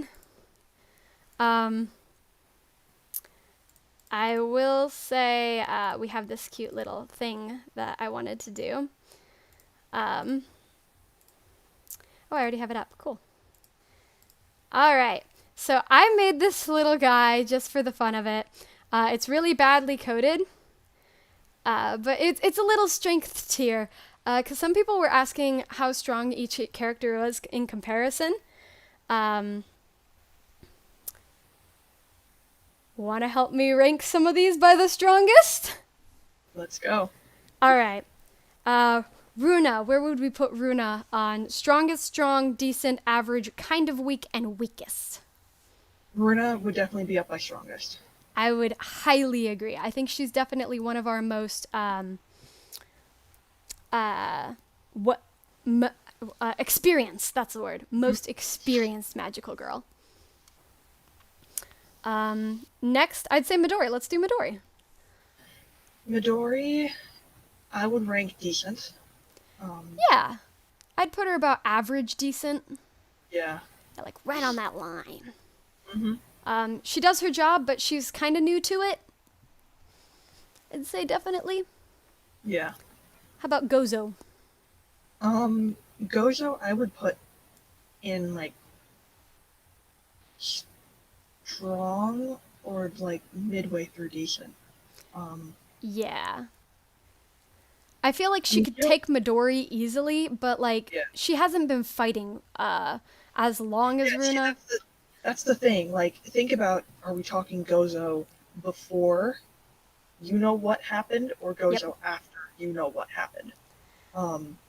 I will say we have this cute little thing that I wanted to do. Oh, I already have it up. Cool. All right. So I made this little guy just for the fun of it. It's really badly coded, but it's a little strength tier. Because some people were asking how strong each character was in comparison. Want to help me rank some of these by the strongest? Let's go. All right. Runa, where would we put Runa on strongest, strong, decent, average, kind of weak, and weakest? Runa would definitely be up by strongest. I would highly agree. I think she's definitely one of our most experienced. That's the word. Most experienced magical girl. Next, I'd say Midori. Let's do Midori. Midori, I would rank decent. Yeah, I'd put her about average, decent. Yeah. Like right on that line. Mm-hmm. She does her job, but she's kind of new to it. I'd say definitely. Yeah. How about Gozo? Gozo, I would put in, like, strong or, like, midway through decent. Yeah. I feel like she could take Midori easily, but, like, she hasn't been fighting as long as Runa. See, that's the thing. Like, think about, are we talking Gozo before you know what happened, or Gozo after you know what happened?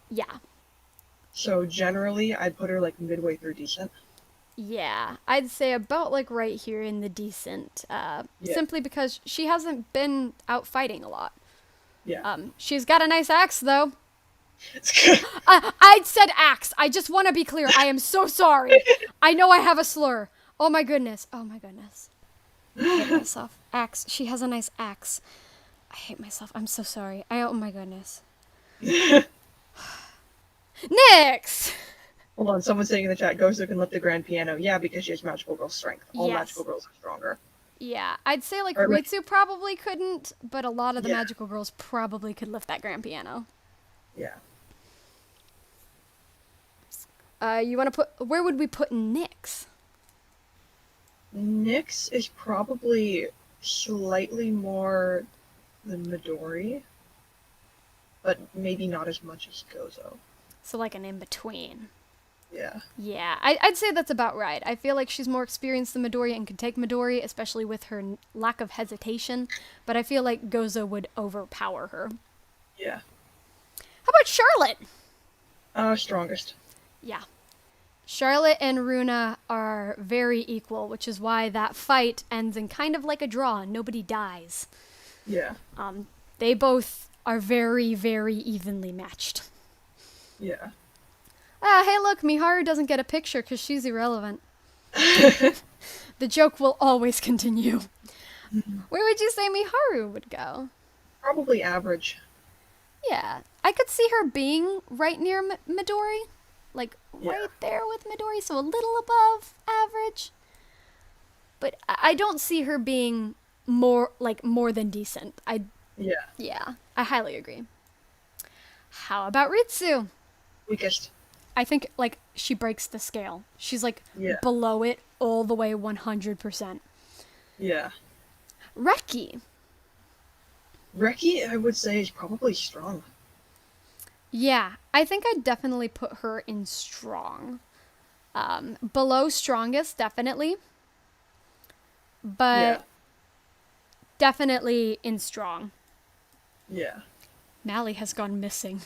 Yeah. So generally, I'd put her, like, midway through decent. Yeah, I'd say about, like, right here in the decent, simply because she hasn't been out fighting a lot. Yeah. She's got a nice axe, though. I said axe. I just want to be clear. I am so sorry. I know I have a slur. Oh my goodness. Oh my goodness. I hate myself. Axe. She has a nice axe. I hate myself. I'm so sorry. Oh my goodness. Next! Hold on, someone's saying in the chat, Gozo can lift the grand piano. Yeah, because she has magical girl strength. All magical girls are stronger. Yeah, I'd say like Ritsu probably couldn't, but a lot of the magical girls probably could lift that grand piano. Yeah. You want to put, where would we put Nyx? Nyx is probably slightly more than Midori, but maybe not as much as Gozo. So like an in-between. Yeah. Yeah, I'd say that's about right. I feel like she's more experienced than Midori and could take Midori, especially with her lack of hesitation, but I feel like Gozo would overpower her. Yeah. How about Charlotte? Strongest. Yeah. Charlotte and Runa are very equal, which is why that fight ends in kind of like a draw. Nobody dies. Yeah. They both are very, very evenly matched. Yeah. Hey look, Miharu doesn't get a picture because she's irrelevant. The joke will always continue. Where would you say Miharu would go? Probably average. Yeah, I could see her being right near Midori. Like, right there with Midori, so a little above average. But I don't see her being more than decent. Yeah, I highly agree. How about Ritsu? Weakest. I think, like, she breaks the scale. She's, like, below it all the way 100%. Yeah. Reki. Reki, I would say, is probably strong. Yeah, I think I'd definitely put her in strong. Below strongest, definitely. Yeah. But definitely in strong. Yeah. Mally has gone missing.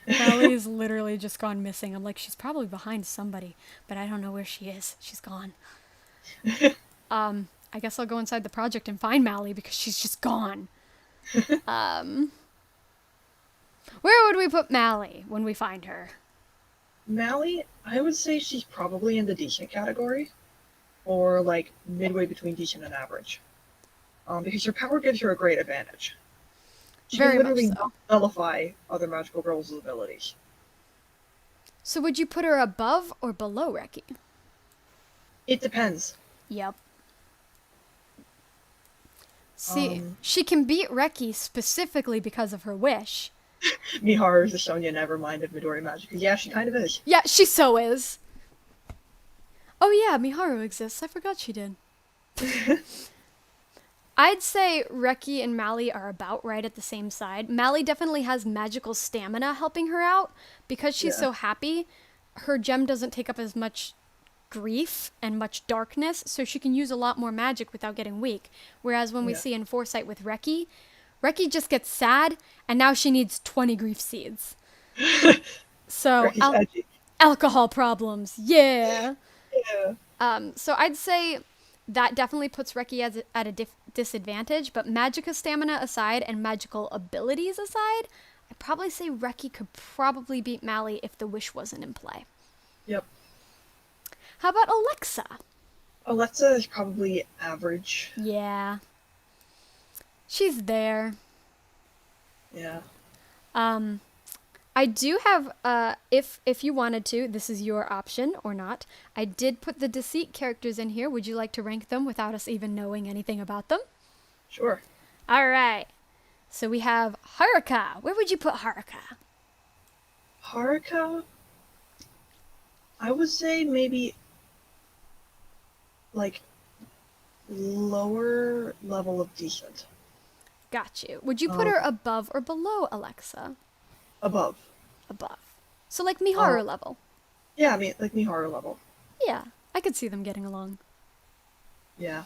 Mally's literally just gone missing. I'm like, she's probably behind somebody, but I don't know where she is. She's gone. I guess I'll go inside the project and find Mally because she's just gone. Where would we put Mally when we find her? Mally, I would say she's probably in the decent category, or like midway between decent and average. Because her power gives her a great advantage. She Very can much literally so. nullify other magical girls' abilities. So would you put her above or below Reki? It depends. Yep. See, Um, she can beat Reki specifically because of her wish. Miharu's the Sonya Nevermind of Midori Magica. Yeah, she kind of is. Yeah, she so is. Oh yeah, Miharu exists. I forgot she did. I'd say Reki and Mally are about right at the same side. Mally definitely has magical stamina helping her out. Because she's Yeah. so happy, her gem doesn't take up as much grief and much darkness, so she can use a lot more magic without getting weak. Whereas when we Yeah. see in Foresight with Reki, Reki just gets sad, and now she needs 20 grief seeds. So, Reki's edgy. alcohol problems, yeah. Yeah. So I'd say that definitely puts Reki at a disadvantage, but magica stamina aside and magical abilities aside, I'd probably say Reki could probably beat Mally if the wish wasn't in play. Yep. How about Alexa? Alexa is probably average. Yeah. She's there. Yeah. I do have, if you wanted to, this is your option or not. I did put the deceit characters in here. Would you like to rank them without us even knowing anything about them? Sure. All right. So we have Haruka. Where would you put Haruka? Haruka, I would say maybe like lower level of decent. Got you. Would you put her above or below Alexa? Above. Above. So like Miharu level. Yeah, I mean, like Miharu level. Yeah, I could see them getting along. Yeah.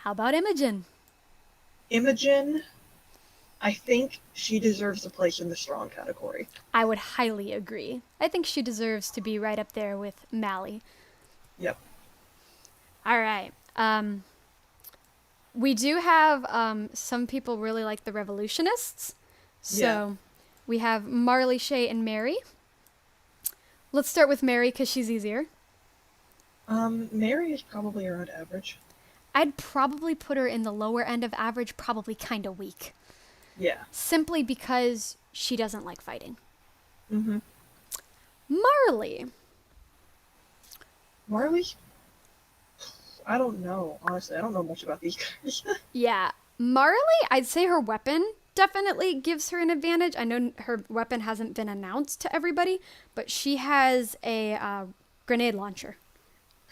How about Imogen? Imogen, I think she deserves a place in the strong category. I would highly agree. I think she deserves to be right up there with Mally. Yep. All right. We do have some people really like the Revolutionists. So Yeah. we have Marley, Shay, and Mary. Let's start with Mary because she's easier. Mary is probably around average. I'd probably put her in the lower end of average, probably kind of weak. Yeah. Simply because she doesn't like fighting. Mm-hmm. Marley. Marley's, I don't know, honestly. I don't know much about these guys. Yeah. Marley, I'd say her weapon definitely gives her an advantage. I know her weapon hasn't been announced to everybody, but she has a grenade launcher.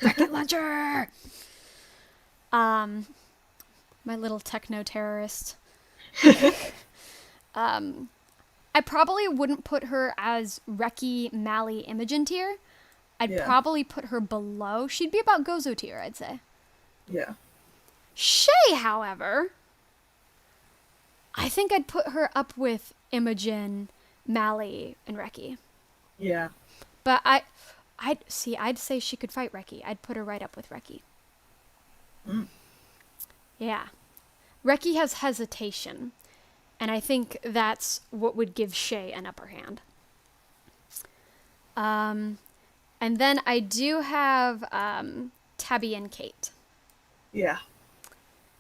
Rocket launcher! My little techno terrorist. I probably wouldn't put her as Reki, Mally, Imogen tier. I'd Yeah. probably put her below. She'd be about Gozo tier, I'd say. Yeah. Shay, however, I think I'd put her up with Imogen, Mally, and Reki. Yeah. But I'd say she could fight Reki. I'd put her right up with Reki. Mm. Yeah. Reki has hesitation, and I think that's what would give Shay an upper hand. And then I do have Tabby and Kate, Yeah.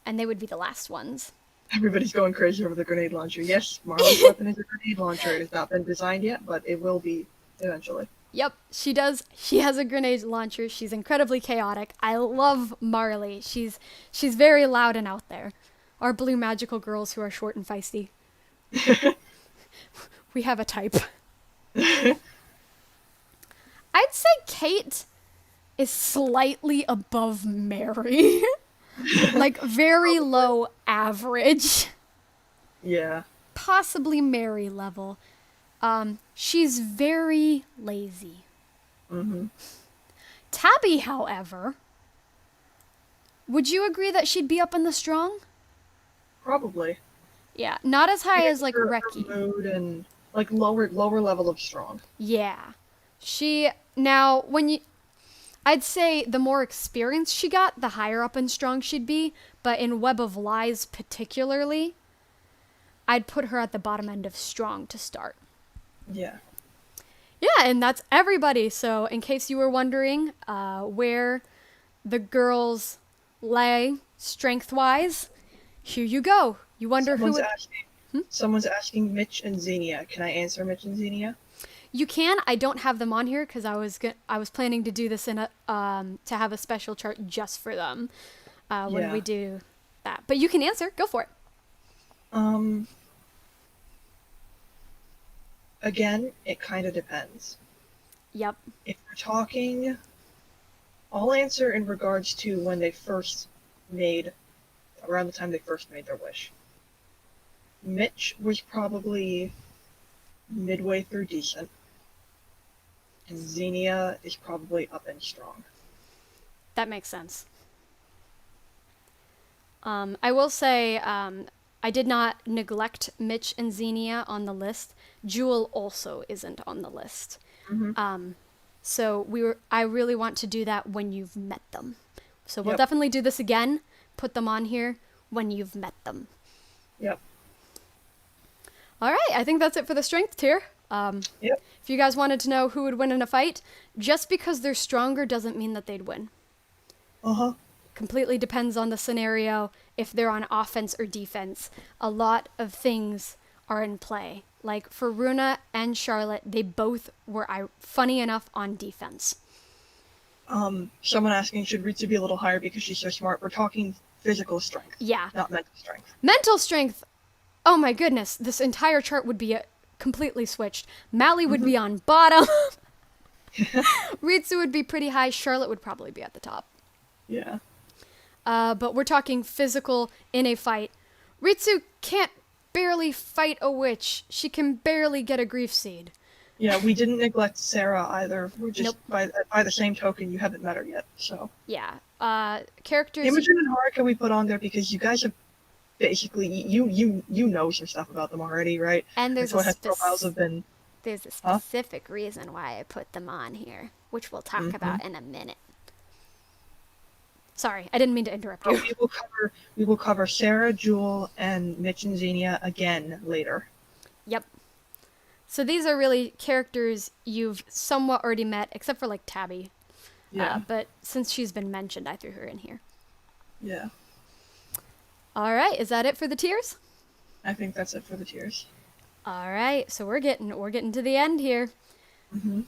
and they would be the last ones. Everybody's going crazy over the grenade launcher. Yes, Marley's weapon is a grenade launcher. It has not been designed yet, but it will be eventually. Yep, she does. She has a grenade launcher. She's incredibly chaotic. I love Marley. She's very loud and out there. Our blue magical girls who are short and feisty. We have a type. I'd say Kate is slightly above Mary. Like very low average. Yeah. possibly Mary level. She's very lazy. Mm-hmm. Tabby, however, would you agree that she'd be up in the strong? Probably. Yeah, not as high as like Her Reki. mood and like lower level of strong. Yeah. She now when you I'd say the more experience she got, the higher up in strong she'd be, but in Web of Lies particularly, I'd put her at the bottom end of strong to start. Yeah. Yeah, and that's everybody. So, in case you were wondering where the girls lay strength-wise, here you go. You wonder who Someone's would... asking. Someone's asking Mitch and Xenia. Can I answer Mitch and Xenia? You can. I don't have them on here because I was planning to do this in a to have a special chart just for them when Yeah. we do that. But you can answer. Go for it. Again, it kind of depends. Yep. If we're talking, I'll answer in regards to when they first made, around the time they first made their wish. Mitch was probably midway through decent, and Xenia is probably up and strong. That makes sense. I will say I did not neglect Mitch and Xenia on the list. Jewel also isn't on the list. So I really want to do that when you've met them. So we'll Yep. definitely do this again. Put them on here when you've met them. Yep. All right, I think that's it for the strength tier. Yep. If you guys wanted to know who would win in a fight, just because they're stronger doesn't mean that they'd win. Uh-huh. Completely depends on the scenario, if they're on offense or defense. A lot of things are in play. Like for Runa and Charlotte, they both were funny enough on defense. Someone asking, should Ritsu be a little higher because she's so smart? We're talking physical strength, Yeah. not mental strength. Mental strength, oh my goodness, this entire chart would be completely switched. Mally would be on bottom. Ritsu would be pretty high. Charlotte would probably be at the top. Yeah. But we're talking physical in a fight. Ritsu can't barely fight a witch. She can barely get a grief seed. Yeah, we didn't neglect Sarah either. We're just, Nope. by the same token, you haven't met her yet, so. Yeah. Characters... Imogen and Haruka we put on there because you guys have basically, you know some stuff about them already, right? And there's so profiles have been... There's a specific reason why I put them on here, which we'll talk about in a minute. Sorry, I didn't mean to interrupt you. We will cover Sarah, Jewel, and Mitch and Xenia again later. Yep. So these are really characters you've somewhat already met, except for like Tabby. Yeah. But since she's been mentioned, I threw her in here. Yeah. All right, is that it for the tiers? I think that's it for the tiers. All right, so we're getting to the end here. Mm-hmm.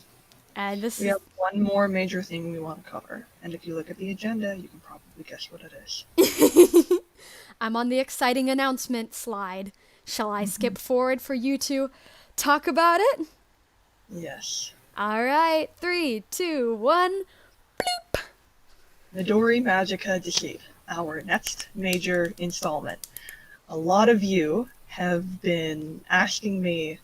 And this We have one more major thing we want to cover, and if you look at the agenda, you can probably guess what it is. I'm on the exciting announcement slide. Shall I skip forward for you to talk about it? Yes. All right, 3, 2, 1, bloop. Midori Magica Deceit, our next major installment. A lot of you have been asking me,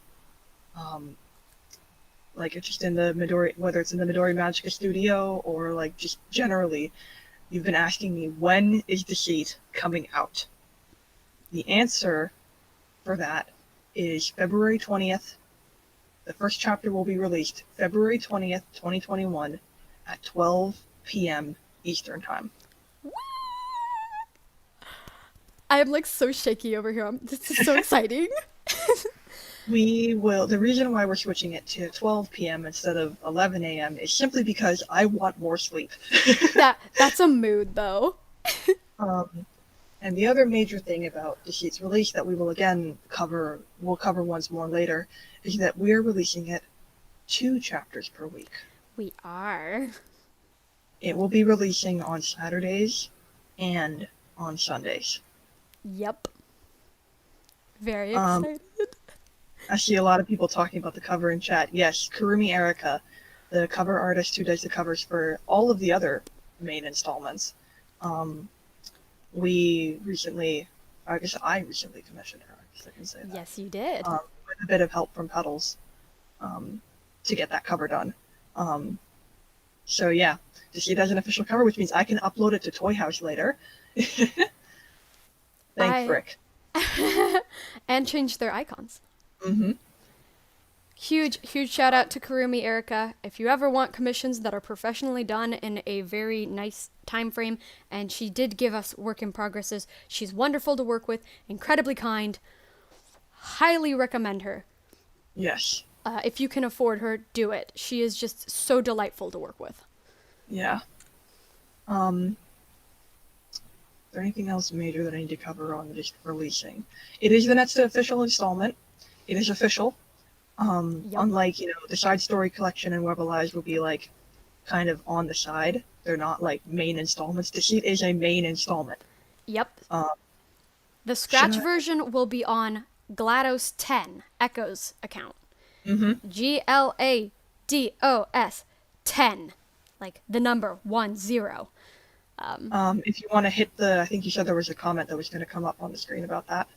like just in the Midori, whether it's in the Midori Magica studio or like just generally, you've been asking me, when is Deceit coming out? The answer for that is February 20th. The first chapter will be released February 20th, 2021 at 12 p.m. Eastern Time. I am like so shaky over here. This is so exciting. The reason why we're switching it to 12 p.m. instead of 11 a.m. is simply because I want more sleep. That's a mood though. And the other major thing about Deceit's release that we will again cover once more later, is that we're releasing it 2 chapters per week. We are. It will be releasing on Saturdays and on Sundays. Yep. Very excited. I see a lot of people talking about the cover in chat. Yes, Kurumi Erica, the cover artist who does the covers for all of the other main installments. I recently commissioned her. I can say that. Yes, you did. With a bit of help from Petals to get that cover done. So yeah, to see it as an official cover, which means I can upload it to Toy House later. Thanks, Rick. And change their icons. Mm-hmm. Huge shout out to Kurumi Erica. If you ever want commissions that are professionally done in a very nice time frame, and she did give us work in progresses, she's wonderful to work with, incredibly kind. Highly recommend her. Yes. If you can afford her, do it. She is just so delightful to work with. Yeah. Is there anything else major that I need to cover on just releasing? It is the next official installment. It is official. Yep. Unlike, the side story collection and Web of Lies will be like kind of on the side. They're not like main installments. Deceit is a main installment. Yep. The scratch should I- version will be on GLaDOS 10, Ekho's account. Mm-hmm. GLaDOS 10. Like the number 10. If you want to hit I think you said there was a comment that was going to come up on the screen about that.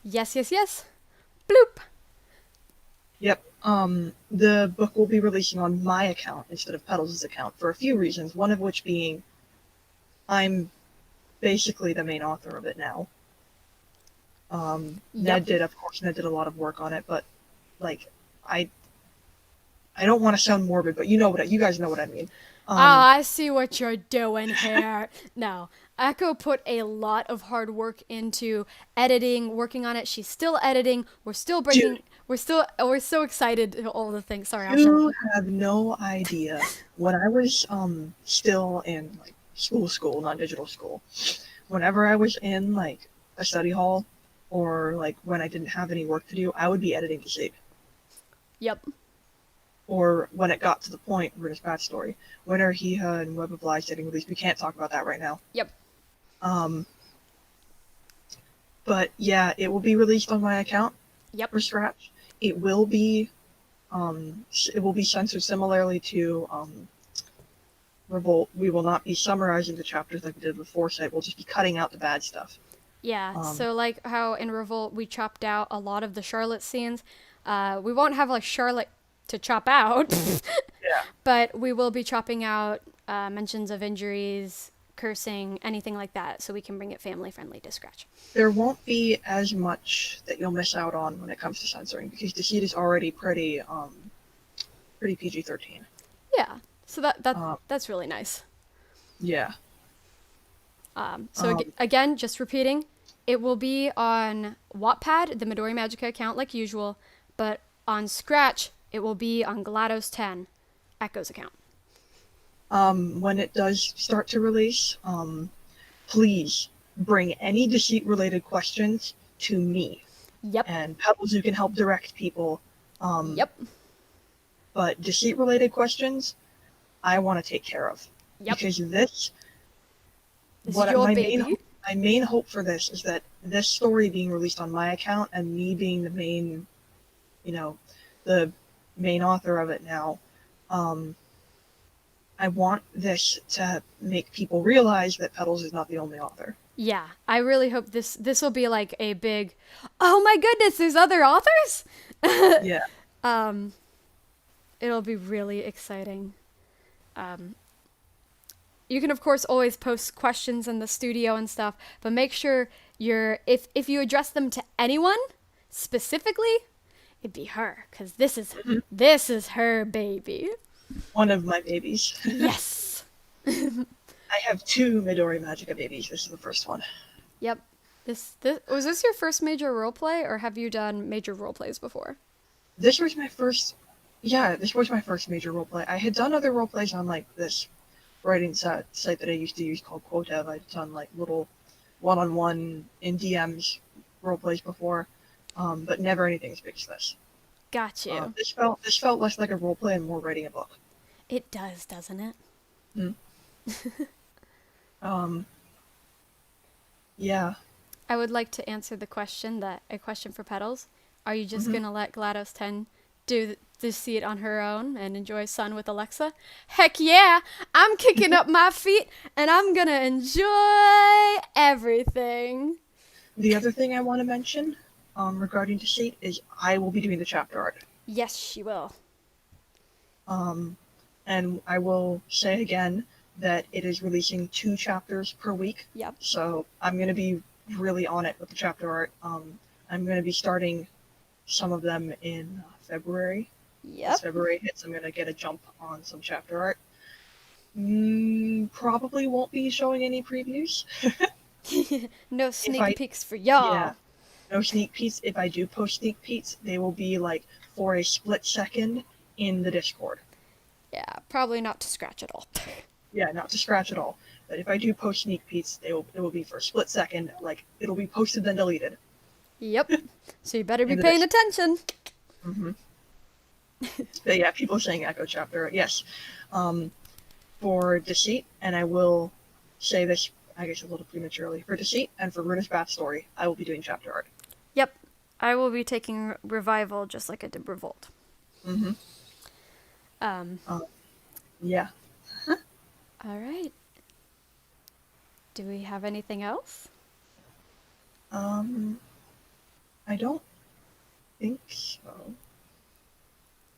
Yes. Bloop. Yep. The book will be releasing on my account instead of Petals' account for a few reasons. One of which being, I'm basically the main author of it now. Ned did a lot of work on it, but like, I don't want to sound morbid, but you guys know what I mean. I see what you're doing here. No, Ekho put a lot of hard work into editing, working on it. She's still editing. We're still breaking. Dude. We're so excited. All the things. Sorry, You have no idea. When I was still in like school, not digital school, whenever I was in like a study hall or like when I didn't have any work to do, I would be editing Deceit. Yep. Or when it got to the point, Rittu's backstory, when are Hiha and Web of Lies getting released? We can't talk about that right now. Yep. But yeah, it will be released on my account. Yep. For Scratch. It will be censored similarly to Revolt. We will not be summarizing the chapters like we did with Foresight. We'll just be cutting out the bad stuff. Yeah. So like how in Revolt we chopped out a lot of the Charlotte scenes. We won't have like Charlotte to chop out. Yeah. But we will be chopping out mentions of injuries, cursing, anything like that, so we can bring it family friendly to Scratch. There won't be as much that you'll miss out on when it comes to censoring because Deceit is already pretty PG-13. Yeah. So that's really nice. Yeah. Again, just repeating, it will be on Wattpad, the Midori Magica account like usual, but on Scratch, it will be on GLaDOS 10, Ekho's account. When it does start to release, please bring any Deceit-related questions to me. Yep. And Pebbles, you can help direct people. Yep. But Deceit-related questions, I want to take care of. Yep. Because this is your baby. My main hope for this is that this story being released on my account and me being the main, the main author of it now, I want this to make people realize that Petals is not the only author. Yeah, I really hope this will be like a big, oh my goodness, there's other authors? Yeah. It'll be really exciting. You can of course always post questions in the studio and stuff, but make sure if you address them to anyone specifically, it'd be her, because this is her baby. One of my babies. Yes. I have 2 Midori Magica babies. This is the first one. Yep. Was this your first major roleplay, or have you done major roleplays before? This was my first major roleplay. I had done other roleplays on like this writing site that I used to use called Quartet. I'd done like little one-on-one in DMs roleplays before, but never anything as big as this. Got you. This felt less like a roleplay and more writing a book. It does, doesn't it? Yeah. I would like to answer a question for Petals. Are you just gonna let GLaDOS 10 do see it on her own and enjoy Sun with Alexa? Heck yeah! I'm kicking up my feet and I'm gonna enjoy everything. The other thing I want to mention, regarding Deceit is I will be doing the chapter art. Yes, she will. And I will say again that it is releasing 2 chapters per week. Yep. So I'm going to be really on it with the chapter art. I'm going to be starting some of them in February. Yep. As February hits, I'm going to get a jump on some chapter art. Probably won't be showing any previews. No sneak peeks for y'all. Yeah, no sneak peeks. If I do post sneak peeks, they will be like for a split second in the Discord. Yeah, probably not to scratch at all. Yeah, not to scratch at all. But if I do post sneak peeks, it will be for a split second. Like it'll be posted then deleted. Yep. So you better be Into paying this. attention. But yeah, people are saying Ekho chapter. Yes. For Deceit, and I will say this, I guess a little prematurely, for Deceit and for Runa's backstory, I will be doing chapter art. Yep. I will be taking Revival just like I did Revolt. Yeah. All right. Do we have anything else? I don't think so.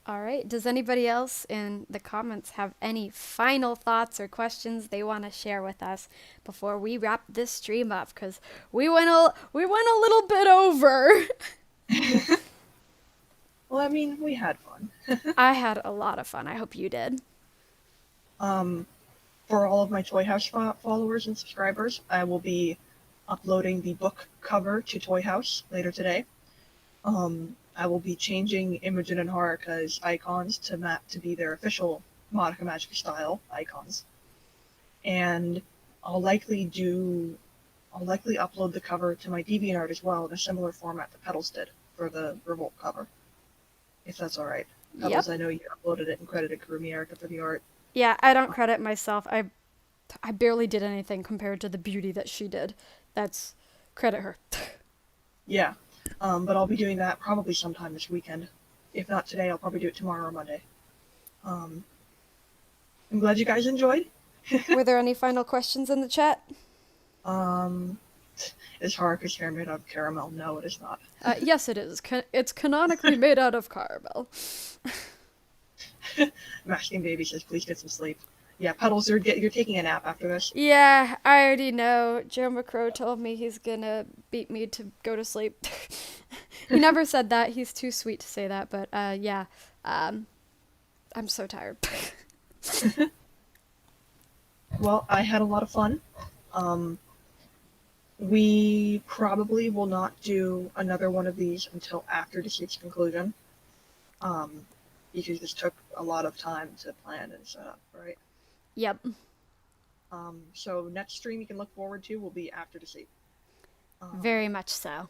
All right. Does anybody else in the comments have any final thoughts or questions they want to share with us before we wrap this stream up? Because we went a little bit over. Well, I mean, we had fun. I had a lot of fun. I hope you did. For all of my Toy House followers and subscribers, I will be uploading the book cover to Toy House later today. I will be changing Imogen and Haruka's icons to be their official Madoka Magica style icons. And I'll likely upload the cover to my DeviantArt as well in a similar format that Petals did for the Revolt cover. If that's alright. Petals, I know you uploaded it and credited Kurumi Erica for the art. Yeah, I don't credit myself. I barely did anything compared to the beauty that she did. That's credit her. Yeah. But I'll be doing that probably sometime this weekend. If not today, I'll probably do it tomorrow or Monday. I'm glad you guys enjoyed. Were there any final questions in the chat? Is Haruka's hair made out of caramel? No, it is not. Yes, it is. It's canonically made out of caramel. Masking Baby says, please get some sleep. Yeah, Petals, you're taking a nap after this. Yeah, I already know. Joe McCrow told me he's gonna beat me to go to sleep. He never said that. He's too sweet to say that, but yeah. I'm so tired. Well, I had a lot of fun. We probably will not do another one of these until after Deceit's conclusion. Because this took a lot of time to plan and set up, right? Yep. So next stream you can look forward to will be after Deceit. Very much so.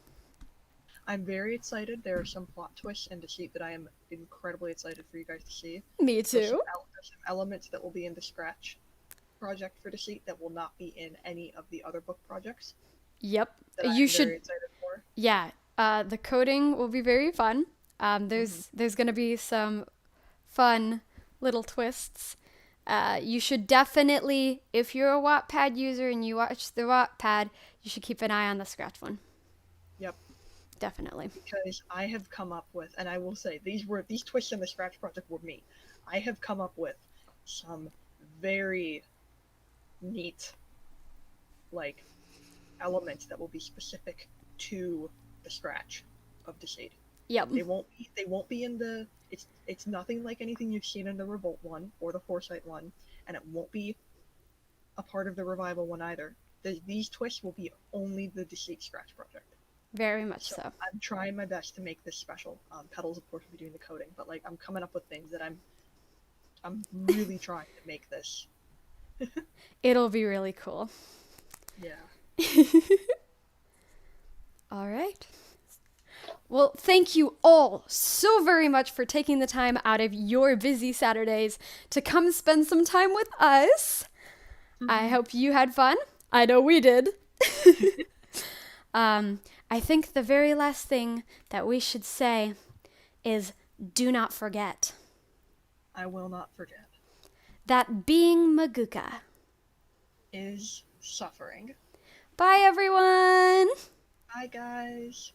I'm very excited. There are some plot twists in Deceit that I am incredibly excited for you guys to see. Me too. There's some elements that will be in the Scratch project for Deceit that will not be in any of the other book projects. Yep. That I'm very excited for. Yeah. The coding will be very fun. There's gonna be some fun little twists. You should definitely, if you're a Wattpad user and you watch the Wattpad, you should keep an eye on the Scratch one. Yep. Definitely. Because I have come up with, and I will say, these twists in the Scratch project were me. I have come up with some very neat, like, elements that will be specific to the Scratch of Deceit. Yep. They won't be in the, it's nothing like anything you've seen in the Revolt one or the Foresight one, and it won't be a part of the Revival one either. These twists will be only the Deceit Scratch project. Very much so. I'm trying my best to make this special. Petals, of course, will be doing the coding, but like I'm coming up with things that I'm really trying to make this. It'll be really cool. Yeah. All right. Well, thank you all so very much for taking the time out of your busy Saturdays to come spend some time with us. I hope you had fun. I know we did. I think the very last thing that we should say is do not forget. I will not forget. That being Madoka is suffering. Bye, everyone. Bye, guys.